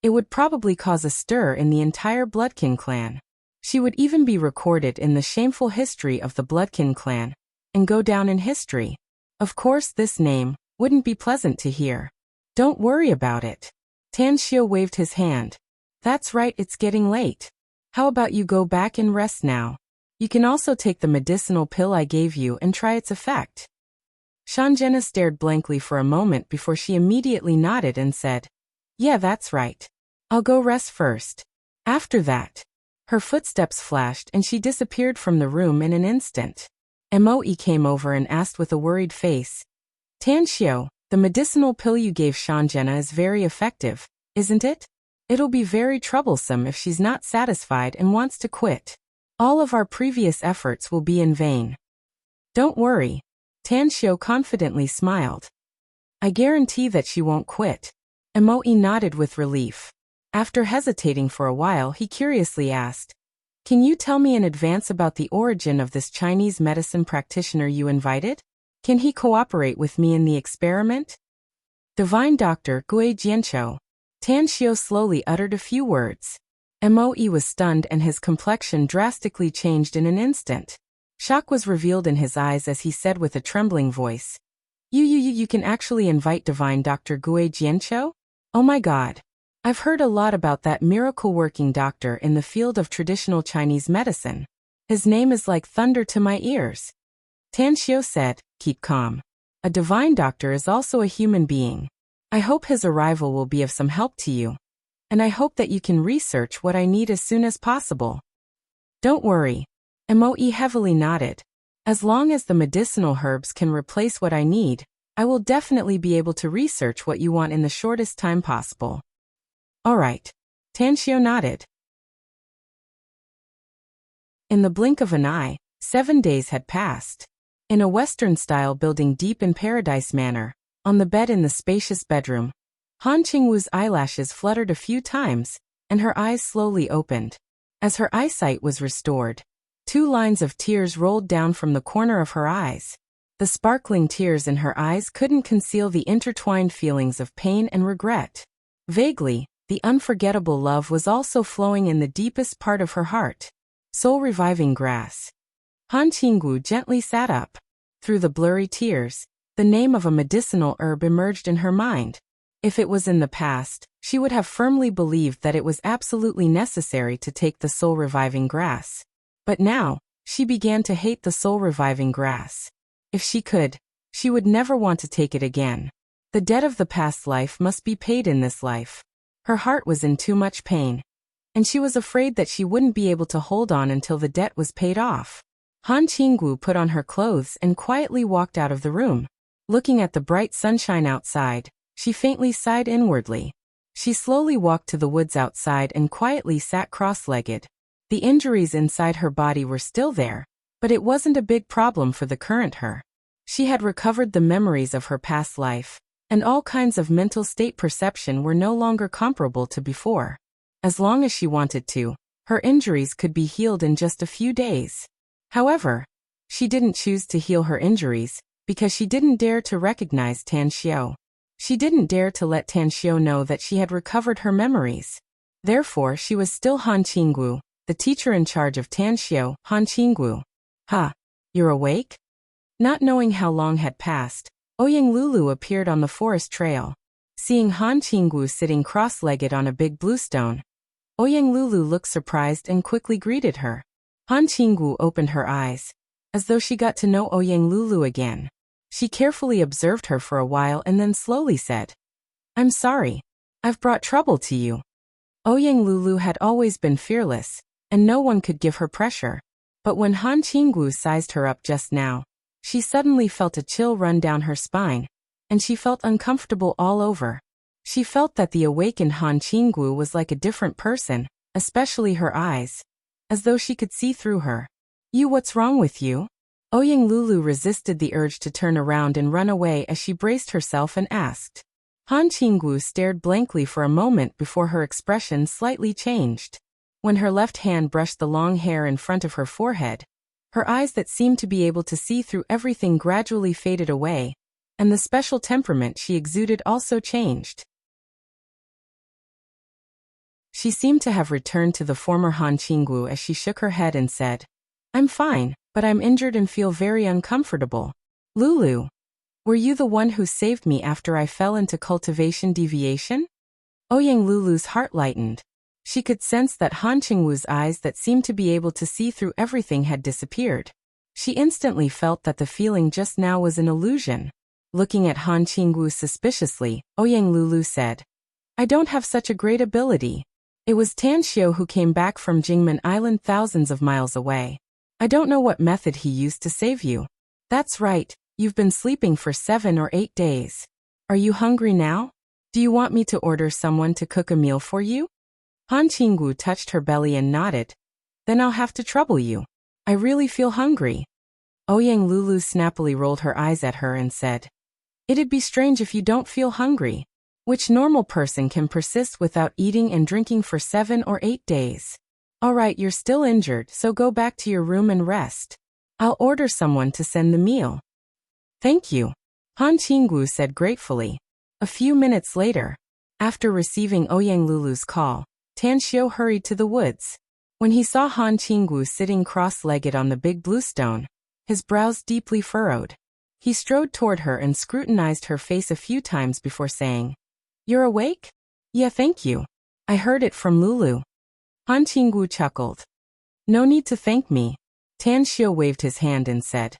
it would probably cause a stir in the entire Bloodkin clan. She would even be recorded in the shameful history of the Bloodkin clan, and go down in history. Of course this name wouldn't be pleasant to hear. Don't worry about it." Tanxiu waved his hand. "That's right, it's getting late. How about you go back and rest now? You can also take the medicinal pill I gave you and try its effect." Shanjena stared blankly for a moment before she immediately nodded and said, "Yeah, that's right. I'll go rest first." After that, her footsteps flashed and she disappeared from the room in an instant. Mo came over and asked with a worried face, Tanxiu, the medicinal pill you gave Shanjena is very effective, isn't it? It'll be very troublesome if she's not satisfied and wants to quit. All of our previous efforts will be in vain. Don't worry. Tanxiu confidently smiled. I guarantee that she won't quit. Moi nodded with relief. After hesitating for a while, he curiously asked, Can you tell me in advance about the origin of this Chinese medicine practitioner you invited? Can he cooperate with me in the experiment? Divine Doctor Gui Jianqiu. Tanxiu slowly uttered a few words. Moi was stunned and his complexion drastically changed in an instant. Shock was revealed in his eyes as he said with a trembling voice, You can actually invite Divine Doctor Gui Jianqiu? Oh my God. I've heard a lot about that miracle-working doctor in the field of traditional Chinese medicine. His name is like thunder to my ears. Tanxiu said, Keep calm. A divine doctor is also a human being. I hope his arrival will be of some help to you. And I hope that you can research what I need as soon as possible. Don't worry. Moi heavily nodded. As long as the medicinal herbs can replace what I need, I will definitely be able to research what you want in the shortest time possible. All right. Tanxiu nodded. In the blink of an eye, 7 days had passed. In a Western-style building deep in Paradise Manor, on the bed in the spacious bedroom, Han Qingwu's eyelashes fluttered a few times, and her eyes slowly opened. As her eyesight was restored, 2 lines of tears rolled down from the corner of her eyes. The sparkling tears in her eyes couldn't conceal the intertwined feelings of pain and regret. Vaguely, the unforgettable love was also flowing in the deepest part of her heart. Soul-reviving grass. Han Qingwu gently sat up. Through the blurry tears, the name of a medicinal herb emerged in her mind. If it was in the past, she would have firmly believed that it was absolutely necessary to take the soul-reviving grass. But now, she began to hate the soul-reviving grass. If she could, she would never want to take it again. The debt of the past life must be paid in this life. Her heart was in too much pain, and she was afraid that she wouldn't be able to hold on until the debt was paid off. Han Qingwu put on her clothes and quietly walked out of the room. Looking at the bright sunshine outside, she faintly sighed inwardly. She slowly walked to the woods outside and quietly sat cross-legged. The injuries inside her body were still there, but it wasn't a big problem for the current her. She had recovered the memories of her past life, and all kinds of mental state perception were no longer comparable to before. As long as she wanted to, her injuries could be healed in just a few days. However, she didn't choose to heal her injuries, because she didn't dare to recognize Tanxiu. She didn't dare to let Tanxiu know that she had recovered her memories. Therefore she was still Han Qingwu, the teacher in charge of Tanxiu. Han Qingwu. Ha! You're awake? Not knowing how long had passed, Ouyang Lulu appeared on the forest trail. Seeing Han Qingwu sitting cross-legged on a big bluestone, Ouyang Lulu looked surprised and quickly greeted her. Han Qingwu opened her eyes, as though she got to know Ouyang Lulu again. She carefully observed her for a while and then slowly said, I'm sorry. I've brought trouble to you. Ouyang Lulu had always been fearless, and no one could give her pressure. But when Han Qingwu sized her up just now, she suddenly felt a chill run down her spine, and she felt uncomfortable all over. She felt that the awakened Han Qingwu was like a different person, especially her eyes, as though she could see through her. What's wrong with you? Ouyang Lulu resisted the urge to turn around and run away as she braced herself and asked. Han Qingwu stared blankly for a moment before her expression slightly changed. When her left hand brushed the long hair in front of her forehead, her eyes that seemed to be able to see through everything gradually faded away, and the special temperament she exuded also changed. She seemed to have returned to the former Han Qingwu as she shook her head and said, I'm fine, but I'm injured and feel very uncomfortable. Lulu, were you the one who saved me after I fell into cultivation deviation? Ouyang Lulu's heart lightened. She could sense that Han Qingwu's eyes that seemed to be able to see through everything had disappeared. She instantly felt that the feeling just now was an illusion. Looking at Han Qingwu suspiciously, Ouyang Lulu said, I don't have such a great ability. It was Tanxiu who came back from Jingmen Island thousands of miles away. I don't know what method he used to save you. That's right, You've been sleeping for 7 or 8 days. Are you hungry now? Do you want me to order someone to cook a meal for you? Han Qinggu touched her belly and nodded. Then I'll have to trouble you. I really feel hungry. Ouyang Lulu snappily rolled her eyes at her and said, It'd be strange if you don't feel hungry. Which normal person can persist without eating and drinking for 7 or 8 days? All right, you're still injured, so go back to your room and rest. I'll order someone to send the meal. Thank you, Han Qinggu said gratefully. A few minutes later, after receiving Ouyang Lulu's call, Tan Xiu hurried to the woods. When he saw Han Qinggu sitting cross-legged on the big blue stone, his brows deeply furrowed. He strode toward her and scrutinized her face a few times before saying, You're awake? Yeah, thank you. I heard it from Lulu. Han Qinggu chuckled. No need to thank me. Tan Xiu waved his hand and said,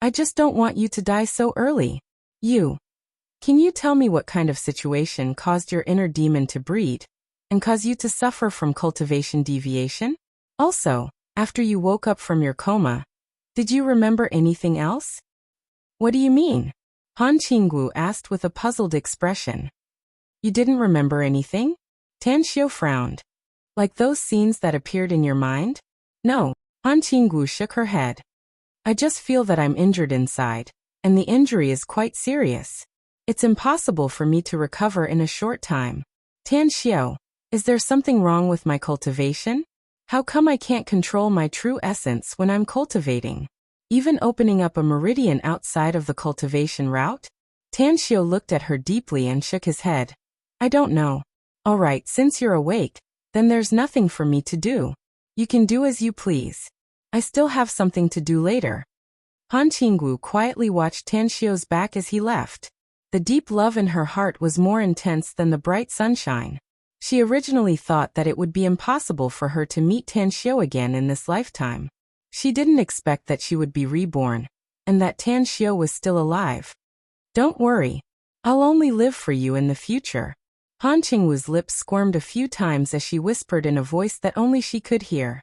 I just don't want you to die so early. Can you tell me what kind of situation caused your inner demon to breed and cause you to suffer from cultivation deviation? Also, after you woke up from your coma, did you remember anything else? What do you mean? Han Qinggu asked with a puzzled expression. You didn't remember anything? Tan Xiu frowned. Like those scenes that appeared in your mind? No, Han Qinggu shook her head. I just feel that I'm injured inside, and the injury is quite serious. It's impossible for me to recover in a short time. Tan Xiu, is there something wrong with my cultivation? How come I can't control my true essence when I'm cultivating? Even opening up a meridian outside of the cultivation route? Tan Xiu looked at her deeply and shook his head. I don't know. All right, since you're awake, then there's nothing for me to do. You can do as you please. I still have something to do later. Han Qinggu quietly watched Tan Xiu's back as he left. The deep love in her heart was more intense than the bright sunshine. She originally thought that it would be impossible for her to meet Tan Xiu again in this lifetime. She didn't expect that she would be reborn, and that Tan Xiu was still alive. Don't worry. I'll only live for you in the future. Han Qingwu's lips squirmed a few times as she whispered in a voice that only she could hear.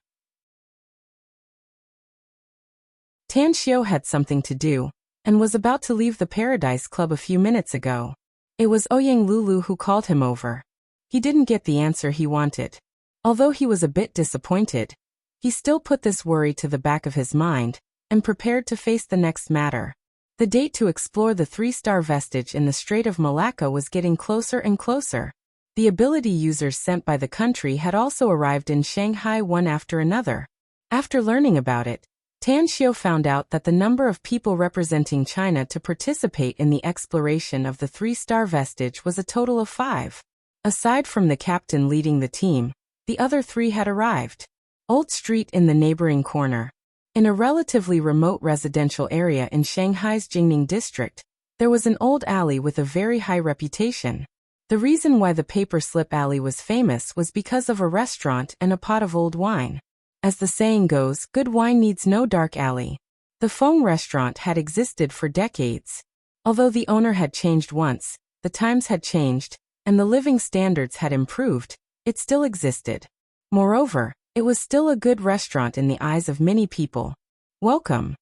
Tan Xiu had something to do, and was about to leave the Paradise Club a few minutes ago. It was Ouyang Lulu who called him over. He didn't get the answer he wanted. Although he was a bit disappointed, he still put this worry to the back of his mind, and prepared to face the next matter. The date to explore the 3-star vestige in the Strait of Malacca was getting closer and closer. The ability users sent by the country had also arrived in Shanghai one after another. After learning about it, Tan Xiu found out that the number of people representing China to participate in the exploration of the 3-star vestige was a total of 5. Aside from the captain leading the team, the other 3 had arrived. Old Street in the neighboring corner. In a relatively remote residential area in Shanghai's Jingning district, there was an old alley with a very high reputation. The reason why the paper slip alley was famous was because of a restaurant and a pot of old wine. As the saying goes, good wine needs no dark alley. The Feng restaurant had existed for decades. Although the owner had changed once, the times had changed, and the living standards had improved, it still existed. Moreover, it was still a good restaurant in the eyes of many people. Welcome.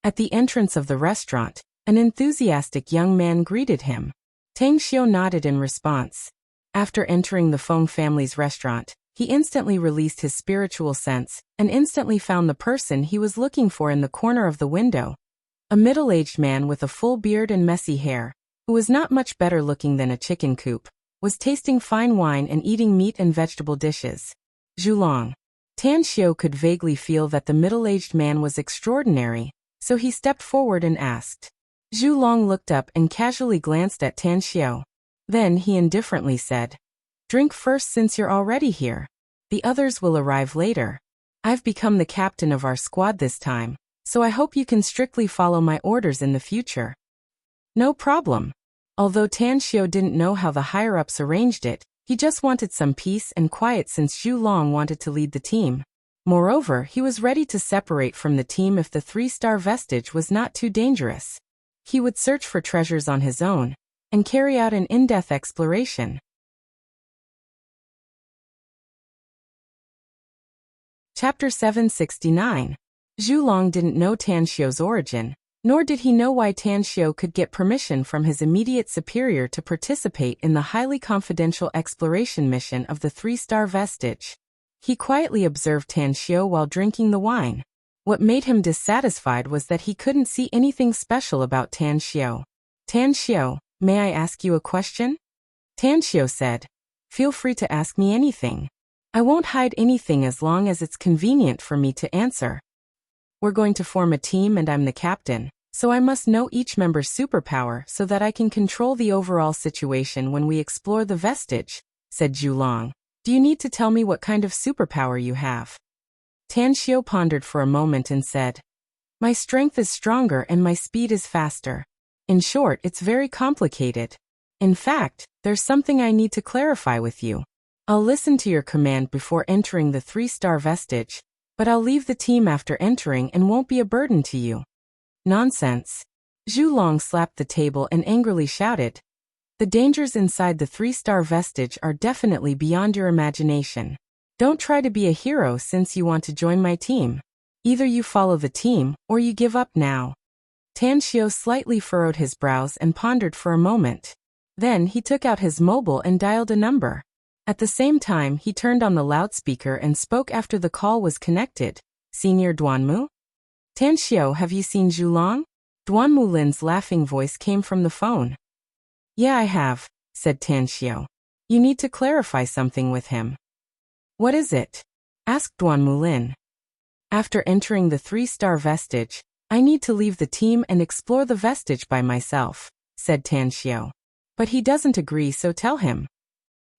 At the entrance of the restaurant, an enthusiastic young man greeted him. Tang Xiu nodded in response. After entering the Feng family's restaurant, he instantly released his spiritual sense, and instantly found the person he was looking for in the corner of the window. A middle-aged man with a full beard and messy hair, who was not much better looking than a chicken coop, was tasting fine wine and eating meat and vegetable dishes. Zhulong. Tan Xiu could vaguely feel that the middle-aged man was extraordinary, so he stepped forward and asked. Zhu Long looked up and casually glanced at Tan Xiu. Then he indifferently said, Drink first since you're already here. The others will arrive later. I've become the captain of our squad this time, so I hope you can strictly follow my orders in the future. No problem. Although Tan Xiu didn't know how the higher-ups arranged it, he just wanted some peace and quiet since Zhu Long wanted to lead the team. Moreover, he was ready to separate from the team if the 3-star vestige was not too dangerous. He would search for treasures on his own, and carry out an in-depth exploration. Chapter 769. Zhu Long didn't know Tan Xiu's origin, Nor did he know why Tan Xiao could get permission from his immediate superior to participate in the highly confidential exploration mission of the 3-star vestige. He quietly observed Tan Xiao while drinking the wine. What made him dissatisfied was that he couldn't see anything special about Tan Xiao. Tan Xiao, may I ask you a question? Tan Xiao said. Feel free to ask me anything. I won't hide anything as long as it's convenient for me to answer. We're going to form a team and I'm the captain, so I must know each member's superpower so that I can control the overall situation when we explore the vestige, said Zhulong. Do you need to tell me what kind of superpower you have? Tan Xiao pondered for a moment and said, My strength is stronger and my speed is faster. In short, it's very complicated. In fact, there's something I need to clarify with you. I'll listen to your command before entering the 3-star vestige, but I'll leave the team after entering and won't be a burden to you. Nonsense. Zhulong slapped the table and angrily shouted. The dangers inside the 3-star vestige are definitely beyond your imagination. Don't try to be a hero since you want to join my team. Either you follow the team, or you give up now. Tan Xiao slightly furrowed his brows and pondered for a moment. Then he took out his mobile and dialed a number. At the same time, he turned on the loudspeaker and spoke after the call was connected. Senior Duanmu? Tan Xiao, have you seen Zhulong? Duanmu Lin's laughing voice came from the phone. Yeah, I have, said Tan Xiao. You need to clarify something with him. What is it? Asked Duanmu Lin. After entering the 3-star vestige, I need to leave the team and explore the vestige by myself, said Tan Xiao. But he doesn't agree, so tell him.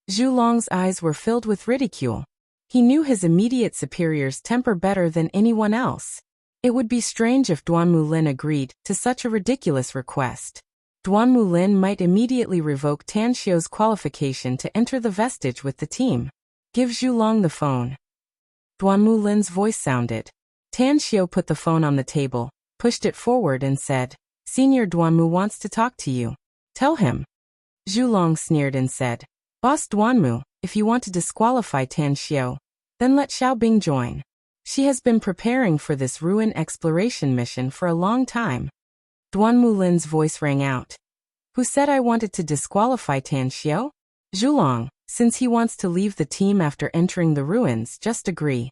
Zhulong's eyes were filled with ridicule. He knew his immediate superior's temper better than anyone else. It would be strange if Duanmu Lin agreed to such a ridiculous request. Duanmu Lin might immediately revoke Tan Xiao's qualification to enter the vestige with the team. Give Zhulong the phone. Duanmu Lin's voice sounded. Tan Xiao put the phone on the table, pushed it forward and said, Senior Duanmu wants to talk to you. Tell him. Zhulong sneered and said, Boss Duanmu, if you want to disqualify Tan Xiao, then let Xiaobing join. She has been preparing for this ruin exploration mission for a long time. Duanmu Lin's voice rang out. Who said I wanted to disqualify Tan Xiao? Zhulong, since he wants to leave the team after entering the ruins, just agree.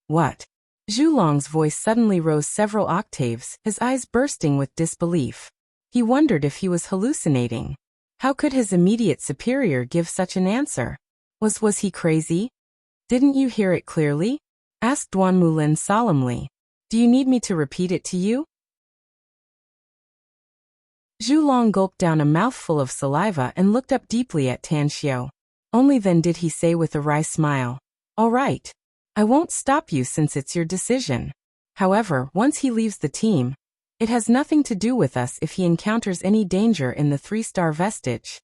What? Zhulong's voice suddenly rose several octaves, his eyes bursting with disbelief. He wondered if he was hallucinating. How could his immediate superior give such an answer? Was he crazy? Didn't you hear it clearly? Asked Duanmu Lin solemnly. Do you need me to repeat it to you? Zhulong gulped down a mouthful of saliva and looked up deeply at Tan Xiao. Only then did he say with a wry smile, All right. I won't stop you since it's your decision. However, once he leaves the team, it has nothing to do with us if he encounters any danger in the 3-star vestige.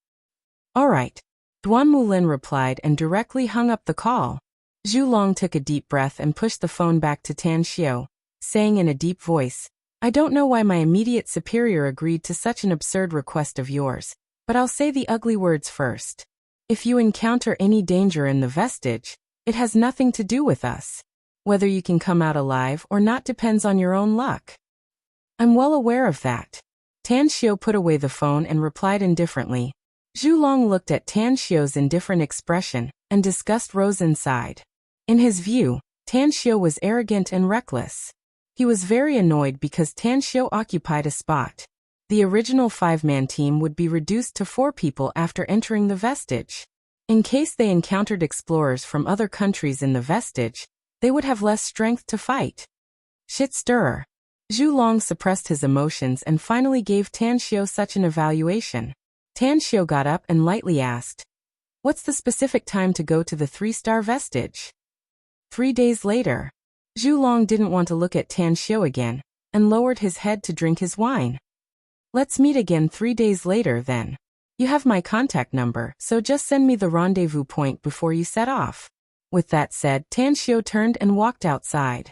All right. Duanmu Lin replied and directly hung up the call. Zhulong took a deep breath and pushed the phone back to Tan Xiao, saying in a deep voice, I don't know why my immediate superior agreed to such an absurd request of yours, but I'll say the ugly words first. If you encounter any danger in the vestige, it has nothing to do with us. Whether you can come out alive or not depends on your own luck. I'm well aware of that. Tan Xiao put away the phone and replied indifferently. Zhulong looked at Tan Xiao's indifferent expression, and disgust rose inside. In his view, Tan Xiao was arrogant and reckless. He was very annoyed because Tan Xiao occupied a spot. The original 5-man team would be reduced to 4 people after entering the vestige. In case they encountered explorers from other countries in the vestige, they would have less strength to fight. Shit stirrer. Zhulong suppressed his emotions and finally gave Tan Xiao such an evaluation. Tan Xiao got up and lightly asked, What's the specific time to go to the 3-star vestige? 3 days later. Zhulong didn't want to look at Tan Xiao again, and lowered his head to drink his wine. Let's meet again 3 days later then. You have my contact number, so just send me the rendezvous point before you set off. With that said, Tan Xiao turned and walked outside.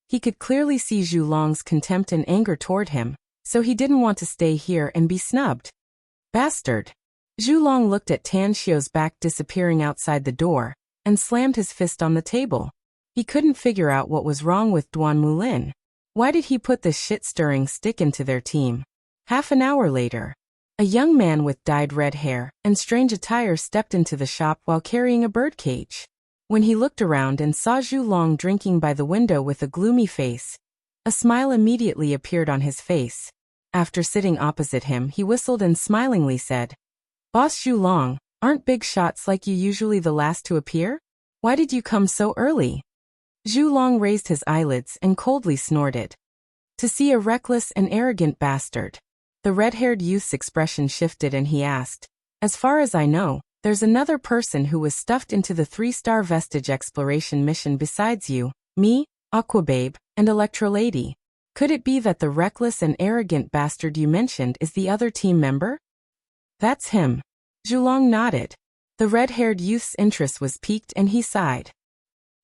He could clearly see Zhulong's contempt and anger toward him, so he didn't want to stay here and be snubbed. Bastard. Zhulong looked at Tan Xiao's back disappearing outside the door, and slammed his fist on the table. He couldn't figure out what was wrong with Duanmu Lin. Why did he put this shit-stirring stick into their team? Half an hour later, a young man with dyed red hair and strange attire stepped into the shop while carrying a birdcage. When he looked around and saw Zhu Long drinking by the window with a gloomy face, a smile immediately appeared on his face. After sitting opposite him, he whistled and smilingly said, "Boss Zhu Long, aren't big shots like you usually the last to appear? Why did you come so early?" Zhu Long raised his eyelids and coldly snorted. "To see a reckless and arrogant bastard." The red-haired youth's expression shifted and he asked, "As far as I know, there's another person who was stuffed into the 3-star vestige exploration mission besides you, me, Aquababe, and Electrolady. Could it be that the reckless and arrogant bastard you mentioned is the other team member?" "That's him." Zhu Long nodded. The red-haired youth's interest was piqued and he sighed.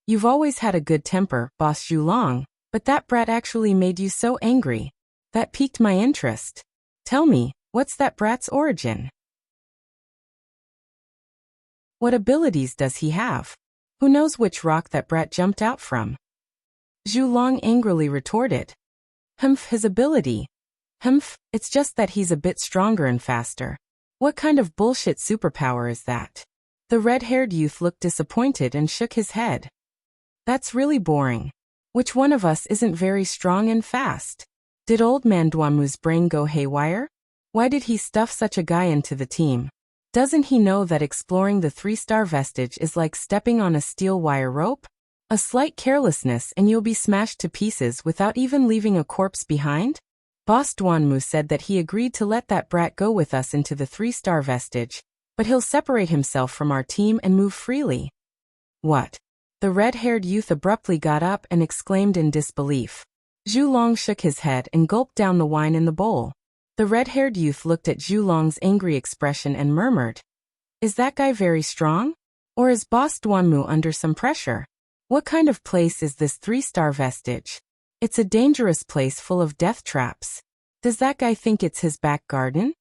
"You've always had a good temper, Boss Zhu Long, but that brat actually made you so angry. That piqued my interest. Tell me, what's that brat's origin? What abilities does he have? Who knows which rock that brat jumped out from?" Zhu Long angrily retorted. His ability. It's just that he's a bit stronger and faster. What kind of bullshit superpower is that?" The red-haired youth looked disappointed and shook his head. "That's really boring. Which one of us isn't very strong and fast? Did old man Duanmu's brain go haywire? Why did he stuff such a guy into the team? Doesn't he know that exploring the 3-star vestige is like stepping on a steel wire rope? A slight carelessness and you'll be smashed to pieces without even leaving a corpse behind?" Boss Duanmu said that he agreed to let that brat go with us into the 3-star vestige, but he'll separate himself from our team and move freely. "What?" The red-haired youth abruptly got up and exclaimed in disbelief. Zhu Long shook his head and gulped down the wine in the bowl. The red-haired youth looked at Zhu Long's angry expression and murmured, "Is that guy very strong? Or is Boss Duanmu under some pressure? What kind of place is this 3-star vestige? It's a dangerous place full of death traps. Does that guy think it's his back garden?"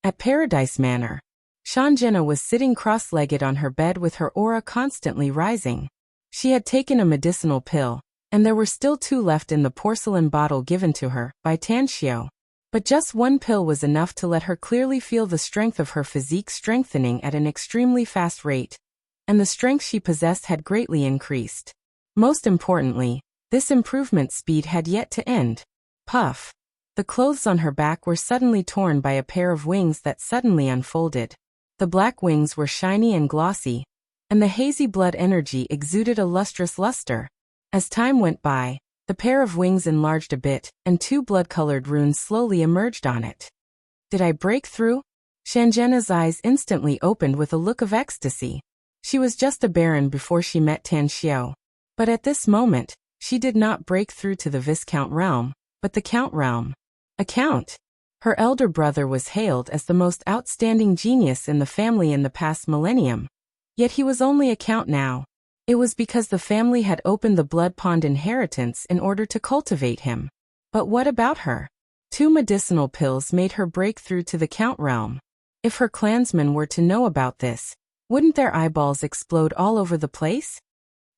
At Paradise Manor, Shanjena was sitting cross-legged on her bed with her aura constantly rising. She had taken a medicinal pill, and there were still 2 left in the porcelain bottle given to her by Tanxiu. But just 1 pill was enough to let her clearly feel the strength of her physique strengthening at an extremely fast rate, and the strength she possessed had greatly increased. Most importantly, this improvement speed had yet to end. Puff. The clothes on her back were suddenly torn by a pair of wings that suddenly unfolded. The black wings were shiny and glossy, and the hazy blood energy exuded a lustrous luster. As time went by, the pair of wings enlarged a bit, and 2 blood-colored runes slowly emerged on it. "Did I break through?" Shanjena's eyes instantly opened with a look of ecstasy. She was just a baron before she met Tanxiu. But at this moment, she did not break through to the Viscount realm, but the Count realm. A count. Her elder brother was hailed as the most outstanding genius in the family in the past millennium. Yet he was only a count now. It was because the family had opened the Blood Pond inheritance in order to cultivate him. But what about her? 2 medicinal pills made her break through to the Count realm. If her clansmen were to know about this, wouldn't their eyeballs explode all over the place?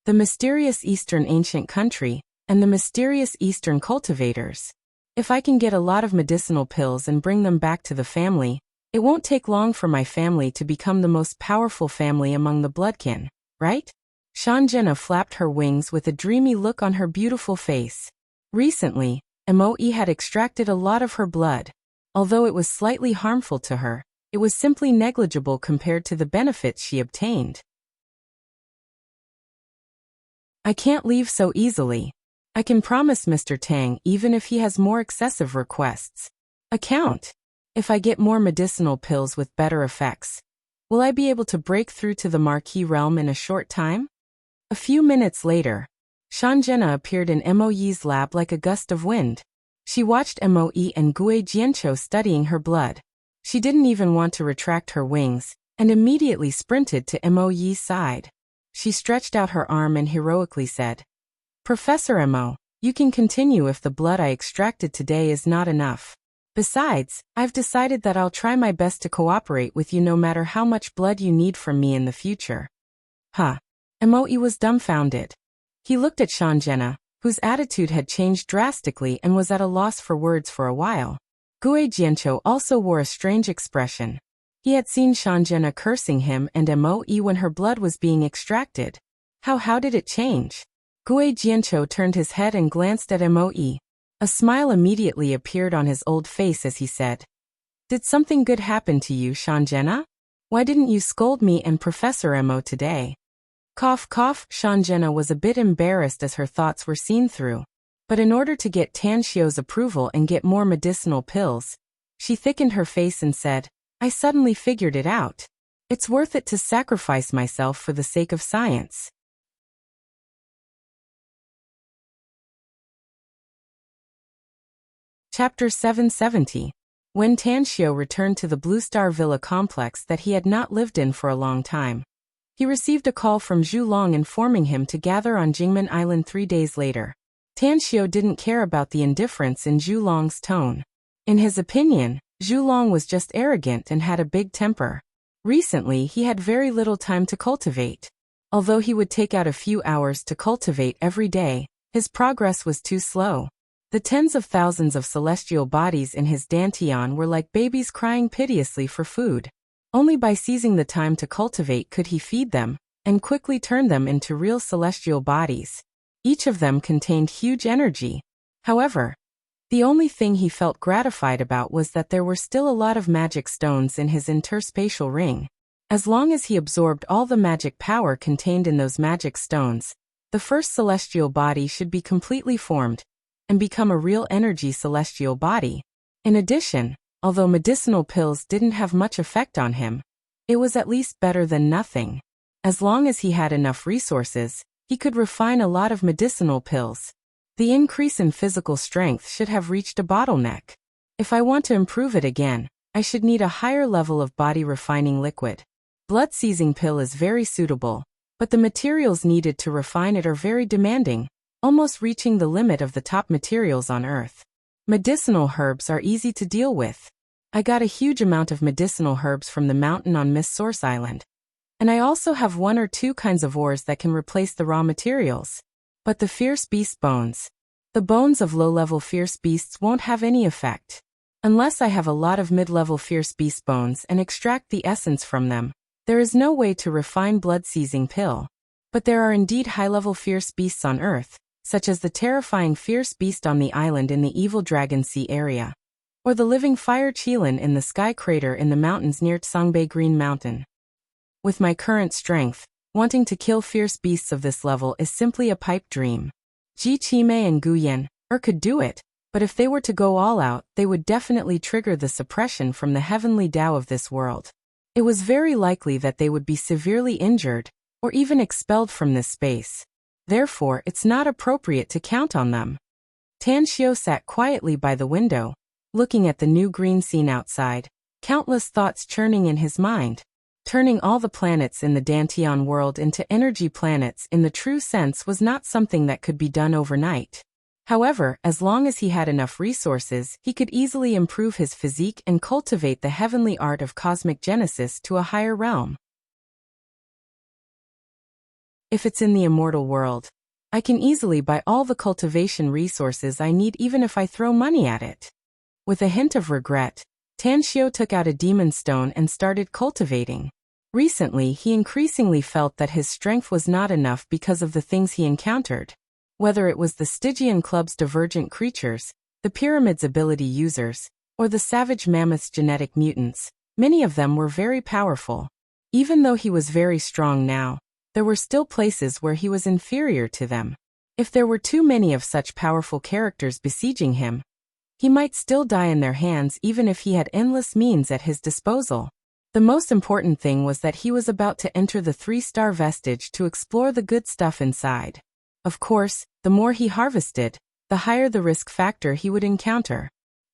The mysterious Eastern ancient country, and the mysterious Eastern cultivators. If I can get a lot of medicinal pills and bring them back to the family, it won't take long for my family to become the most powerful family among the bloodkin, right? Shanjena flapped her wings with a dreamy look on her beautiful face. Recently, Moe had extracted a lot of her blood. Although it was slightly harmful to her, it was simply negligible compared to the benefits she obtained. "I can't leave so easily. I can promise Mr. Tang even if he has more excessive requests. Account. If I get more medicinal pills with better effects, will I be able to break through to the Marquis realm in a short time?" A few minutes later, Shanjena appeared in Moe's lab like a gust of wind. She watched Moe and Gue Jiancho studying her blood. She didn't even want to retract her wings, and immediately sprinted to Moe's side. She stretched out her arm and heroically said, "Professor Mo, you can continue if the blood I extracted today is not enough. Besides, I've decided that I'll try my best to cooperate with you no matter how much blood you need from me in the future." Moe was dumbfounded. He looked at Shanjena, whose attitude had changed drastically and was at a loss for words for a while. Gue Jianqiu also wore a strange expression. He had seen Shanjena cursing him and Moe when her blood was being extracted. How did it change? Gue Jianqiu turned his head and glanced at Moe. A smile immediately appeared on his old face as he said, "Did something good happen to you, Shanjena? Why didn't you scold me and Professor Mo today?" Cough, cough. Shanjena was a bit embarrassed as her thoughts were seen through. But in order to get Tanxio's approval and get more medicinal pills, she thickened her face and said, "I suddenly figured it out. It's worth it to sacrifice myself for the sake of science." Chapter 770. When Tanxio returned to the Blue Star Villa complex that he had not lived in for a long time, he received a call from Zhu Long informing him to gather on Jingmen Island 3 days later. Tanxio didn't care about the indifference in Zhu Long's tone. In his opinion, Zhu Long was just arrogant and had a big temper. Recently, he had very little time to cultivate. Although he would take out a few hours to cultivate every day, his progress was too slow. The tens of thousands of celestial bodies in his dantian were like babies crying piteously for food. Only by seizing the time to cultivate could he feed them, and quickly turn them into real celestial bodies. Each of them contained huge energy. However, the only thing he felt gratified about was that there were still a lot of magic stones in his interspatial ring. As long as he absorbed all the magic power contained in those magic stones, the first celestial body should be completely formed and become a real energy celestial body. In addition, although medicinal pills didn't have much effect on him, it was at least better than nothing. As long as he had enough resources, he could refine a lot of medicinal pills. The increase in physical strength should have reached a bottleneck. If I want to improve it again, I should need a higher level of body refining liquid. Blood seizing pill is very suitable, but the materials needed to refine it are very demanding, almost reaching the limit of the top materials on Earth. Medicinal herbs are easy to deal with. I got a huge amount of medicinal herbs from the mountain on Miss Source Island. And I also have 1 or 2 kinds of ores that can replace the raw materials. But the fierce beast bones. The bones of low-level fierce beasts won't have any effect. Unless I have a lot of mid-level fierce beast bones and extract the essence from them, there is no way to refine blood-seizing pill. But there are indeed high-level fierce beasts on Earth, such as the terrifying fierce beast on the island in the Evil Dragon Sea area, or the living fire Qilin in the sky crater in the mountains near Tsangbei Green Mountain. With my current strength, wanting to kill fierce beasts of this level is simply a pipe dream. Ji Qimei and Gu Yan could do it, but if they were to go all out, they would definitely trigger the suppression from the heavenly Tao of this world. It was very likely that they would be severely injured, or even expelled from this space. Therefore, it's not appropriate to count on them. Tanxio sat quietly by the window, looking at the new green scene outside, countless thoughts churning in his mind. Turning all the planets in the Dantian world into energy planets in the true sense was not something that could be done overnight. However, as long as he had enough resources, he could easily improve his physique and cultivate the heavenly art of cosmic genesis to a higher realm. If it's in the immortal world, I can easily buy all the cultivation resources I need even if I throw money at it. With a hint of regret, Tanxio took out a demon stone and started cultivating. Recently, he increasingly felt that his strength was not enough because of the things he encountered. Whether it was the Stygian Club's divergent creatures, the Pyramid's ability users, or the savage mammoth's genetic mutants, many of them were very powerful. Even though he was very strong now, there were still places where he was inferior to them. If there were too many of such powerful characters besieging him, he might still die in their hands even if he had endless means at his disposal. The most important thing was that he was about to enter the 3-star vestige to explore the good stuff inside. Of course, the more he harvested, the higher the risk factor he would encounter.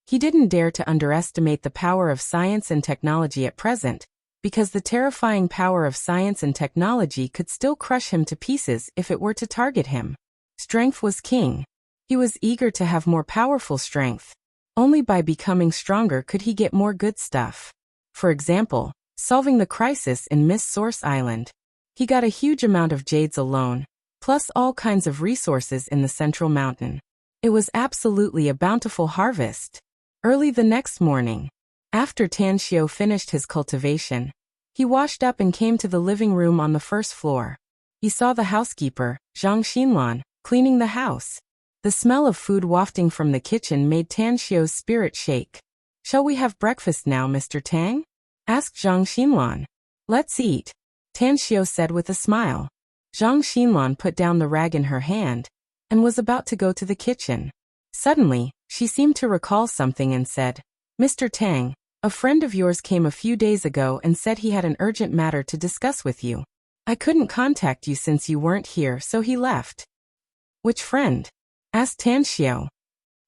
He didn't dare to underestimate the power of science and technology at present, because the terrifying power of science and technology could still crush him to pieces if it were to target him. Strength was king. He was eager to have more powerful strength. Only by becoming stronger could he get more good stuff. For example, solving the crisis in Miss Source Island. He got a huge amount of jades alone, plus all kinds of resources in the central mountain. It was absolutely a bountiful harvest. Early the next morning, after Tan Xiu finished his cultivation, he washed up and came to the living room on the first floor. He saw the housekeeper, Zhang Xinlan, cleaning the house. The smell of food wafting from the kitchen made Tan Xiu's spirit shake. "Shall we have breakfast now, Mr. Tang?" asked Zhang Xinlan. "Let's eat," Tan Xiu said with a smile. Zhang Xinlan put down the rag in her hand and was about to go to the kitchen. Suddenly, she seemed to recall something and said, "Mr. Tang, a friend of yours came a few days ago and said he had an urgent matter to discuss with you. I couldn't contact you since you weren't here, so he left." "Which friend?" asked Tan Xiu.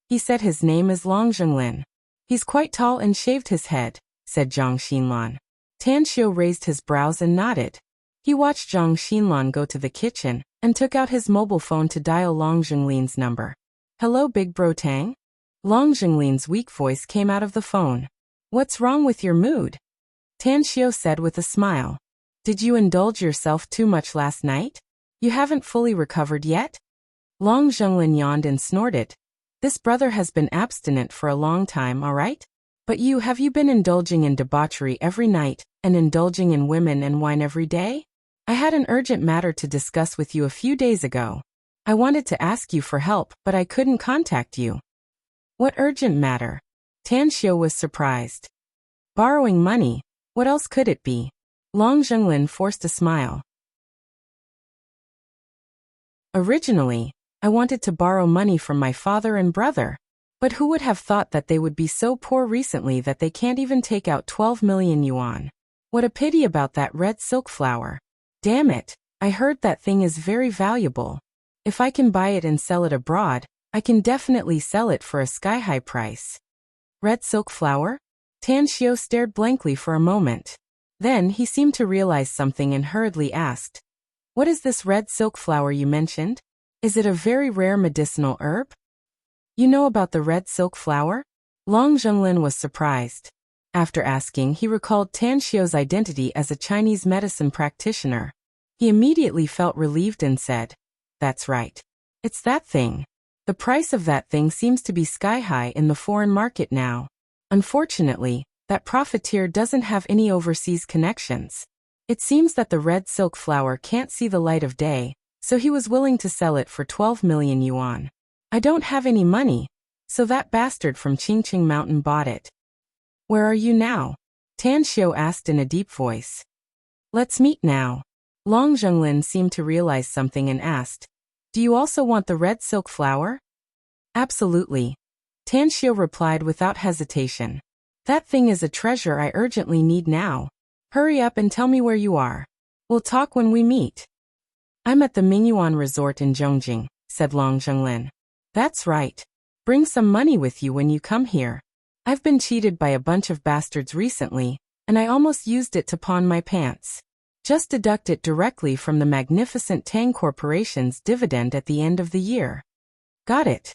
"He said his name is Long Zhenglin. He's quite tall and shaved his head," said Zhang Xinlan. Tan Xiu raised his brows and nodded. He watched Zhang Xinlan go to the kitchen and took out his mobile phone to dial Long Zhenglin's number. "Hello, Big Bro Tang?" Long Zhenglin's weak voice came out of the phone. "What's wrong with your mood?" Tan Xiu said with a smile. "Did you indulge yourself too much last night? You haven't fully recovered yet?" Long Zhenglin yawned and snorted. "This brother has been abstinent for a long time, all right? But have you been indulging in debauchery every night, and indulging in women and wine every day? I had an urgent matter to discuss with you a few days ago. I wanted to ask you for help, but I couldn't contact you." "What urgent matter?" Tan Xiu was surprised. "Borrowing money. What else could it be?" Long Zhenglin forced a smile. "Originally, I wanted to borrow money from my father and brother. But who would have thought that they would be so poor recently that they can't even take out 12 million yuan? What a pity about that red silk flower. Damn it, I heard that thing is very valuable. If I can buy it and sell it abroad, I can definitely sell it for a sky-high price." "Red silk flower?" Tan Xiu stared blankly for a moment. Then he seemed to realize something and hurriedly asked, "What is this red silk flower you mentioned? Is it a very rare medicinal herb?" "You know about the red silk flower?" Long Zhenglin was surprised. After asking, he recalled Tan Xiu's identity as a Chinese medicine practitioner. He immediately felt relieved and said, "That's right. It's that thing. The price of that thing seems to be sky-high in the foreign market now. Unfortunately, that profiteer doesn't have any overseas connections. It seems that the red silk flower can't see the light of day, so he was willing to sell it for 12 million yuan. I don't have any money, so that bastard from Qingqing Mountain bought it." "Where are you now?" Tan Xiu asked in a deep voice. "Let's meet now." Long Zhenglin seemed to realize something and asked, "Do you also want the red silk flower?" "Absolutely," Tan Xiu replied without hesitation. "That thing is a treasure I urgently need now. Hurry up and tell me where you are. We'll talk when we meet." "I'm at the Mingyuan Resort in Zhongjing," said Long Zhenglin. "That's right. Bring some money with you when you come here. I've been cheated by a bunch of bastards recently, and I almost used it to pawn my pants. Just deduct it directly from the magnificent Tang Corporation's dividend at the end of the year." "Got it."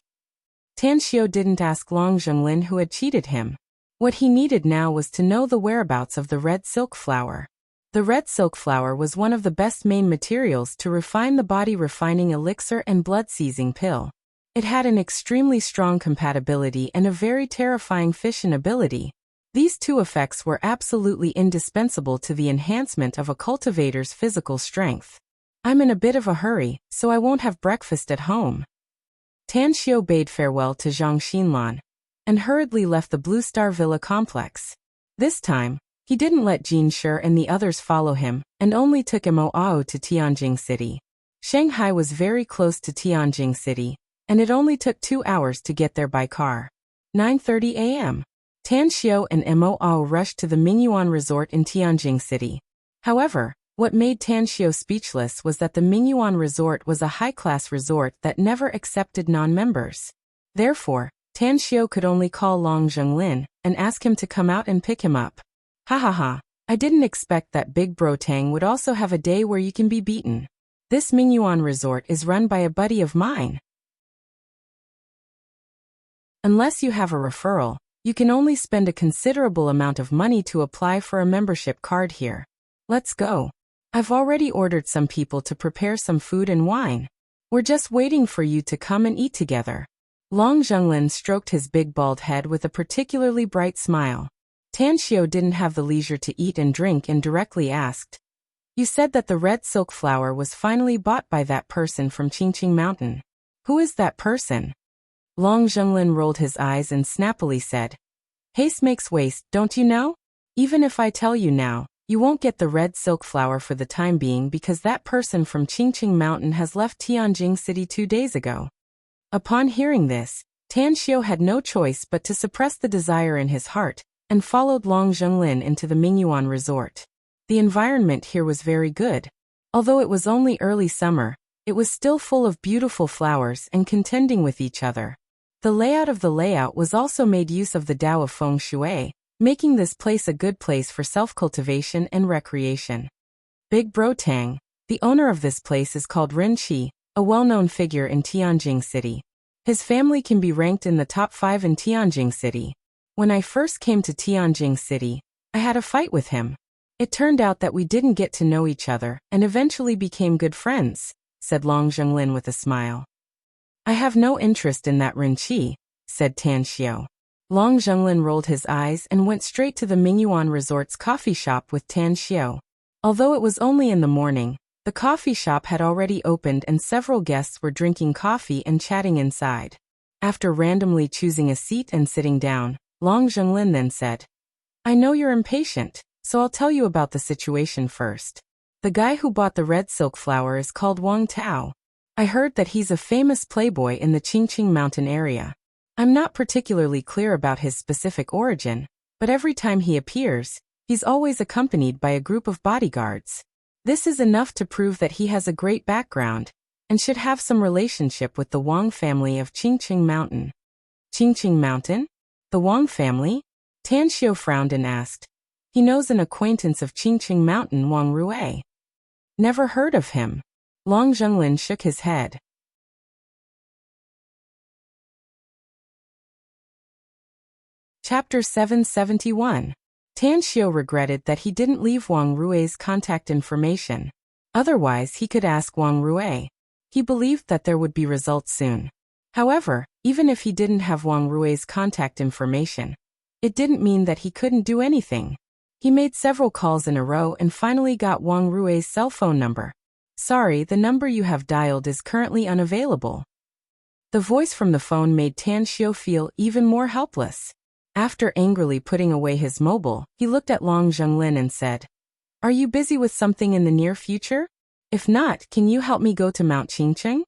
Tan Xiu didn't ask Long Zhenglin who had cheated him. What he needed now was to know the whereabouts of the red silk flower. The red silk flower was one of the best main materials to refine the body refining elixir and blood-seizing pill. It had an extremely strong compatibility and a very terrifying fission ability. These two effects were absolutely indispensable to the enhancement of a cultivator's physical strength. "I'm in a bit of a hurry, so I won't have breakfast at home." Tan Xiu bade farewell to Zhang Xinlan and hurriedly left the Blue Star Villa complex. This time, he didn't let Jin Shi and the others follow him, and only took Mo to Tianjing City. Shanghai was very close to Tianjing City, and it only took 2 hours to get there by car. 9:30 a.m. Tan Xiu and Mo rushed to the Mingyuan Resort in Tianjing City. However, what made Tan Xiu speechless was that the Mingyuan Resort was a high-class resort that never accepted non-members. Therefore, Tan Xiu could only call Long Zhenglin and ask him to come out and pick him up. "Ha ha ha, I didn't expect that Big Bro Tang would also have a day where you can be beaten. This Mingyuan Resort is run by a buddy of mine. Unless you have a referral, you can only spend a considerable amount of money to apply for a membership card here. Let's go. I've already ordered some people to prepare some food and wine. We're just waiting for you to come and eat together. Long Zhenglin stroked his big bald head with a particularly bright smile. Tanxiu didn't have the leisure to eat and drink and directly asked, "You said that the red silk flower was finally bought by that person from Qingqing Mountain. Who is that person?" Long Zhenglin rolled his eyes and snappily said, "Haste makes waste, don't you know? Even if I tell you now, you won't get the red silk flower for the time being because that person from Qingqing Mountain has left Tianjing City 2 days ago." Upon hearing this, Tanxiu had no choice but to suppress the desire in his heart and followed Long Zhenglin into the Mingyuan resort. The environment here was very good. Although it was only early summer, it was still full of beautiful flowers and contending with each other. The layout of the layout was also made use of the Tao of Feng Shui, making this place a good place for self-cultivation and recreation. Big Bro Tang, the owner of this place, is called Ren Qi, a well-known figure in Tianjing City. His family can be ranked in the top 5 in Tianjing City. When I first came to Tianjing City, I had a fight with him. It turned out that we didn't get to know each other and eventually became good friends, said Long Zhenglin with a smile. I have no interest in that Ren Qi, said Tanxiu. Long Zhenglin rolled his eyes and went straight to the Mingyuan Resort's coffee shop with Tanxiu. Although it was only in the morning, the coffee shop had already opened and several guests were drinking coffee and chatting inside. After randomly choosing a seat and sitting down, Long Zhenglin then said, "I know you're impatient, so I'll tell you about the situation first. The guy who bought the red silk flower is called Wang Tao. I heard that he's a famous playboy in the Qingqing Mountain area. I'm not particularly clear about his specific origin, but every time he appears, he's always accompanied by a group of bodyguards. This is enough to prove that he has a great background and should have some relationship with the Wang family of Qingqing Mountain." Qingqing Mountain? The Wang family? Tanxiu frowned and asked. He knows an acquaintance of Qingqing Mountain, Wang Rui. Never heard of him. Long Zhenglin shook his head. Chapter 771. Tanxiu regretted that he didn't leave Wang Rui's contact information. Otherwise, he could ask Wang Rui. He believed that there would be results soon. However, even if he didn't have Wang Rui's contact information, it didn't mean that he couldn't do anything. He made several calls in a row and finally got Wang Rui's cell phone number. "Sorry, the number you have dialed is currently unavailable." The voice from the phone made Tanxiu feel even more helpless. After angrily putting away his mobile, he looked at Long Zhenglin and said, "Are you busy with something in the near future? If not, can you help me go to Mount Qingqing?"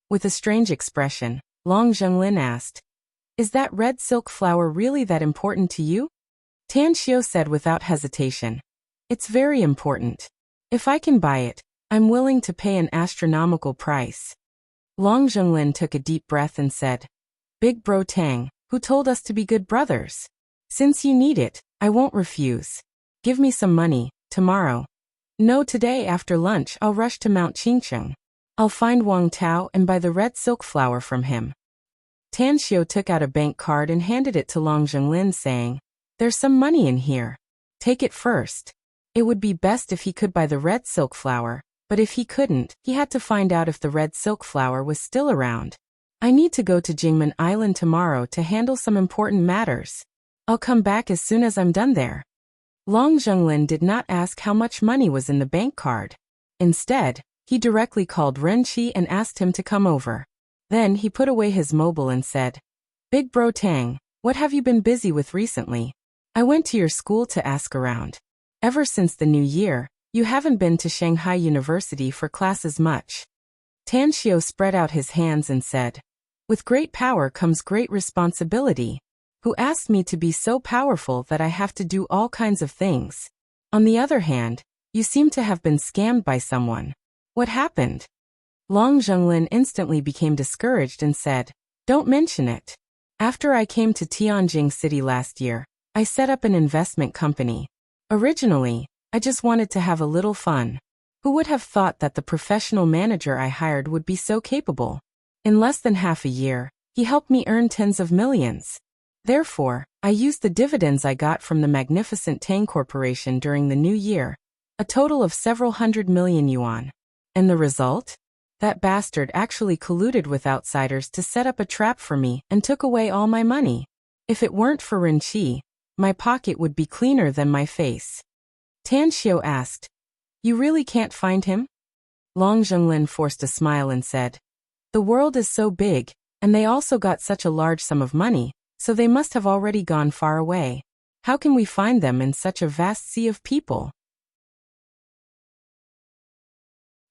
With a strange expression, Long Zhenglin asked, "Is that red silk flower really that important to you?" Tanxiu said without hesitation, "It's very important. If I can buy it, I'm willing to pay an astronomical price." Long Zhenglin took a deep breath and said, "Big Bro Tang, who told us to be good brothers? Since you need it, I won't refuse. Give me some money, tomorrow. No, today after lunch I'll rush to Mount Qingqing. I'll find Wang Tao and buy the red silk flower from him." Tanxiu took out a bank card and handed it to Long Zhenglin, saying, "There's some money in here. Take it first." It would be best if he could buy the red silk flower, but if he couldn't, he had to find out if the red silk flower was still around. "I need to go to Jingmen Island tomorrow to handle some important matters. I'll come back as soon as I'm done there." Long Zhenglin did not ask how much money was in the bank card. Instead, he directly called Ren Qi and asked him to come over. Then he put away his mobile and said, "Big Bro Tang, what have you been busy with recently? I went to your school to ask around. Ever since the new year, you haven't been to Shanghai University for classes much." Tanxiu spread out his hands and said, "With great power comes great responsibility. Who asked me to be so powerful that I have to do all kinds of things? On the other hand, you seem to have been scammed by someone. What happened?" Long Zhenglin instantly became discouraged and said, "Don't mention it. After I came to Tianjing City last year, I set up an investment company. Originally, I just wanted to have a little fun. Who would have thought that the professional manager I hired would be so capable? In less than half a year, he helped me earn tens of millions. Therefore, I used the dividends I got from the magnificent Tang Corporation during the new year, a total of several hundred million yuan. And the result? That bastard actually colluded with outsiders to set up a trap for me and took away all my money. If it weren't for Rinqi, my pocket would be cleaner than my face. Tan Xiao asked, "You really can't find him?" Long Zhenglin forced a smile and said, "The world is so big, and they also got such a large sum of money, so they must have already gone far away. How can we find them in such a vast sea of people?"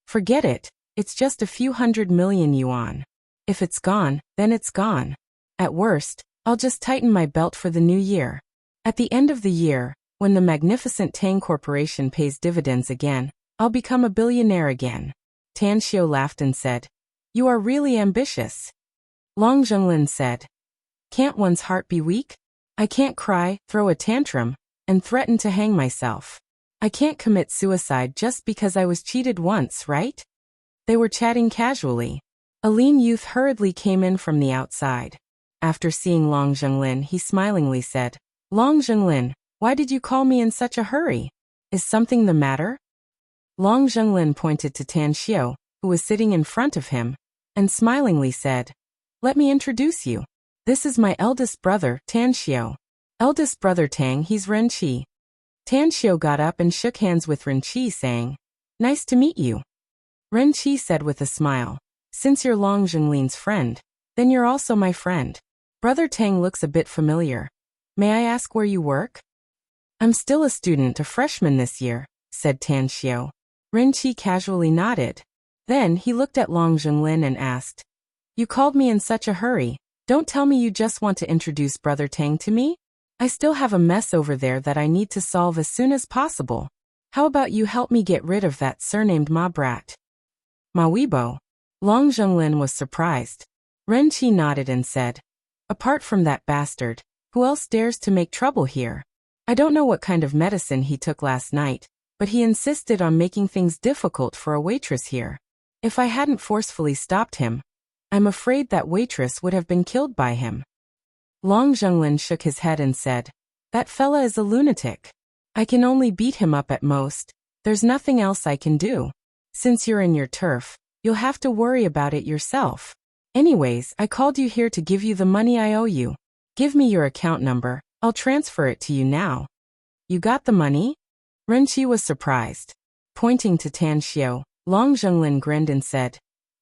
"Forget it. It's just a few 100 million yuan. If it's gone, then it's gone. At worst, I'll just tighten my belt for the new year. At the end of the year, when the magnificent Tang Corporation pays dividends again, I'll become a billionaire again." Tan Xiao laughed and said, "You are really ambitious." Long Zhenglin said, "Can't one's heart be weak? I can't cry, throw a tantrum, and threaten to hang myself. I can't commit suicide just because I was cheated once, right?" They were chatting casually. A lean youth hurriedly came in from the outside. After seeing Long Zhenglin, he smilingly said, "Long Zhenglin, why did you call me in such a hurry? Is something the matter?" Long Zhenglin pointed to Tan Xiao, who was sitting in front of him, and smilingly said, "Let me introduce you. This is my eldest brother, Tan Xiao. Eldest brother Tang, he's Rinqi." Tan Xiao got up and shook hands with Rinqi, saying, "Nice to meet you." Rinqi said with a smile, "Since you're Long Zhenglin's friend, then you're also my friend. Brother Tang looks a bit familiar. May I ask where you work?" "I'm still a student, a freshman this year," said Tan Xiao. Rinqi casually nodded. Then he looked at Long Zhenglin and asked, "You called me in such a hurry. Don't tell me you just want to introduce Brother Tang to me? I still have a mess over there that I need to solve as soon as possible. How about you help me get rid of that surnamed Ma brat?" "Ma Weibo?" Long Zhenglin was surprised. Rinqi nodded and said, "Apart from that bastard, who else dares to make trouble here? I don't know what kind of medicine he took last night, but he insisted on making things difficult for a waitress here. If I hadn't forcefully stopped him, I'm afraid that waitress would have been killed by him." Long Zhenglin shook his head and said, "That fella is a lunatic. I can only beat him up at most. There's nothing else I can do. Since you're in your turf, you'll have to worry about it yourself. Anyways, I called you here to give you the money I owe you. Give me your account number, I'll transfer it to you now." "You got the money?" Rinqi was surprised. Pointing to Tan Xiao, Long Zhenglin grinned and said,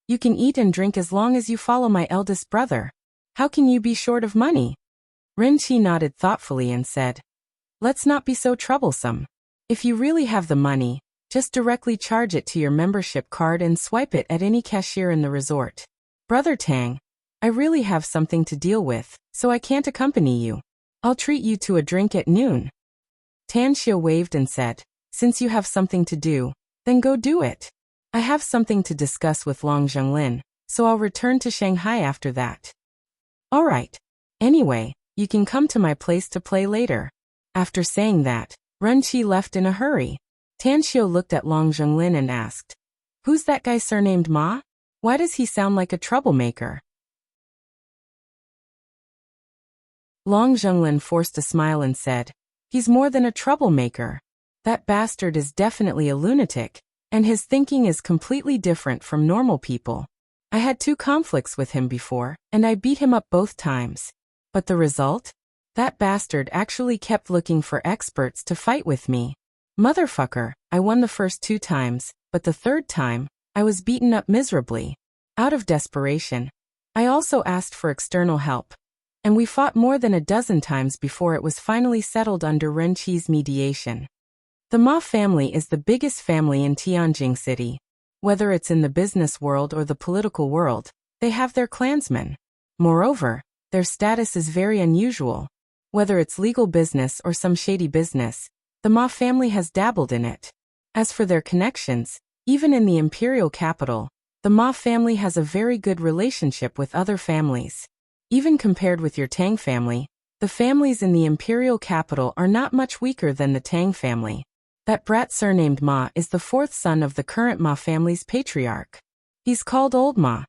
"You can eat and drink as long as you follow my eldest brother. How can you be short of money?" Rinqi nodded thoughtfully and said, "Let's not be so troublesome. If you really have the money, just directly charge it to your membership card and swipe it at any cashier in the resort. Brother Tang, I really have something to deal with, so I can't accompany you. I'll treat you to a drink at noon." Tan Xiao waved and said, "Since you have something to do, then go do it. I have something to discuss with Long Zhenglin, so I'll return to Shanghai after that." "All right. Anyway, you can come to my place to play later." After saying that, Rinqi left in a hurry. Tan Xiao looked at Long Zhenglin and asked, "Who's that guy surnamed Ma? Why does he sound like a troublemaker?" Long Zhenglin forced a smile and said, "He's more than a troublemaker. That bastard is definitely a lunatic, and his thinking is completely different from normal people. I had 2 conflicts with him before, and I beat him up both times. But the result? That bastard actually kept looking for experts to fight with me. Motherfucker, I won the first 2 times, but the 3rd time, I was beaten up miserably. Out of desperation, I also asked for external help, and we fought more than a dozen times before it was finally settled under Rinqi's mediation. The Ma family is the biggest family in Tianjin City. Whether it's in the business world or the political world, they have their clansmen. Moreover, their status is very unusual. Whether it's legal business or some shady business, the Ma family has dabbled in it. As for their connections, even in the imperial capital, the Ma family has a very good relationship with other families. Even compared with your Tang family, the families in the imperial capital are not much weaker than the Tang family. That brat surnamed Ma is the 4th son of the current Ma family's patriarch. He's called Old Ma."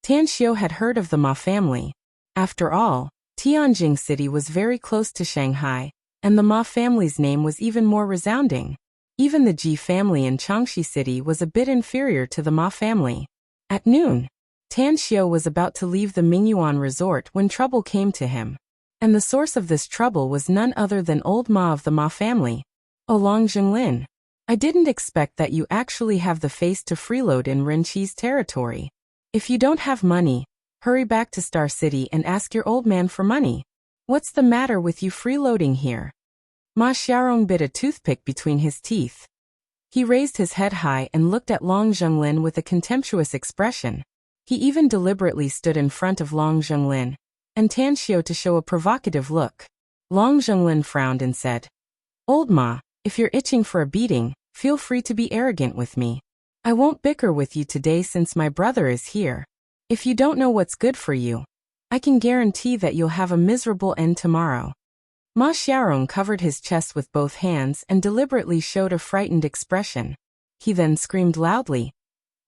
Tan Xiao had heard of the Ma family. After all, Tianjin City was very close to Shanghai, and the Ma family's name was even more resounding. Even the Ji family in Changshi City was a bit inferior to the Ma family. At noon, Tan Xiao was about to leave the Mingyuan resort when trouble came to him. And the source of this trouble was none other than old Ma of the Ma family. "Oh, Long Zhenglin, I didn't expect that you actually have the face to freeload in Renqi's territory. If you don't have money, hurry back to Star City and ask your old man for money. What's the matter with you freeloading here?" Ma Xiaorong bit a toothpick between his teeth. He raised his head high and looked at Long Zhenglin with a contemptuous expression. He even deliberately stood in front of Long Zhenglin and Tan Xiao to show a provocative look. Long Zhenglin frowned and said, "Old Ma, if you're itching for a beating, feel free to be arrogant with me. I won't bicker with you today since my brother is here. If you don't know what's good for you, I can guarantee that you'll have a miserable end tomorrow." Ma Xiaorong covered his chest with both hands and deliberately showed a frightened expression. He then screamed loudly,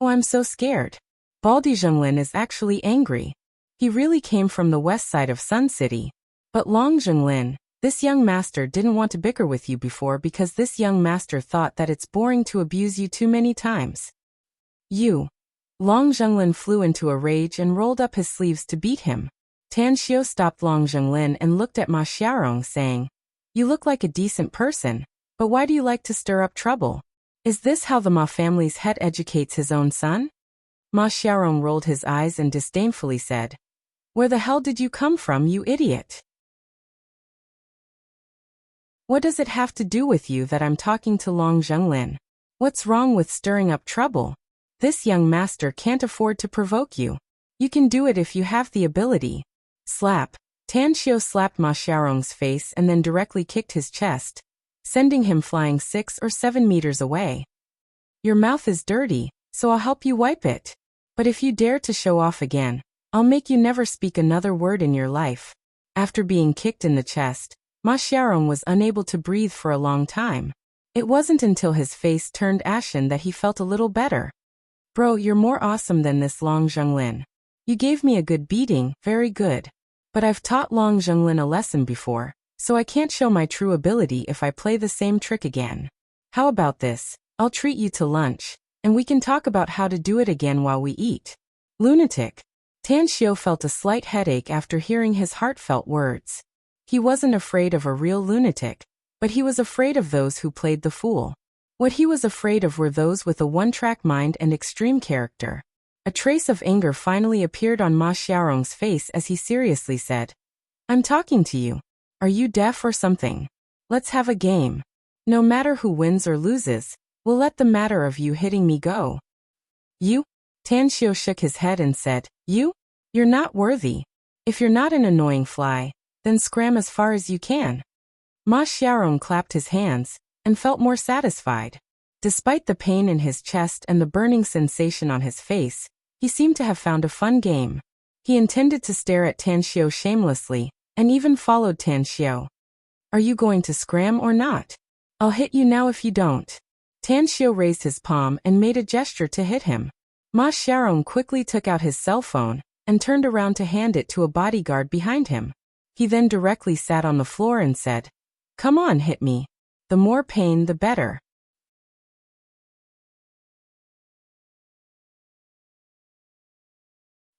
"Oh, I'm so scared. Baldy Zhenglin is actually angry. He really came from the west side of Sun City. But Long Zhenglin, this young master didn't want to bicker with you before because this young master thought that it's boring to abuse you too many times. You." Long Zhenglin flew into a rage and rolled up his sleeves to beat him. Tan Xiao stopped Long Zhenglin and looked at Ma Xiaorong, saying, "You look like a decent person, but why do you like to stir up trouble? Is this how the Ma family's head educates his own son?" Ma Xiaorong rolled his eyes and disdainfully said, "Where the hell did you come from, you idiot? What does it have to do with you that I'm talking to Long Zhenglin? What's wrong with stirring up trouble? This young master can't afford to provoke you. You can do it if you have the ability." Slap. Tan Xiao slapped Ma Xiaorong's face and then directly kicked his chest, sending him flying 6 or 7 meters away. "Your mouth is dirty, so I'll help you wipe it. But if you dare to show off again, I'll make you never speak another word in your life." After being kicked in the chest, Ma Xiaorong was unable to breathe for a long time. It wasn't until his face turned ashen that he felt a little better. "Bro, you're more awesome than this Long Zhenglin. You gave me a good beating, very good. But I've taught Long Zhenglin a lesson before, so I can't show my true ability if I play the same trick again. How about this? I'll treat you to lunch, and we can talk about how to do it again while we eat." Lunatic. Tan Xiao felt a slight headache after hearing his heartfelt words. He wasn't afraid of a real lunatic, but he was afraid of those who played the fool. What he was afraid of were those with a one-track mind and extreme character. A trace of anger finally appeared on Ma Xiaorong's face as he seriously said, "I'm talking to you. Are you deaf or something? Let's have a game. No matter who wins or loses, we'll let the matter of you hitting me go." "You?" Tan Xiao shook his head and said, "You? You're not worthy. If you're not an annoying fly, then scram as far as you can." Ma Xiaorong clapped his hands and felt more satisfied. Despite the pain in his chest and the burning sensation on his face, he seemed to have found a fun game. He intended to stare at Tan Xiao shamelessly, and even followed Tan Xiao. "Are you going to scram or not? I'll hit you now if you don't." Tan Xiao raised his palm and made a gesture to hit him. Ma Xiaorong quickly took out his cell phone and turned around to hand it to a bodyguard behind him. He then directly sat on the floor and said, "Come on, hit me. The more pain, the better."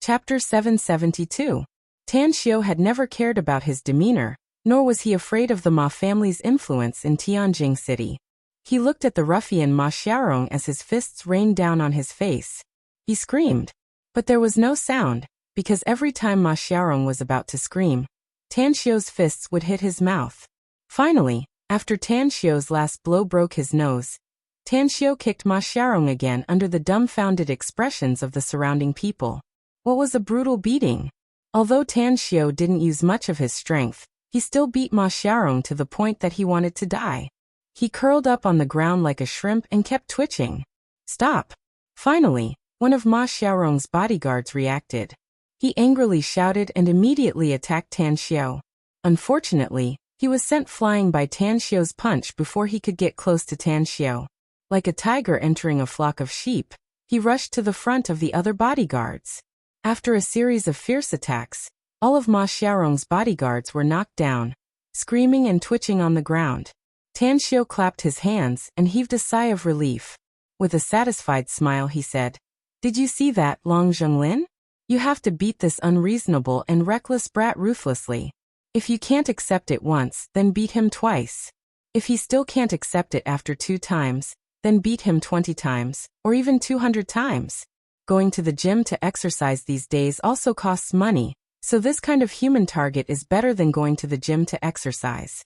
Chapter 772. Tan Xiao had never cared about his demeanor, nor was he afraid of the Ma family's influence in Tianjing City. He looked at the ruffian Ma Xiaorong as his fists rained down on his face. He screamed, but there was no sound, because every time Ma Xiaorong was about to scream, Tan Xiao's fists would hit his mouth. Finally, after Tan Xiao's last blow broke his nose, Tan Xiao kicked Ma Xiaorong again under the dumbfounded expressions of the surrounding people. What was a brutal beating? Although Tan Xiao didn't use much of his strength, he still beat Ma Xiaorong to the point that he wanted to die. He curled up on the ground like a shrimp and kept twitching. "Stop!" Finally, one of Ma Xiaorong's bodyguards reacted. He angrily shouted and immediately attacked Tan Xiao. Unfortunately, he was sent flying by Tan Xiao's punch before he could get close to Tan Xiao. Like a tiger entering a flock of sheep, he rushed to the front of the other bodyguards. After a series of fierce attacks, all of Ma Xiaorong's bodyguards were knocked down, screaming and twitching on the ground. Tan Xiao clapped his hands and heaved a sigh of relief. With a satisfied smile he said, Did you see that, Long Zhenglin? You have to beat this unreasonable and reckless brat ruthlessly. If you can't accept it once, then beat him twice. If he still can't accept it after 2 times, then beat him 20 times, or even 200 times. Going to the gym to exercise these days also costs money, so this kind of human target is better than going to the gym to exercise.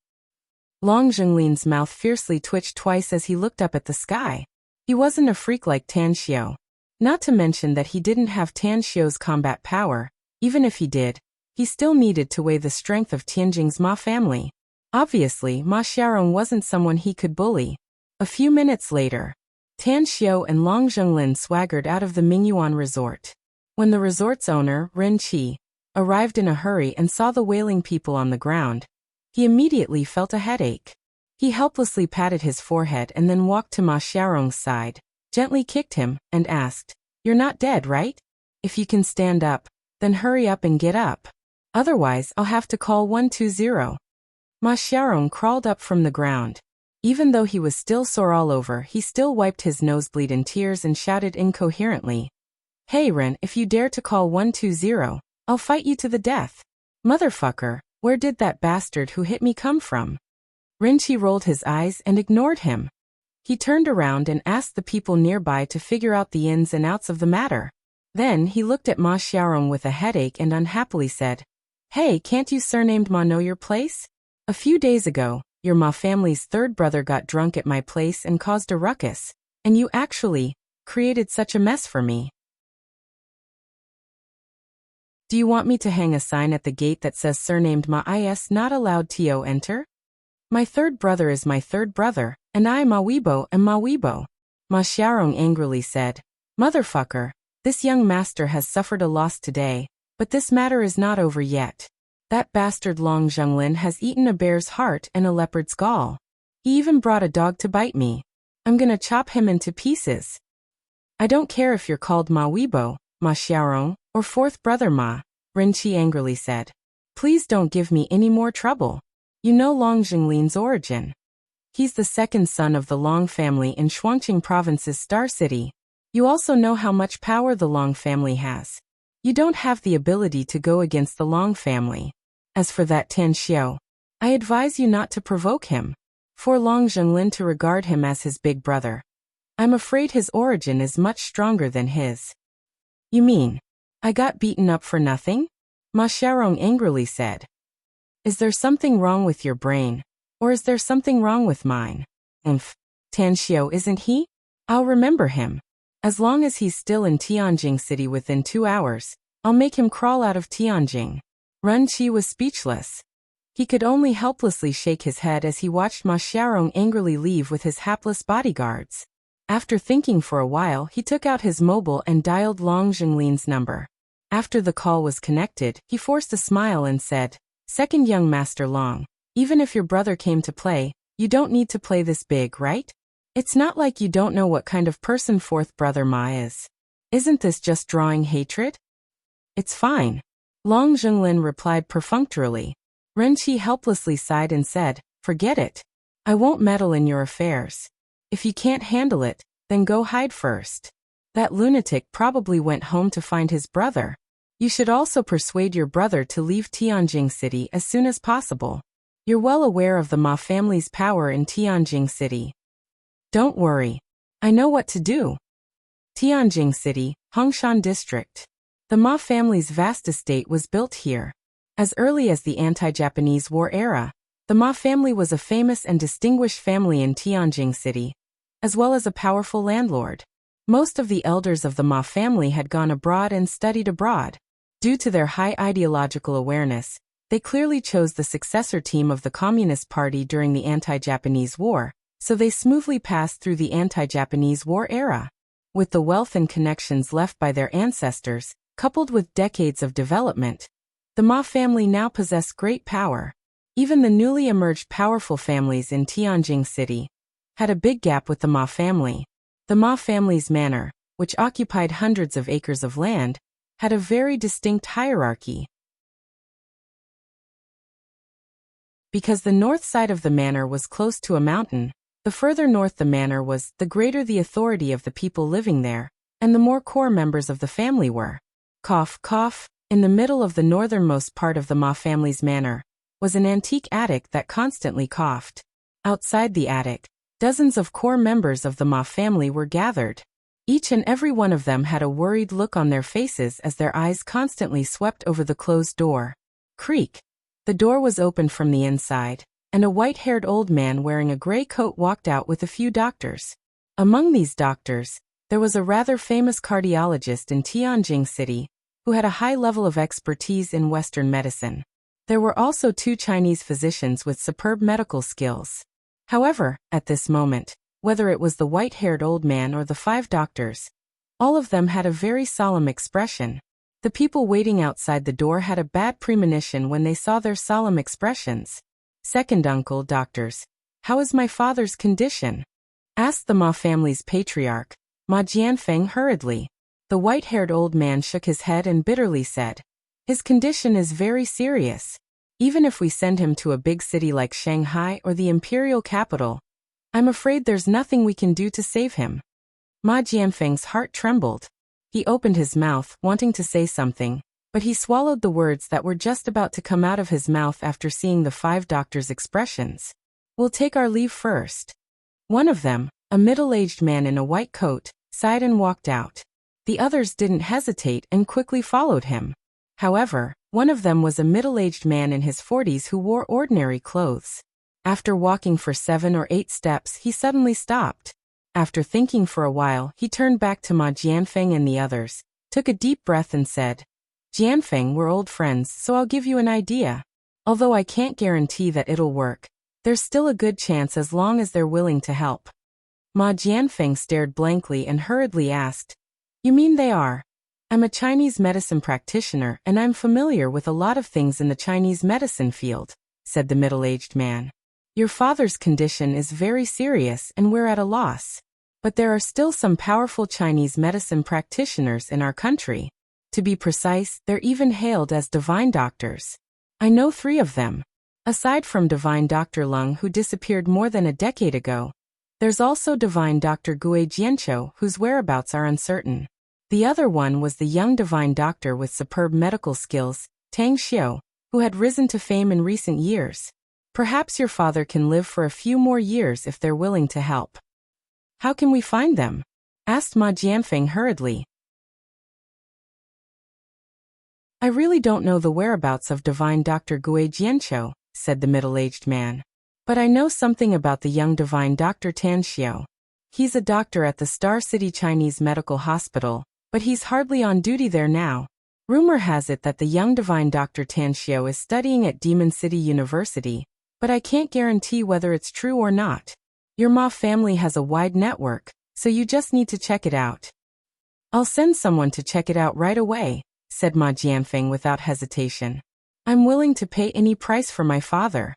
Long Zhenglin's mouth fiercely twitched twice as he looked up at the sky. He wasn't a freak like Tan Xiao. Not to mention that he didn't have Tan Xiao's combat power. Even if he did, he still needed to weigh the strength of Tianjing's Ma family. Obviously, Ma Xiaorong wasn't someone he could bully. A few minutes later, Tan Xiao and Long Zhenglin swaggered out of the Mingyuan resort. When the resort's owner, Ren Qi, arrived in a hurry and saw the wailing people on the ground, he immediately felt a headache. He helplessly patted his forehead and then walked to Ma Xiaorong's side, gently kicked him, and asked, "You're not dead, right? If you can stand up, then hurry up and get up. Otherwise, I'll have to call 120. Ma Xiaorong crawled up from the ground. Even though he was still sore all over, he still wiped his nosebleed in tears and shouted incoherently, "Hey Ren, if you dare to call 120, I'll fight you to the death. Motherfucker, where did that bastard who hit me come from?" Rinchi rolled his eyes and ignored him. He turned around and asked the people nearby to figure out the ins and outs of the matter. Then he looked at Ma Xiaorong with a headache and unhappily said, "Hey, can't you surnamed Ma know your place? A few days ago, your Ma family's third brother got drunk at my place and caused a ruckus, and you actually created such a mess for me. Do you want me to hang a sign at the gate that says surnamed Ma is not allowed to enter? My third brother is my third brother, and I Ma Weibo am Ma Weibo." Ma Xiaorong angrily said, "Motherfucker, this young master has suffered a loss today, but this matter is not over yet. That bastard Long Zhenglin has eaten a bear's heart and a leopard's gall. He even brought a dog to bite me. I'm gonna chop him into pieces. I don't care if you're called Ma Weibo, Ma Xiaorong, or fourth brother Ma," Rinchi angrily said. "Please don't give me any more trouble. You know Long Zhenglin's origin. He's the second son of the Long family in Shuangqing province's Star City. You also know how much power the Long family has. You don't have the ability to go against the Long family. As for that Tan Xiao, I advise you not to provoke him. For Long Zhenglin to regard him as his big brother. I'm afraid his origin is much stronger than his." "You mean, I got beaten up for nothing?" Ma Xiaorong angrily said. "Is there something wrong with your brain? Or is there something wrong with mine? Tan Xiao isn't he? I'll remember him. As long as he's still in Tianjing City within 2 hours, I'll make him crawl out of Tianjing." Ren Qi was speechless. He could only helplessly shake his head as he watched Ma Xiaorong angrily leave with his hapless bodyguards. After thinking for a while, he took out his mobile and dialed Long Zhenglin's number. After the call was connected, he forced a smile and said, "Second young Master Long, even if your brother came to play, you don't need to play this big, right? It's not like you don't know what kind of person fourth brother Ma is. Isn't this just drawing hatred?" "It's fine," Long Zhenglin replied perfunctorily. Ren Qi helplessly sighed and said, "Forget it. I won't meddle in your affairs. If you can't handle it, then go hide first. That lunatic probably went home to find his brother. You should also persuade your brother to leave Tianjing City as soon as possible. You're well aware of the Ma family's power in Tianjing City." "Don't worry. I know what to do." Tianjing City, Hongshan District. The Ma family's vast estate was built here. As early as the anti-Japanese war era, the Ma family was a famous and distinguished family in Tianjing City, as well as a powerful landlord. Most of the elders of the Ma family had gone abroad and studied abroad. Due to their high ideological awareness, they clearly chose the successor team of the Communist Party during the anti-Japanese war, so they smoothly passed through the anti-Japanese war era. With the wealth and connections left by their ancestors, coupled with decades of development, the Ma family now possess great power. Even the newly emerged powerful families in Tianjing City had a big gap with the Ma family. The Ma family's manor, which occupied hundreds of acres of land, had a very distinct hierarchy. Because the north side of the manor was close to a mountain, the further north the manor was, the greater the authority of the people living there, and the more core members of the family were. Cough, cough. In the middle of the northernmost part of the Ma family's manor was an antique attic that constantly coughed. Outside the attic, dozens of core members of the Ma family were gathered. Each and every one of them had a worried look on their faces as their eyes constantly swept over the closed door. Creak. The door was opened from the inside, and a white-haired old man wearing a gray coat walked out with a few doctors. Among these doctors, there was a rather famous cardiologist in Tianjin City, who had a high level of expertise in Western medicine. There were also 2 Chinese physicians with superb medical skills. However, at this moment, whether it was the white-haired old man or the 5 doctors, all of them had a very solemn expression. The people waiting outside the door had a bad premonition when they saw their solemn expressions. "Second uncle, doctors, how is my father's condition?" asked the Ma family's patriarch, Ma Jianfeng hurriedly. The white-haired old man shook his head and bitterly said, "His condition is very serious. Even if we send him to a big city like Shanghai or the imperial capital, I'm afraid there's nothing we can do to save him." Ma Jianfeng's heart trembled. He opened his mouth, wanting to say something, but he swallowed the words that were just about to come out of his mouth after seeing the 5 doctors' expressions. "We'll take our leave first." One of them, a middle-aged man in a white coat, sighed and walked out. The others didn't hesitate and quickly followed him. However, one of them was a middle-aged man in his 40s who wore ordinary clothes. After walking for 7 or 8 steps, he suddenly stopped. After thinking for a while, he turned back to Ma Jianfeng and the others, took a deep breath and said, "Jianfeng, we're old friends, so I'll give you an idea. Although I can't guarantee that it'll work, there's still a good chance as long as they're willing to help." Ma Jianfeng stared blankly and hurriedly asked, "You mean they are?" "I'm a Chinese medicine practitioner and I'm familiar with a lot of things in the Chinese medicine field," said the middle-aged man. "Your father's condition is very serious and we're at a loss. But there are still some powerful Chinese medicine practitioners in our country. To be precise, they're even hailed as divine doctors. I know 3 of them. Aside from divine Dr. Lung, who disappeared more than a decade ago, there's also divine Dr. Gue Jianqiu, whose whereabouts are uncertain. The other one was the young divine doctor with superb medical skills, Tang Xiu, who had risen to fame in recent years. Perhaps your father can live for a few more years if they're willing to help." "How can we find them?" asked Ma Jianfeng hurriedly. "I really don't know the whereabouts of divine Dr. Gue Jianqiu," said the middle-aged man. "But I know something about the young divine Dr. Tan Xiu. He's a doctor at the Star City Chinese Medical Hospital, but he's hardly on duty there now. Rumor has it that the young divine Dr. Tan Xiu is studying at Demon City University, but I can't guarantee whether it's true or not. Your Ma family has a wide network, so you just need to check it out." "I'll send someone to check it out right away," said Ma Jianfeng without hesitation. "I'm willing to pay any price for my father."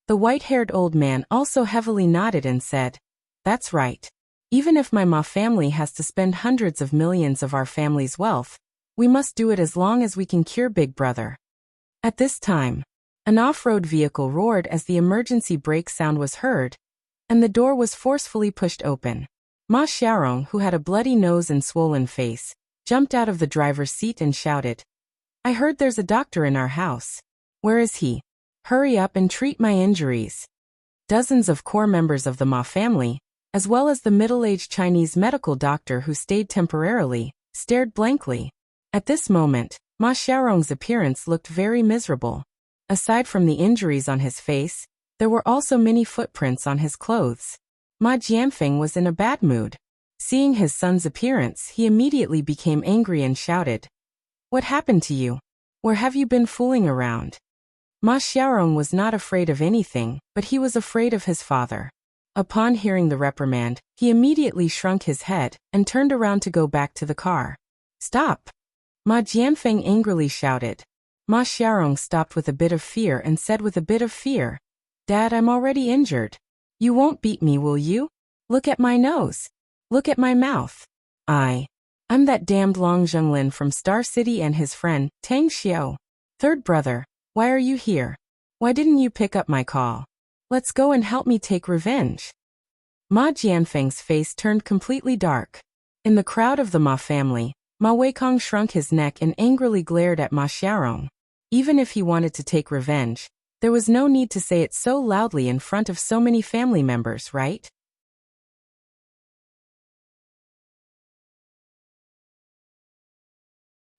The white-haired old man also heavily nodded and said, "That's right. Even if my Ma family has to spend hundreds of millions of our family's wealth, we must do it as long as we can cure Big Brother." At this time, an off-road vehicle roared as the emergency brake sound was heard, and the door was forcefully pushed open. Ma Xiaorong, who had a bloody nose and swollen face, jumped out of the driver's seat and shouted, "I heard there's a doctor in our house. Where is he? Hurry up and treat my injuries." Dozens of core members of the Ma family, as well as the middle-aged Chinese medical doctor who stayed temporarily, stared blankly. At this moment, Ma Xiaorong's appearance looked very miserable. Aside from the injuries on his face, there were also many footprints on his clothes. Ma Jianfeng was in a bad mood. Seeing his son's appearance, he immediately became angry and shouted, "What happened to you? Where have you been fooling around?" Ma Xiaorong was not afraid of anything, but he was afraid of his father. Upon hearing the reprimand, he immediately shrunk his head and turned around to go back to the car. "Stop!" Ma Jianfeng angrily shouted. Ma Xiaorong stopped with a bit of fear and said with a bit of fear, "Dad, I'm already injured. You won't beat me, will you? Look at my nose. Look at my mouth. I'm that damned Long Zhenglin from Star City and his friend, Tang Xiu. Third brother, why are you here? Why didn't you pick up my call? Let's go and help me take revenge." Ma Jianfeng's face turned completely dark. In the crowd of the Ma family, Ma Weikong shrunk his neck and angrily glared at Ma Xiaorong. Even if he wanted to take revenge, there was no need to say it so loudly in front of so many family members, right?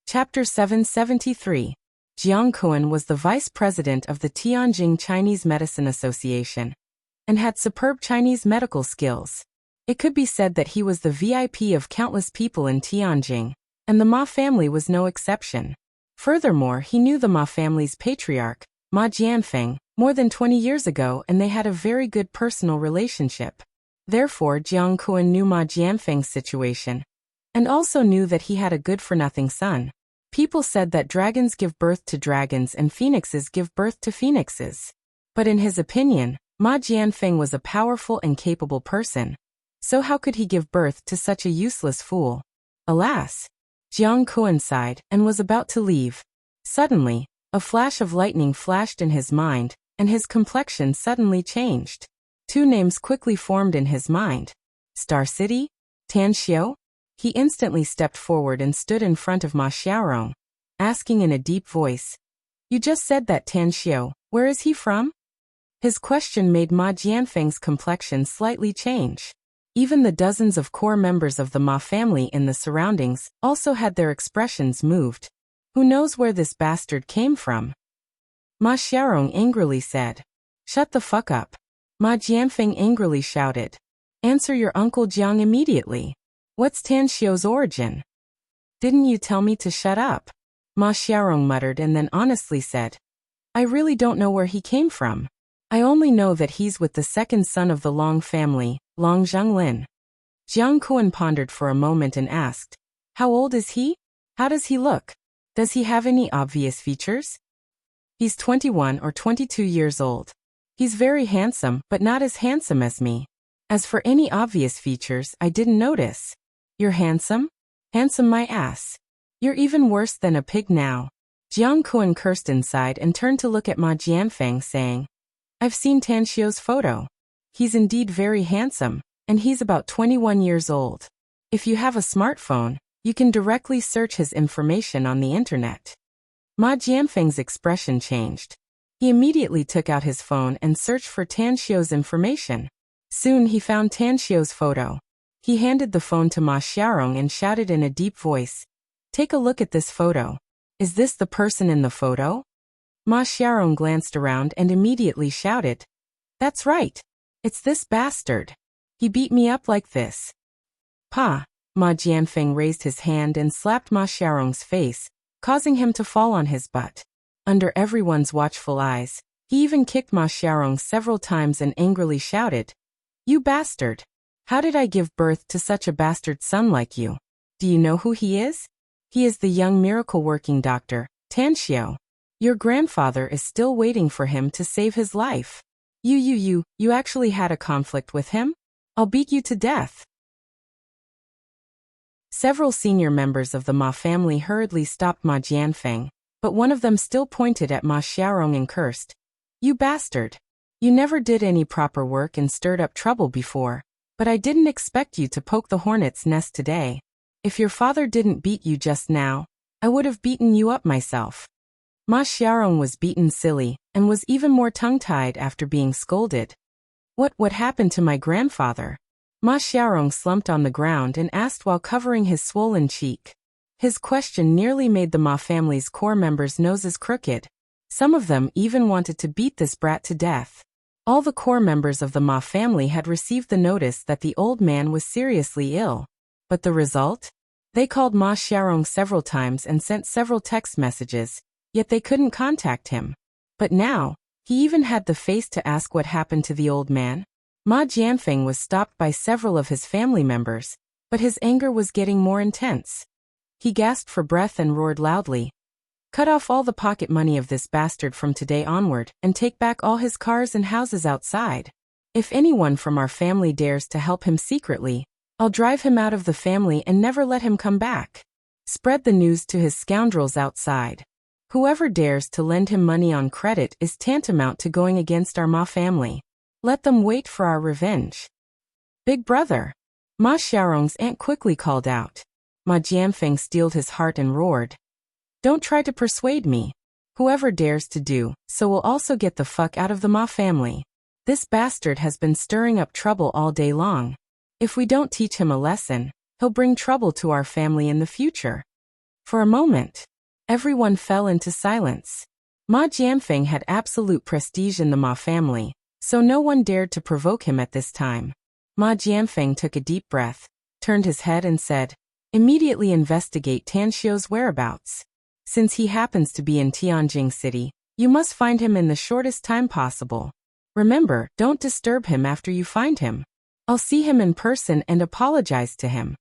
Chapter 773. Jiang Kuan was the vice president of the Tianjin Chinese Medicine Association and had superb Chinese medical skills. It could be said that he was the VIP of countless people in Tianjin, and the Ma family was no exception. Furthermore, he knew the Ma family's patriarch, Ma Jianfeng, more than 20 years ago, and they had a very good personal relationship. Therefore, Jiang Kuan knew Ma Jianfeng's situation, and also knew that he had a good-for-nothing son. People said that dragons give birth to dragons and phoenixes give birth to phoenixes. But in his opinion, Ma Jianfeng was a powerful and capable person. So how could he give birth to such a useless fool? Alas! Jiang Kuan sighed and was about to leave. Suddenly, a flash of lightning flashed in his mind, and his complexion suddenly changed. Two names quickly formed in his mind. Star City? Tanxiu? He instantly stepped forward and stood in front of Ma Xiaorong, asking in a deep voice, "You just said that Tanxiu, where is he from?" His question made Ma Jianfeng's complexion slightly change. Even the dozens of core members of the Ma family in the surroundings also had their expressions moved. Who knows where this bastard came from? Ma Xiaorong angrily said. "Shut the fuck up." Ma Jianfeng angrily shouted. "Answer your Uncle Jiang immediately. What's Tanxiu's origin?" "Didn't you tell me to shut up?" Ma Xiaorong muttered and then honestly said. "I really don't know where he came from. I only know that he's with the second son of the Long family, Long Zhenglin." Jiang Kuan pondered for a moment and asked, "How old is he? How does he look? Does he have any obvious features?" "He's 21 or 22 years old. He's very handsome, but not as handsome as me. As for any obvious features, I didn't notice." "You're handsome? Handsome my ass. You're even worse than a pig now." Jiang Kuan cursed inside and turned to look at Ma Jianfeng, saying, "I've seen Tanxiu's photo. He's indeed very handsome, and he's about 21 years old. If you have a smartphone, you can directly search his information on the internet." Ma Jianfeng's expression changed. He immediately took out his phone and searched for Tanxiu's information. Soon he found Tanxiu's photo. He handed the phone to Ma Xiaorong and shouted in a deep voice, "Take a look at this photo. Is this the person in the photo?" Ma Xiaorong glanced around and immediately shouted, "That's right. It's this bastard. He beat me up like this." "Pa!" Ma Jianfeng raised his hand and slapped Ma Xiaorong's face, causing him to fall on his butt. Under everyone's watchful eyes, he even kicked Ma Xiaorong several times and angrily shouted, "You bastard! How did I give birth to such a bastard son like you? Do you know who he is? He is the young miracle-working doctor, Tanxiu. Your grandfather is still waiting for him to save his life. You actually had a conflict with him? I'll beat you to death." Several senior members of the Ma family hurriedly stopped Ma Jianfeng, but one of them still pointed at Ma Xiaorong and cursed, "You bastard! You never did any proper work and stirred up trouble before, but I didn't expect you to poke the hornet's nest today. If your father didn't beat you just now, I would have beaten you up myself." Ma Xiaorong was beaten silly, and was even more tongue-tied after being scolded. What happened to my grandfather?" Ma Xiaorong slumped on the ground and asked while covering his swollen cheek. His question nearly made the Ma family's core members' noses crooked. Some of them even wanted to beat this brat to death. All the core members of the Ma family had received the notice that the old man was seriously ill. But the result? They called Ma Xiaorong several times and sent several text messages, yet they couldn't contact him. But now, he even had the face to ask what happened to the old man. Ma Jianfeng was stopped by several of his family members, but his anger was getting more intense. He gasped for breath and roared loudly, "Cut off all the pocket money of this bastard from today onward, and take back all his cars and houses outside. If anyone from our family dares to help him secretly, I'll drive him out of the family and never let him come back. Spread the news to his scoundrels outside. Whoever dares to lend him money on credit is tantamount to going against our Ma family. Let them wait for our revenge." "Big brother, Ma Xiaorong's aunt quickly called out. Ma Jianfeng steeled his heart and roared. Don't try to persuade me. Whoever dares to do so will also get the fuck out of the Ma family. This bastard has been stirring up trouble all day long. If we don't teach him a lesson, he'll bring trouble to our family in the future. For a moment, everyone fell into silence. Ma Jianfeng had absolute prestige in the Ma family, so no one dared to provoke him at this time. Ma Jianfeng took a deep breath, turned his head and said, immediately investigate Tan Xiu's whereabouts. Since he happens to be in Tianjing City, you must find him in the shortest time possible. Remember, don't disturb him after you find him. I'll see him in person and apologize to him.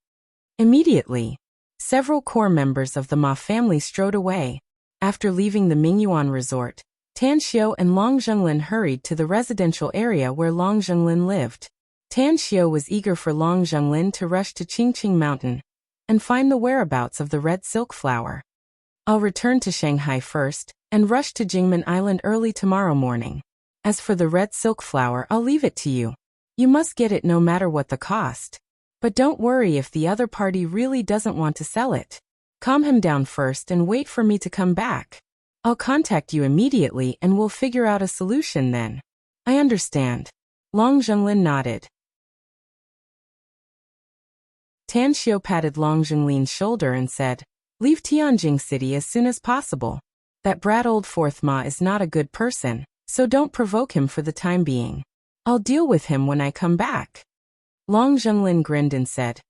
Immediately, several core members of the Ma family strode away. After leaving the Mingyuan resort, Tan Xiu and Long Zhenglin hurried to the residential area where Long Zhenglin lived. Tan Xiu was eager for Long Zhenglin to rush to Qingqing Mountain and find the whereabouts of the red silk flower. I'll return to Shanghai first and rush to Jingmen Island early tomorrow morning. As for the red silk flower, I'll leave it to you. You must get it no matter what the cost. But don't worry if the other party really doesn't want to sell it. Calm him down first and wait for me to come back. I'll contact you immediately and we'll figure out a solution then. I understand. Long Zhenglin nodded. Tan Xiu patted Long Zhenglin's shoulder and said, leave Tianjing City as soon as possible. That brat old fourth Ma is not a good person, so don't provoke him for the time being. I'll deal with him when I come back. Long Zhenglin grinned and said,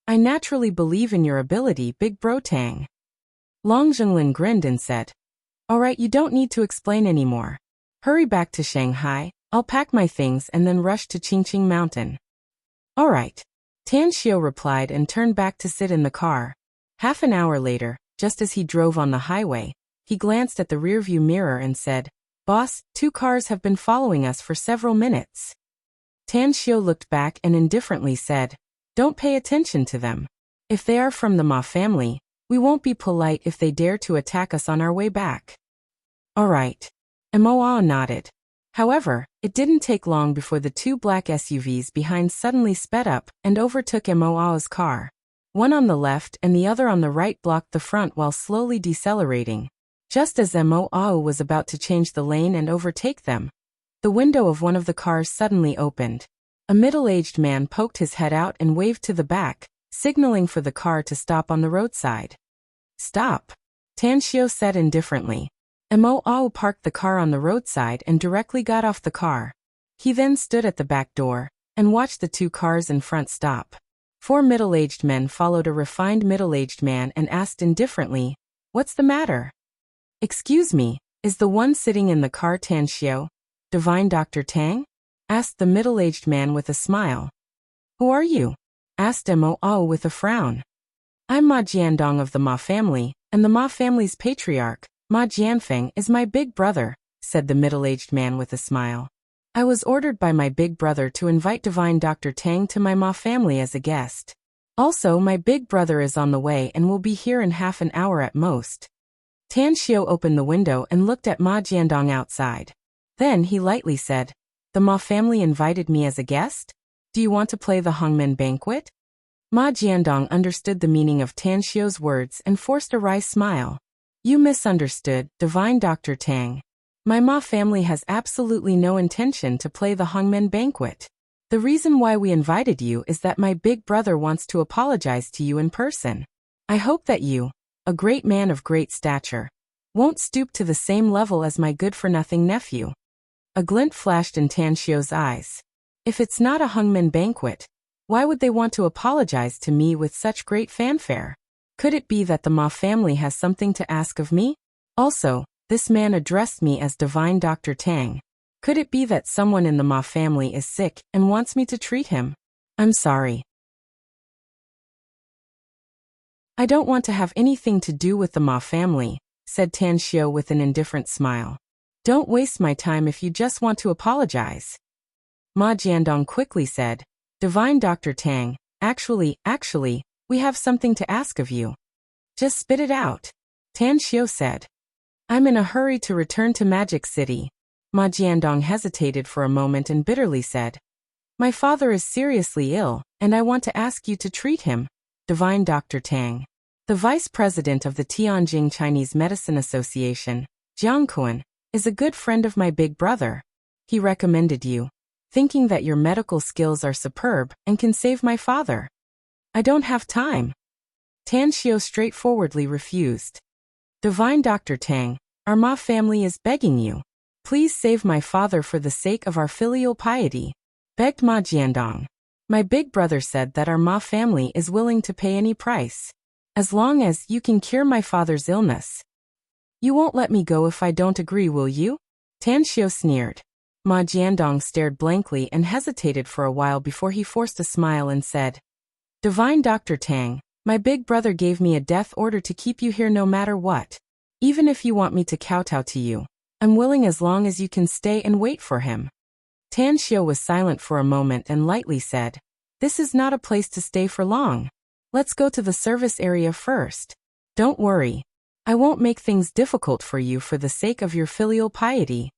I naturally believe in your ability, Big Bro Tang. Long Zhenglin grinned and said, alright, you don't need to explain anymore. Hurry back to Shanghai, I'll pack my things and then rush to Qingqing Mountain. Alright. Tan Xiu replied and turned back to sit in the car. Half an hour later, just as he drove on the highway, he glanced at the rearview mirror and said, Boss, 2 cars have been following us for several minutes. Tan Xiu looked back and indifferently said, don't pay attention to them. If they are from the Ma family, we won't be polite if they dare to attack us on our way back. Alright. Mo nodded. However, it didn't take long before the 2 black SUVs behind suddenly sped up and overtook Mo's car. One on the left and the other on the right blocked the front while slowly decelerating. Just as Mo was about to change the lane and overtake them, the window of one of the cars suddenly opened. A middle-aged man poked his head out and waved to the back, signaling for the car to stop on the roadside. Stop, Tan Xiu said indifferently. Mo parked the car on the roadside and directly got off the car. He then stood at the back door and watched the 2 cars in front stop. 4 middle-aged men followed a refined middle-aged man and asked indifferently, what's the matter? Excuse me, is the one sitting in the car Tan Xiu? Divine Dr. Tang? Asked the middle-aged man with a smile. Who are you? Asked Mo with a frown. I'm Ma Jiandong of the Ma family, and the Ma family's patriarch, Ma Jianfeng, is my big brother, said the middle-aged man with a smile. I was ordered by my big brother to invite Divine Dr. Tang to my Ma family as a guest. Also, my big brother is on the way and will be here in half an hour at most. Tan Xiu opened the window and looked at Ma Jiandong outside. Then he lightly said, the Ma family invited me as a guest? Do you want to play the Hongmen banquet? Ma Jiandong understood the meaning of Tan Xiu's words and forced a wry smile. You misunderstood, Divine Dr. Tang. My Ma family has absolutely no intention to play the Hongmen banquet. The reason why we invited you is that my big brother wants to apologize to you in person. I hope that you, a great man of great stature, won't stoop to the same level as my good-for-nothing nephew. A glint flashed in Tan Xiu's eyes. If it's not a Hongmen banquet, why would they want to apologize to me with such great fanfare? Could it be that the Ma family has something to ask of me? Also, this man addressed me as Divine Dr. Tang. Could it be that someone in the Ma family is sick and wants me to treat him? I'm sorry. I don't want to have anything to do with the Ma family, said Tan Xiu with an indifferent smile. Don't waste my time if you just want to apologize. Ma Jiandong quickly said, Divine Dr. Tang, actually, we have something to ask of you. Just spit it out. Tan Xiu said. I'm in a hurry to return to Magic City. Ma Jiandong hesitated for a moment and bitterly said, My father is seriously ill, and I want to ask you to treat him. Divine Dr. Tang. The vice president of the Tianjin Chinese Medicine Association, Jiang Kuan, is a good friend of my big brother. He recommended you, thinking that your medical skills are superb and can save my father. I don't have time. Tan Xiao straightforwardly refused. Divine Dr. Tang, our Ma family is begging you. Please save my father for the sake of our filial piety, begged Ma Jiandong. My big brother said that our Ma family is willing to pay any price, as long as you can cure my father's illness. You won't let me go if I don't agree, will you? Tan Xiao sneered. Ma Jiandong stared blankly and hesitated for a while before he forced a smile and said, Divine Dr. Tang, my big brother gave me a death order to keep you here no matter what. Even if you want me to kowtow to you, I'm willing as long as you can stay and wait for him. Tan Xiao was silent for a moment and lightly said, This is not a place to stay for long. Let's go to the service area first. Don't worry. I won't make things difficult for you for the sake of your filial piety.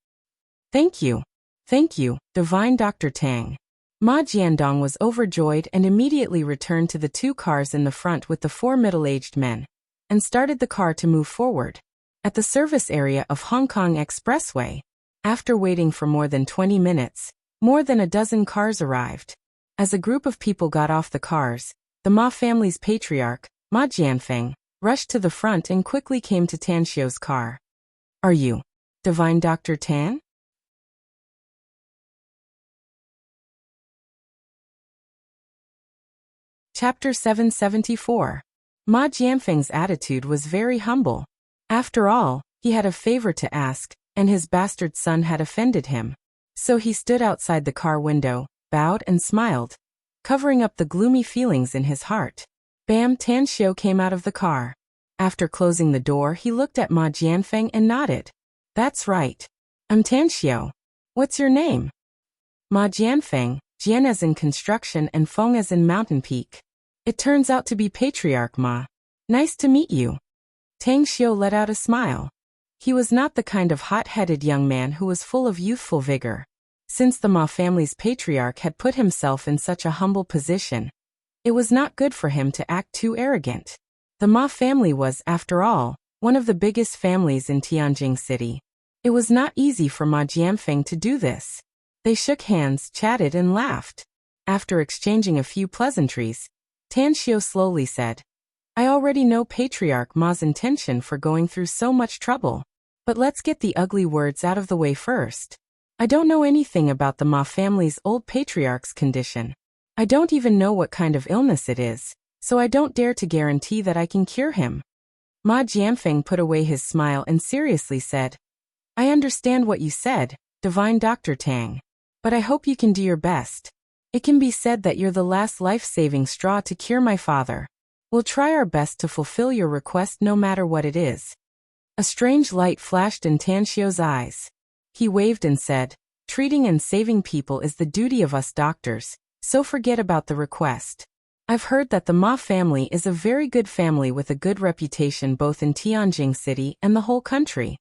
Thank you. Thank you, Divine Dr. Tang. Ma Jiandong was overjoyed and immediately returned to the 2 cars in the front with the 4 middle-aged men, and started the car to move forward. At the service area of Hong Kong Expressway, after waiting for more than 20 minutes, more than a dozen cars arrived. As a group of people got off the cars, the Ma family's patriarch, Ma Jianfeng, rushed to the front and quickly came to Tan Xiao's car. Are you Divine Dr. Tan? Chapter 774. Ma Jianfeng's attitude was very humble. After all, he had a favor to ask, and his bastard son had offended him. So he stood outside the car window, bowed and smiled, covering up the gloomy feelings in his heart. Bam! Tan Xiao came out of the car. After closing the door, he looked at Ma Jianfeng and nodded. That's right. I'm Tan Xiao. What's your name? Ma Jianfeng, Jian as in construction and Feng as in mountain peak. It turns out to be Patriarch Ma. Nice to meet you. Tang Xiao let out a smile. He was not the kind of hot-headed young man who was full of youthful vigor. Since the Ma family's patriarch had put himself in such a humble position, it was not good for him to act too arrogant. The Ma family was, after all, one of the biggest families in Tianjin City. It was not easy for Ma Jianfeng to do this. They shook hands, chatted and laughed. After exchanging a few pleasantries, Tan Xiao slowly said, I already know Patriarch Ma's intention for going through so much trouble. But let's get the ugly words out of the way first. I don't know anything about the Ma family's old patriarch's condition. I don't even know what kind of illness it is, so I don't dare to guarantee that I can cure him. Ma Jianfeng put away his smile and seriously said, I understand what you said, Divine Dr. Tang. But I hope you can do your best. It can be said that you're the last life-saving straw to cure my father. We'll try our best to fulfill your request no matter what it is. A strange light flashed in Tan Xiao's eyes. He waved and said, Treating and saving people is the duty of us doctors, so forget about the request. I've heard that the Ma family is a very good family with a good reputation both in Tianjin City and the whole country.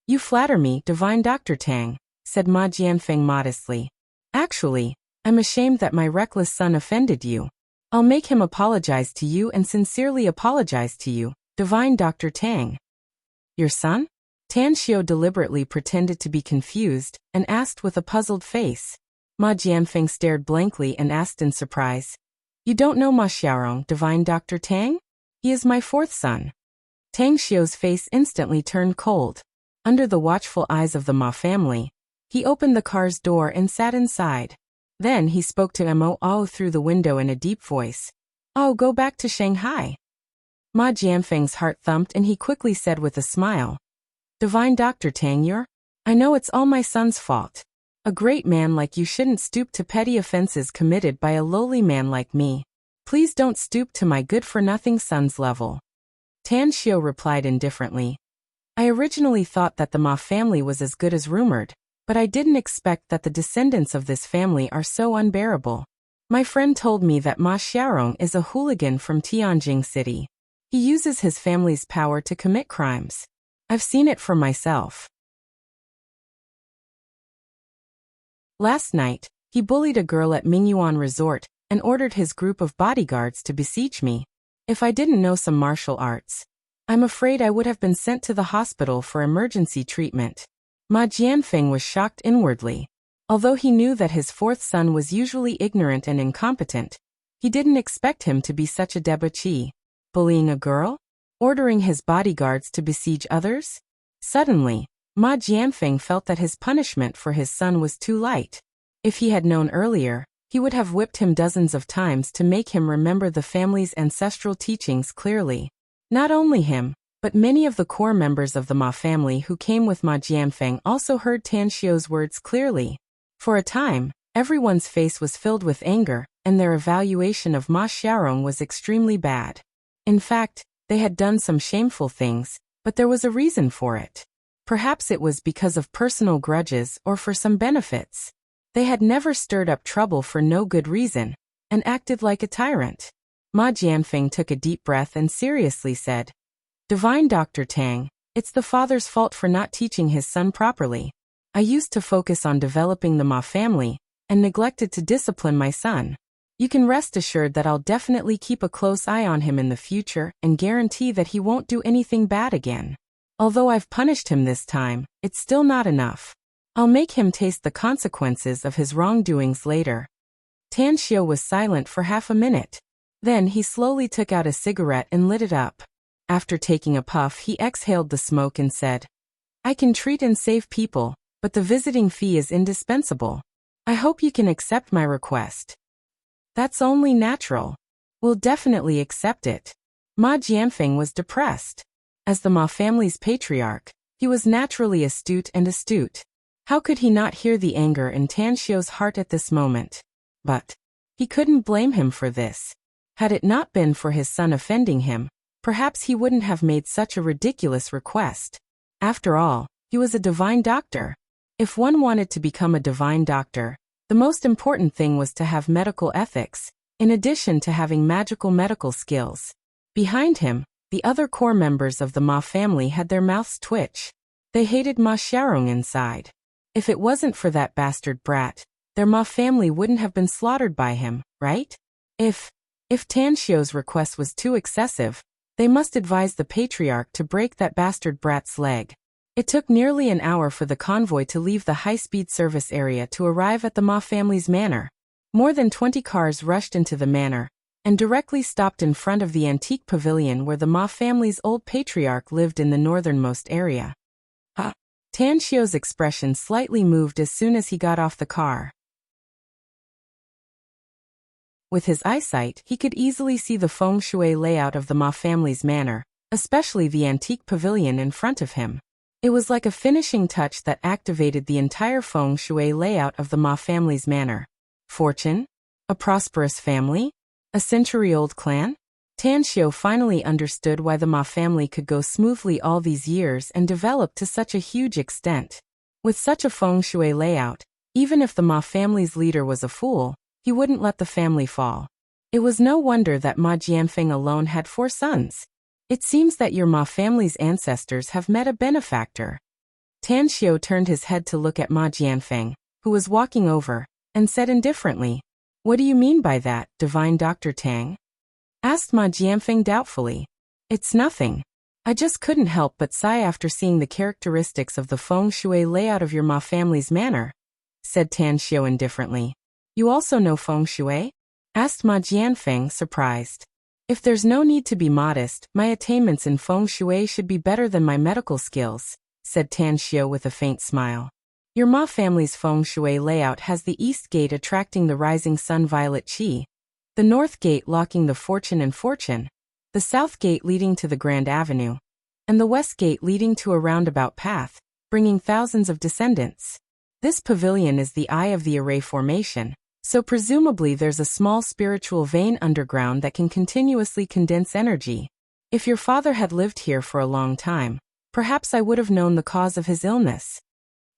You flatter me, Divine Dr. Tang, said Ma Jianfeng modestly. Actually, I'm ashamed that my reckless son offended you. I'll make him apologize to you and sincerely apologize to you, Divine Dr. Tang. Your son? Tan Xiao deliberately pretended to be confused and asked with a puzzled face. Ma Jianfeng stared blankly and asked in surprise, You don't know Ma Xiaorong, Divine Dr. Tang? He is my 4th son. Tang Xiao's face instantly turned cold. Under the watchful eyes of the Ma family, he opened the car's door and sat inside. Then he spoke to Mo through the window in a deep voice. Oh, go back to Shanghai. Ma Jianfeng's heart thumped and he quickly said with a smile, Divine Dr. Tang, I know it's all my son's fault. A great man like you shouldn't stoop to petty offenses committed by a lowly man like me. Please don't stoop to my good-for-nothing son's level. Tan Xiao replied indifferently. I originally thought that the Ma family was as good as rumored, but I didn't expect that the descendants of this family are so unbearable. My friend told me that Ma Xiaorong is a hooligan from Tianjin City. He uses his family's power to commit crimes. I've seen it for myself. Last night, He bullied a girl at Mingyuan Resort and ordered his group of bodyguards to besiege me. If I didn't know some martial arts, I'm afraid I would have been sent to the hospital for emergency treatment. Ma Jianfeng was shocked inwardly. Although he knew that his fourth son was usually ignorant and incompetent, he didn't expect him to be such a debauchee. Bullying a girl? Ordering his bodyguards to besiege others? Suddenly, Ma Jianfeng felt that his punishment for his son was too light. If he had known earlier, he would have whipped him dozens of times to make him remember the family's ancestral teachings clearly. Not only him, but many of the core members of the Ma family who came with Ma Jianfeng also heard Tan Xiu's words clearly. For a time, everyone's face was filled with anger, and their evaluation of Ma Xiaorong was extremely bad. In fact, they had done some shameful things, but there was a reason for it. Perhaps it was because of personal grudges or for some benefits. They had never stirred up trouble for no good reason, and acted like a tyrant. Ma Jianfeng took a deep breath and seriously said, "Divine Dr. Tang, it's the father's fault for not teaching his son properly. I used to focus on developing the Ma family, and neglected to discipline my son. You can rest assured that I'll definitely keep a close eye on him in the future and guarantee that he won't do anything bad again. Although I've punished him this time, it's still not enough. I'll make him taste the consequences of his wrongdoings later." Tan Xiu was silent for half a minute. Then he slowly took out a cigarette and lit it up. After taking a puff, he exhaled the smoke and said, "I can treat and save people, but the visiting fee is indispensable. I hope you can accept my request." "That's only natural. We'll definitely accept it." Ma Jianfeng was depressed. As the Ma family's patriarch, he was naturally astute. How could he not hear the anger in Tan Xiu's heart at this moment? But he couldn't blame him for this. Had it not been for his son offending him, perhaps he wouldn't have made such a ridiculous request. After all, he was a divine doctor. If one wanted to become a divine doctor, the most important thing was to have medical ethics, in addition to having magical medical skills. Behind him, the other core members of the Ma family had their mouths twitch. They hated Ma Xiaorong inside. If it wasn't for that bastard brat, their Ma family wouldn't have been slaughtered by him, right? If Tan Xiu's request was too excessive, they must advise the patriarch to break that bastard brat's leg. It took nearly an hour for the convoy to leave the high-speed service area to arrive at the Ma family's manor. More than 20 cars rushed into the manor, and directly stopped in front of the antique pavilion where the Ma family's old patriarch lived in the northernmost area. Tan Xiu's expression slightly moved as soon as he got off the car. With his eyesight, he could easily see the feng shui layout of the Ma family's manor, especially the antique pavilion in front of him. It was like a finishing touch that activated the entire feng shui layout of the Ma family's manor. Fortune? A prosperous family? A century-old clan? Tan Xiu finally understood why the Ma family could go smoothly all these years and develop to such a huge extent. With such a feng shui layout, even if the Ma family's leader was a fool, he wouldn't let the family fall. It was no wonder that Ma Jianfeng alone had 4 sons. "It seems that your Ma family's ancestors have met a benefactor." Tan Xiu turned his head to look at Ma Jianfeng, who was walking over, and said indifferently, "What do you mean by that, Divine Dr. Tang?" asked Ma Jianfeng doubtfully. "It's nothing. I just couldn't help but sigh after seeing the characteristics of the feng shui layout of your Ma family's manor," said Tan Xiu indifferently. "You also know feng shui?" asked Ma Jianfeng, surprised. "If there's no need to be modest, my attainments in feng shui should be better than my medical skills," said Tan Xiu with a faint smile. "Your Ma family's feng shui layout has the east gate attracting the rising sun violet qi, the north gate locking the fortune and fortune, the south gate leading to the Grand Avenue, and the west gate leading to a roundabout path, bringing thousands of descendants. This pavilion is the eye of the array formation, so presumably there's a small spiritual vein underground that can continuously condense energy. If your father had lived here for a long time, perhaps I would have known the cause of his illness."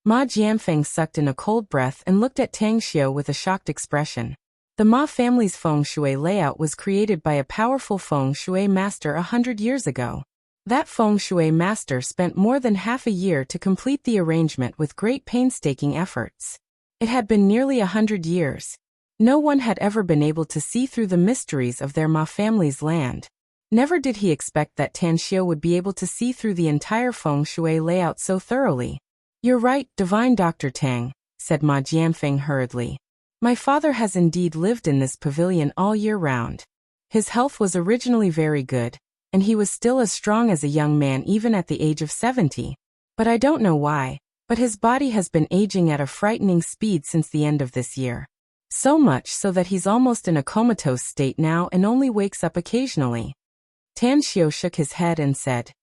Ma Jianfeng sucked in a cold breath and looked at Tang Xiu with a shocked expression. The Ma family's feng shui layout was created by a powerful feng shui master 100 years ago. That feng shui master spent more than half a year to complete the arrangement with great painstaking efforts. It had been nearly 100 years. No one had ever been able to see through the mysteries of their Ma family's land. Never did he expect that Tan Xiu would be able to see through the entire feng shui layout so thoroughly. "You're right, divine Dr. Tang," said Ma Jianfeng hurriedly. "My father has indeed lived in this pavilion all year round. His health was originally very good, and he was still as strong as a young man even at the age of 70. But I don't know why, but his body has been aging at a frightening speed since the end of this year. So much so that he's almost in a comatose state now and only wakes up occasionally." Tan Xiu shook his head and said,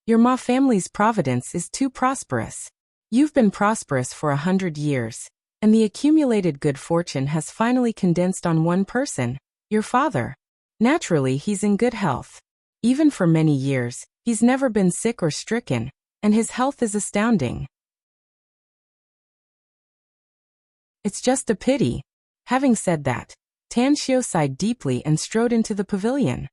"Your Ma family's providence is too prosperous. You've been prosperous for 100 years, and the accumulated good fortune has finally condensed on one person, your father. Naturally, he's in good health. Even for many years, he's never been sick or stricken, and his health is astounding. It's just a pity." Having said that, Tan Xiu sighed deeply and strode into the pavilion.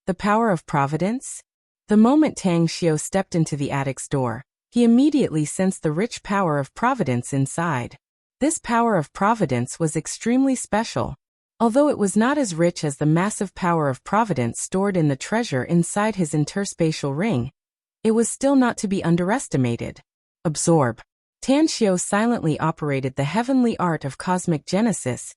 The power of providence? The moment Tang Xiu stepped into the attic's door, he immediately sensed the rich power of providence inside. This power of providence was extremely special. Although it was not as rich as the massive power of providence stored in the treasure inside his interspatial ring, it was still not to be underestimated. Absorb. Tan Xiu silently operated the heavenly art of cosmic genesis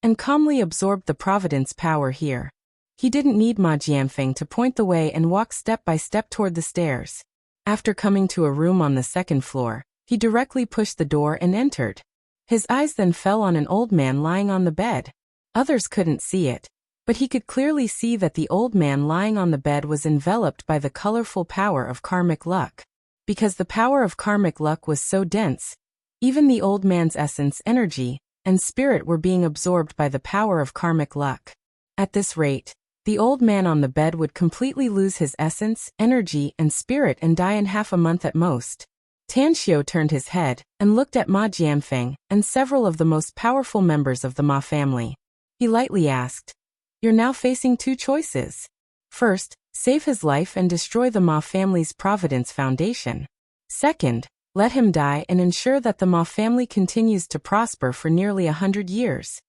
and calmly absorbed the providence power here. He didn't need Ma Jianfeng to point the way and walk step by step toward the stairs. After coming to a room on the second floor, he directly pushed the door and entered. His eyes then fell on an old man lying on the bed. Others couldn't see it, but he could clearly see that the old man lying on the bed was enveloped by the colorful power of karmic luck. Because the power of karmic luck was so dense, even the old man's essence, energy, and spirit were being absorbed by the power of karmic luck. At this rate, the old man on the bed would completely lose his essence, energy, and spirit and die in half a month at most. Tan Xiu turned his head and looked at Ma Jianfeng and several of the most powerful members of the Ma family. He lightly asked, "You're now facing two choices. First, save his life and destroy the Ma family's providence foundation. Second, let him die and ensure that the Ma family continues to prosper for nearly 100 years.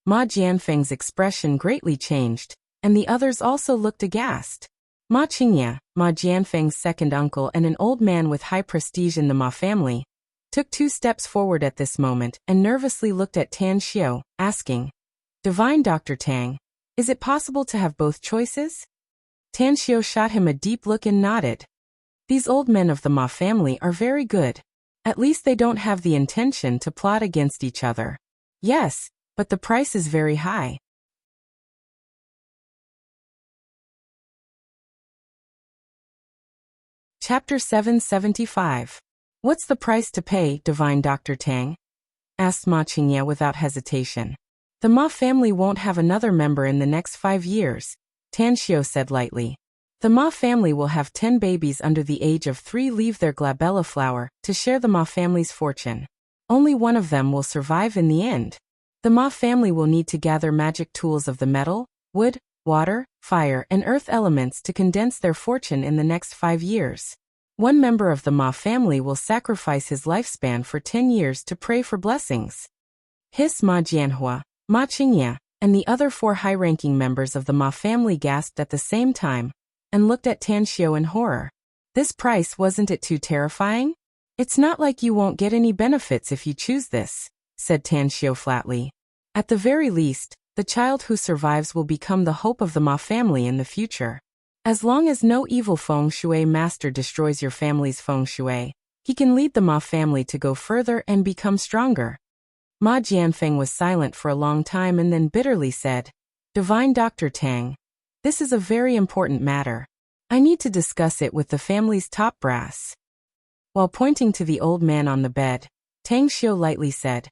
Ma Jianfeng's expression greatly changed, and the others also looked aghast. Ma Qingye, Ma Jianfeng's second uncle and an old man with high prestige in the Ma family, took 2 steps forward at this moment and nervously looked at Tan Xiu, asking, "Divine Dr. Tang, is it possible to have both choices?" Tan Xiu shot him a deep look and nodded. These old men of the Ma family are very good. At least they don't have the intention to plot against each other. Yes, but the price is very high. Chapter 775. What's the price to pay, Divine Dr. Tang? Asked Ma Qingye without hesitation. The Ma family won't have another member in the next 5 years, Tan Xiu said lightly. The Ma family will have 10 babies under the age of 3 leave their glabella flower to share the Ma family's fortune. Only one of them will survive in the end. The Ma family will need to gather magic tools of the metal, wood, water, fire, and earth elements to condense their fortune in the next 5 years. One member of the Ma family will sacrifice his lifespan for 10 years to pray for blessings. Hiss Ma Jianhua, Ma Qingye, and the other 4 high-ranking members of the Ma family gasped at the same time and looked at Tan Xiu in horror. This price, wasn't it too terrifying? It's not like you won't get any benefits if you choose this, said Tan Xiu flatly. At the very least, the child who survives will become the hope of the Ma family in the future. As long as no evil feng shui master destroys your family's feng shui, he can lead the Ma family to go further and become stronger. Ma Jianfeng was silent for a long time and then bitterly said, Divine Dr. Tang, this is a very important matter. I need to discuss it with the family's top brass. While pointing to the old man on the bed, Tang Xiu lightly said,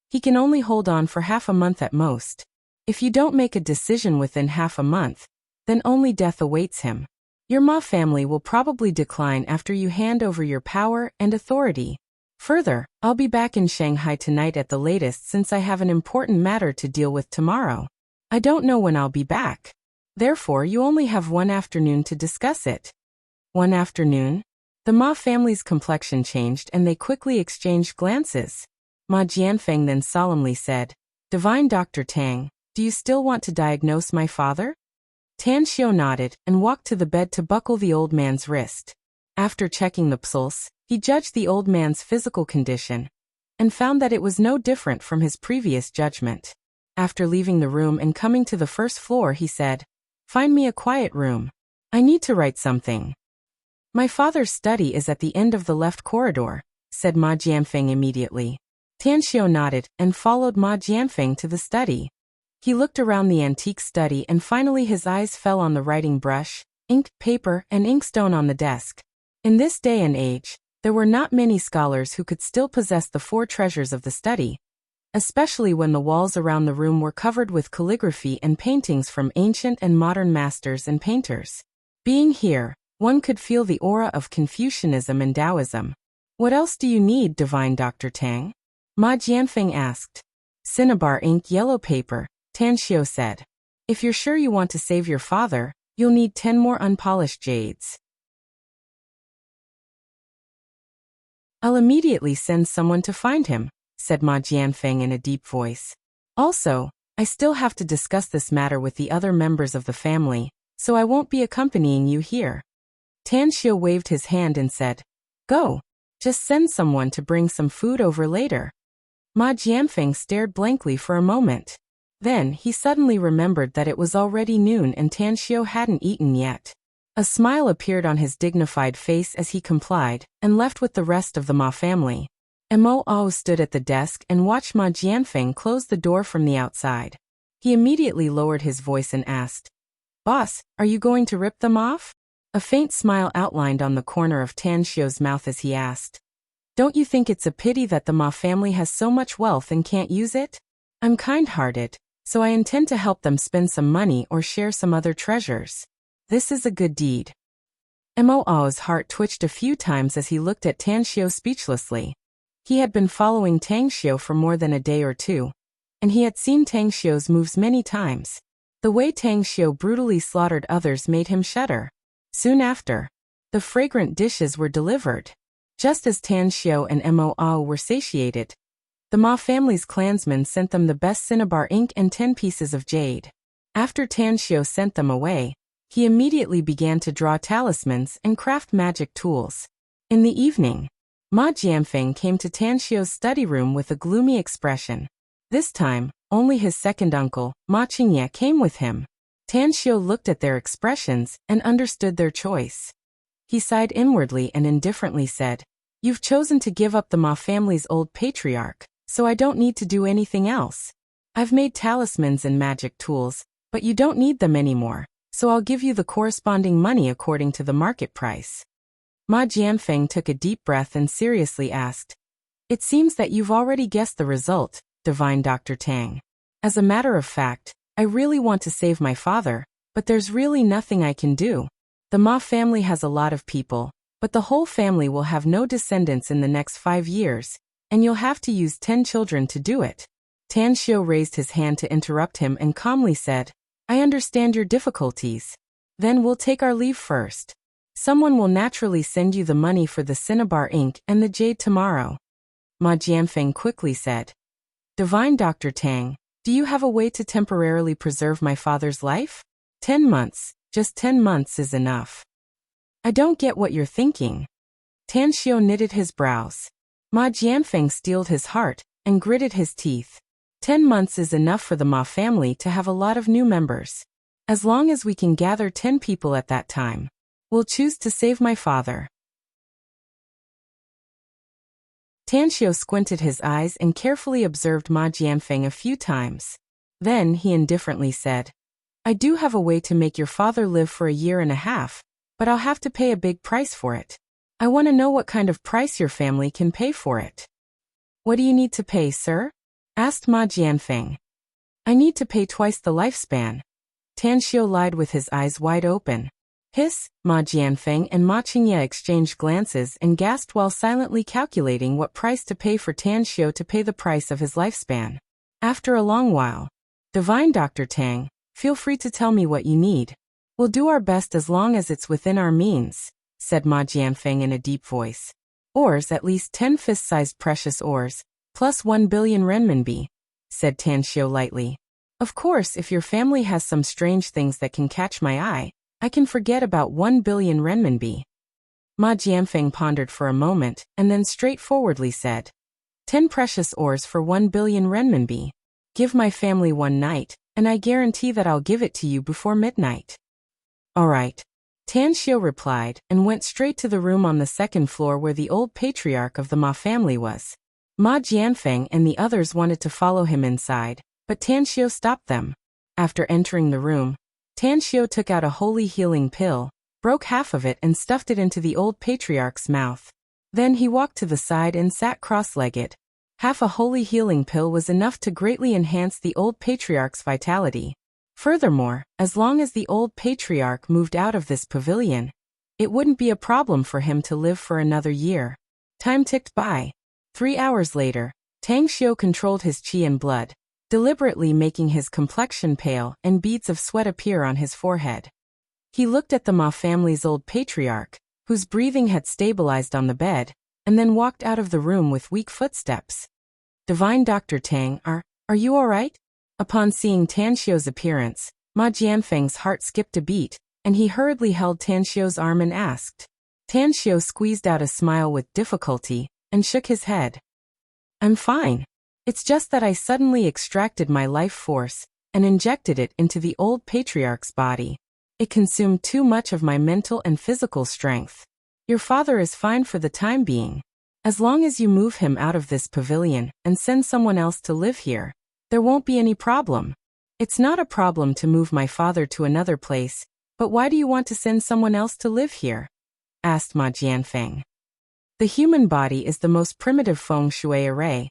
he can only hold on for half a month at most. If you don't make a decision within half a month, then only death awaits him. Your Ma family will probably decline after you hand over your power and authority. Further, I'll be back in Shanghai tonight at the latest since I have an important matter to deal with tomorrow. I don't know when I'll be back. Therefore, you only have one afternoon to discuss it. One afternoon? The Ma family's complexion changed and they quickly exchanged glances. Ma Jianfeng then solemnly said, Divine Dr. Tang, do you still want to diagnose my father? Tan Xiu nodded and walked to the bed to buckle the old man's wrist. After checking the pulse, he judged the old man's physical condition and found that it was no different from his previous judgment. After leaving the room and coming to the first floor, he said, Find me a quiet room. I need to write something. My father's study is at the end of the left corridor, said Ma Jianfeng immediately. Tan Xiu nodded and followed Ma Jianfeng to the study. He looked around the antique study and finally his eyes fell on the writing brush, ink, paper, and inkstone on the desk. In this day and age, there were not many scholars who could still possess the four treasures of the study, especially when the walls around the room were covered with calligraphy and paintings from ancient and modern masters and painters. Being here, one could feel the aura of Confucianism and Taoism. What else do you need, Divine Dr. Tang? Ma Jianfeng asked. Cinnabar ink, yellow paper, Tan Xiu said. If you're sure you want to save your father, you'll need 10 more unpolished jades. I'll immediately send someone to find him, said Ma Jianfeng in a deep voice. Also, I still have to discuss this matter with the other members of the family, so I won't be accompanying you here. Tan Xiu waved his hand and said, Go. Just send someone to bring some food over later. Ma Jianfeng stared blankly for a moment. Then he suddenly remembered that it was already noon and Tan Xiu hadn't eaten yet. A smile appeared on his dignified face as he complied and left with the rest of the Ma family. Mo stood at the desk and watched Ma Jianfeng close the door from the outside. He immediately lowered his voice and asked, Boss, are you going to rip them off? A faint smile outlined on the corner of Tan Xiu's mouth as he asked, Don't you think it's a pity that the Ma family has so much wealth and can't use it? I'm kind-hearted, so I intend to help them spend some money or share some other treasures. This is a good deed. Mo's heart twitched a few times as he looked at Tan Xiu speechlessly. He had been following Tang Xiu for more than a day or two, and he had seen Tang Xiu's moves many times. The way Tang Xiu brutally slaughtered others made him shudder. Soon after, the fragrant dishes were delivered. Just as Tan Xiu and Mo were satiated, the Ma family's clansmen sent them the best cinnabar ink and 10 pieces of jade. After Tan Xiu sent them away, he immediately began to draw talismans and craft magic tools. In the evening, Ma Jianfeng came to Tan Xiu's study room with a gloomy expression. This time, only his second uncle, Ma Qingye, came with him. Tan Xiu looked at their expressions and understood their choice. He sighed inwardly and indifferently said, You've chosen to give up the Ma family's old patriarch, so I don't need to do anything else. I've made talismans and magic tools, but you don't need them anymore, so I'll give you the corresponding money according to the market price. Ma Jianfeng took a deep breath and seriously asked, It seems that you've already guessed the result, Divine Dr. Tang. As a matter of fact, I really want to save my father, but there's really nothing I can do. The Ma family has a lot of people, but the whole family will have no descendants in the next 5 years, and you'll have to use 10 children to do it. Tan Xiu raised his hand to interrupt him and calmly said, I understand your difficulties. Then we'll take our leave first. Someone will naturally send you the money for the cinnabar ink and the jade tomorrow. Ma Jianfeng quickly said, Divine Dr. Tang, do you have a way to temporarily preserve my father's life? 10 months, just 10 months is enough. I don't get what you're thinking. Tan Xiu knitted his brows. Ma Jianfeng steeled his heart and gritted his teeth. 10 months is enough for the Ma family to have a lot of new members. As long as we can gather 10 people at that time, we'll choose to save my father. Tan Xiu squinted his eyes and carefully observed Ma Jianfeng a few times. Then he indifferently said, I do have a way to make your father live for a year and a half, but I'll have to pay a big price for it. I want to know what kind of price your family can pay for it. What do you need to pay, sir? Asked Ma Jianfeng. I need to pay twice the lifespan. Tan Xiu lied with his eyes wide open. Hiss, Ma Jianfeng and Ma Qingye exchanged glances and gasped while silently calculating what price to pay for Tan Xiu to pay the price of his lifespan. After a long while, Divine Dr. Tang, feel free to tell me what you need. We'll do our best as long as it's within our means, said Ma Jianfeng in a deep voice. Ores, at least 10 fist-sized precious ores, Plus 1 billion renminbi, said Tanxiu lightly. Of course, if your family has some strange things that can catch my eye, I can forget about 1 billion renminbi. Ma Jianfeng pondered for a moment, and then straightforwardly said, 10 precious ores for 1 billion renminbi. Give my family one night, and I guarantee that I'll give it to you before midnight. All right. Tanxiu replied, and went straight to the room on the second floor where the old patriarch of the Ma family was. Ma Jianfeng and the others wanted to follow him inside, but Tanxiu stopped them. After entering the room, Tanxiu took out a holy healing pill, broke half of it and stuffed it into the old patriarch's mouth. Then he walked to the side and sat cross-legged. Half a holy healing pill was enough to greatly enhance the old patriarch's vitality. Furthermore, as long as the old patriarch moved out of this pavilion, it wouldn't be a problem for him to live for another year. Time ticked by. 3 hours later, Tanxiu controlled his qi and blood, deliberately making his complexion pale and beads of sweat appear on his forehead. He looked at the Ma family's old patriarch, whose breathing had stabilized on the bed, and then walked out of the room with weak footsteps. Divine Dr. Tang, are you all right? Upon seeing Tanxiu's appearance, Ma Jianfeng's heart skipped a beat, and he hurriedly held Tanxiu's arm and asked. Tanxiu squeezed out a smile with difficulty, and shook his head. I'm fine. It's just that I suddenly extracted my life force, and injected it into the old patriarch's body. It consumed too much of my mental and physical strength. Your father is fine for the time being. As long as you move him out of this pavilion and send someone else to live here, there won't be any problem. It's not a problem to move my father to another place, but why do you want to send someone else to live here? Asked Ma Jianfeng. The human body is the most primitive feng shui array,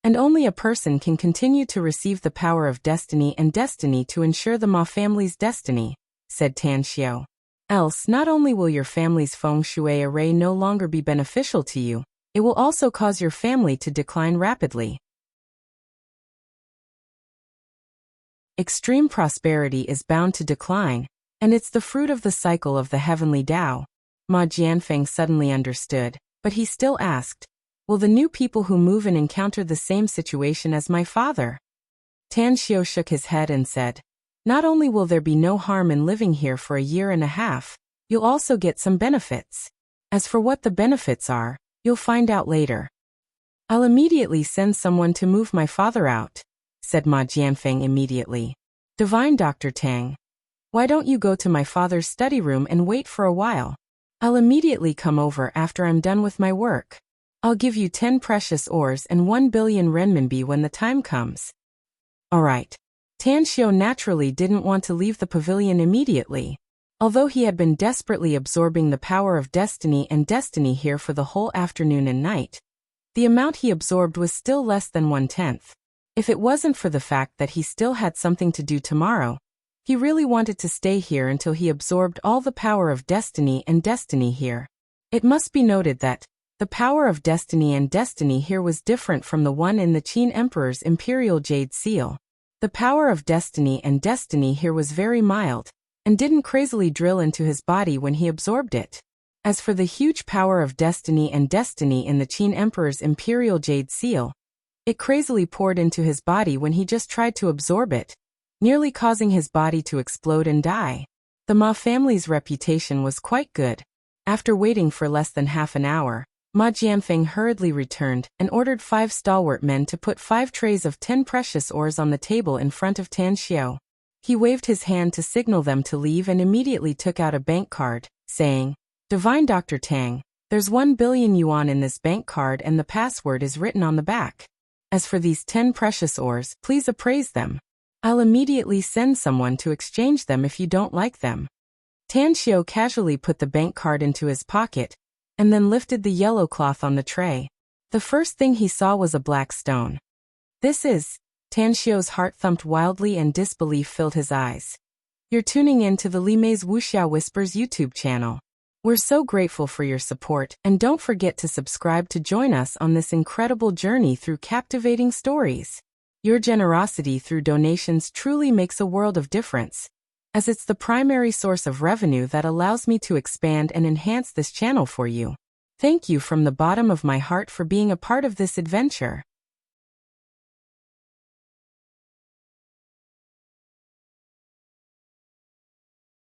and only a person can continue to receive the power of destiny and destiny to ensure the Ma family's destiny, said Tanxiu. Else, not only will your family's feng shui array no longer be beneficial to you, it will also cause your family to decline rapidly. Extreme prosperity is bound to decline, and it's the fruit of the cycle of the heavenly Tao. Ma Jianfeng suddenly understood, but he still asked, will the new people who move in encounter the same situation as my father? Tanxiu shook his head and said, not only will there be no harm in living here for a year and a half, you'll also get some benefits. As for what the benefits are, you'll find out later. I'll immediately send someone to move my father out, said Ma Jianfeng immediately. Divine Dr. Tang, why don't you go to my father's study room and wait for a while? I'll immediately come over after I'm done with my work. I'll give you 10 precious ores and 1 billion renminbi when the time comes. All right. Tanxiu naturally didn't want to leave the pavilion immediately. Although he had been desperately absorbing the power of destiny and destiny here for the whole afternoon and night, the amount he absorbed was still less than 1/10. If it wasn't for the fact that he still had something to do tomorrow, he really wanted to stay here until he absorbed all the power of destiny and destiny here. It must be noted that the power of destiny and destiny here was different from the one in the Qin Emperor's Imperial Jade Seal. The power of destiny and destiny here was very mild, and didn't crazily drill into his body when he absorbed it. As for the huge power of destiny and destiny in the Qin Emperor's Imperial Jade Seal, it crazily poured into his body when he just tried to absorb it, nearly causing his body to explode and die. The Ma family's reputation was quite good. After waiting for less than half an hour, Ma Jianfeng hurriedly returned and ordered 5 stalwart men to put 5 trays of 10 precious ores on the table in front of Tanxiu. He waved his hand to signal them to leave and immediately took out a bank card, saying, Divine Dr. Tang, there's 1 billion yuan in this bank card and the password is written on the back. As for these 10 precious ores, please appraise them. I'll immediately send someone to exchange them if you don't like them. Tanxiu casually put the bank card into his pocket, and then lifted the yellow cloth on the tray. The first thing he saw was a black stone. This is... Tanxiu's heart thumped wildly and disbelief filled his eyes. You're tuning in to the Li Mei's Wuxia Whispers YouTube channel. We're so grateful for your support, and don't forget to subscribe to join us on this incredible journey through captivating stories. Your generosity through donations truly makes a world of difference, as it's the primary source of revenue that allows me to expand and enhance this channel for you. Thank you from the bottom of my heart for being a part of this adventure.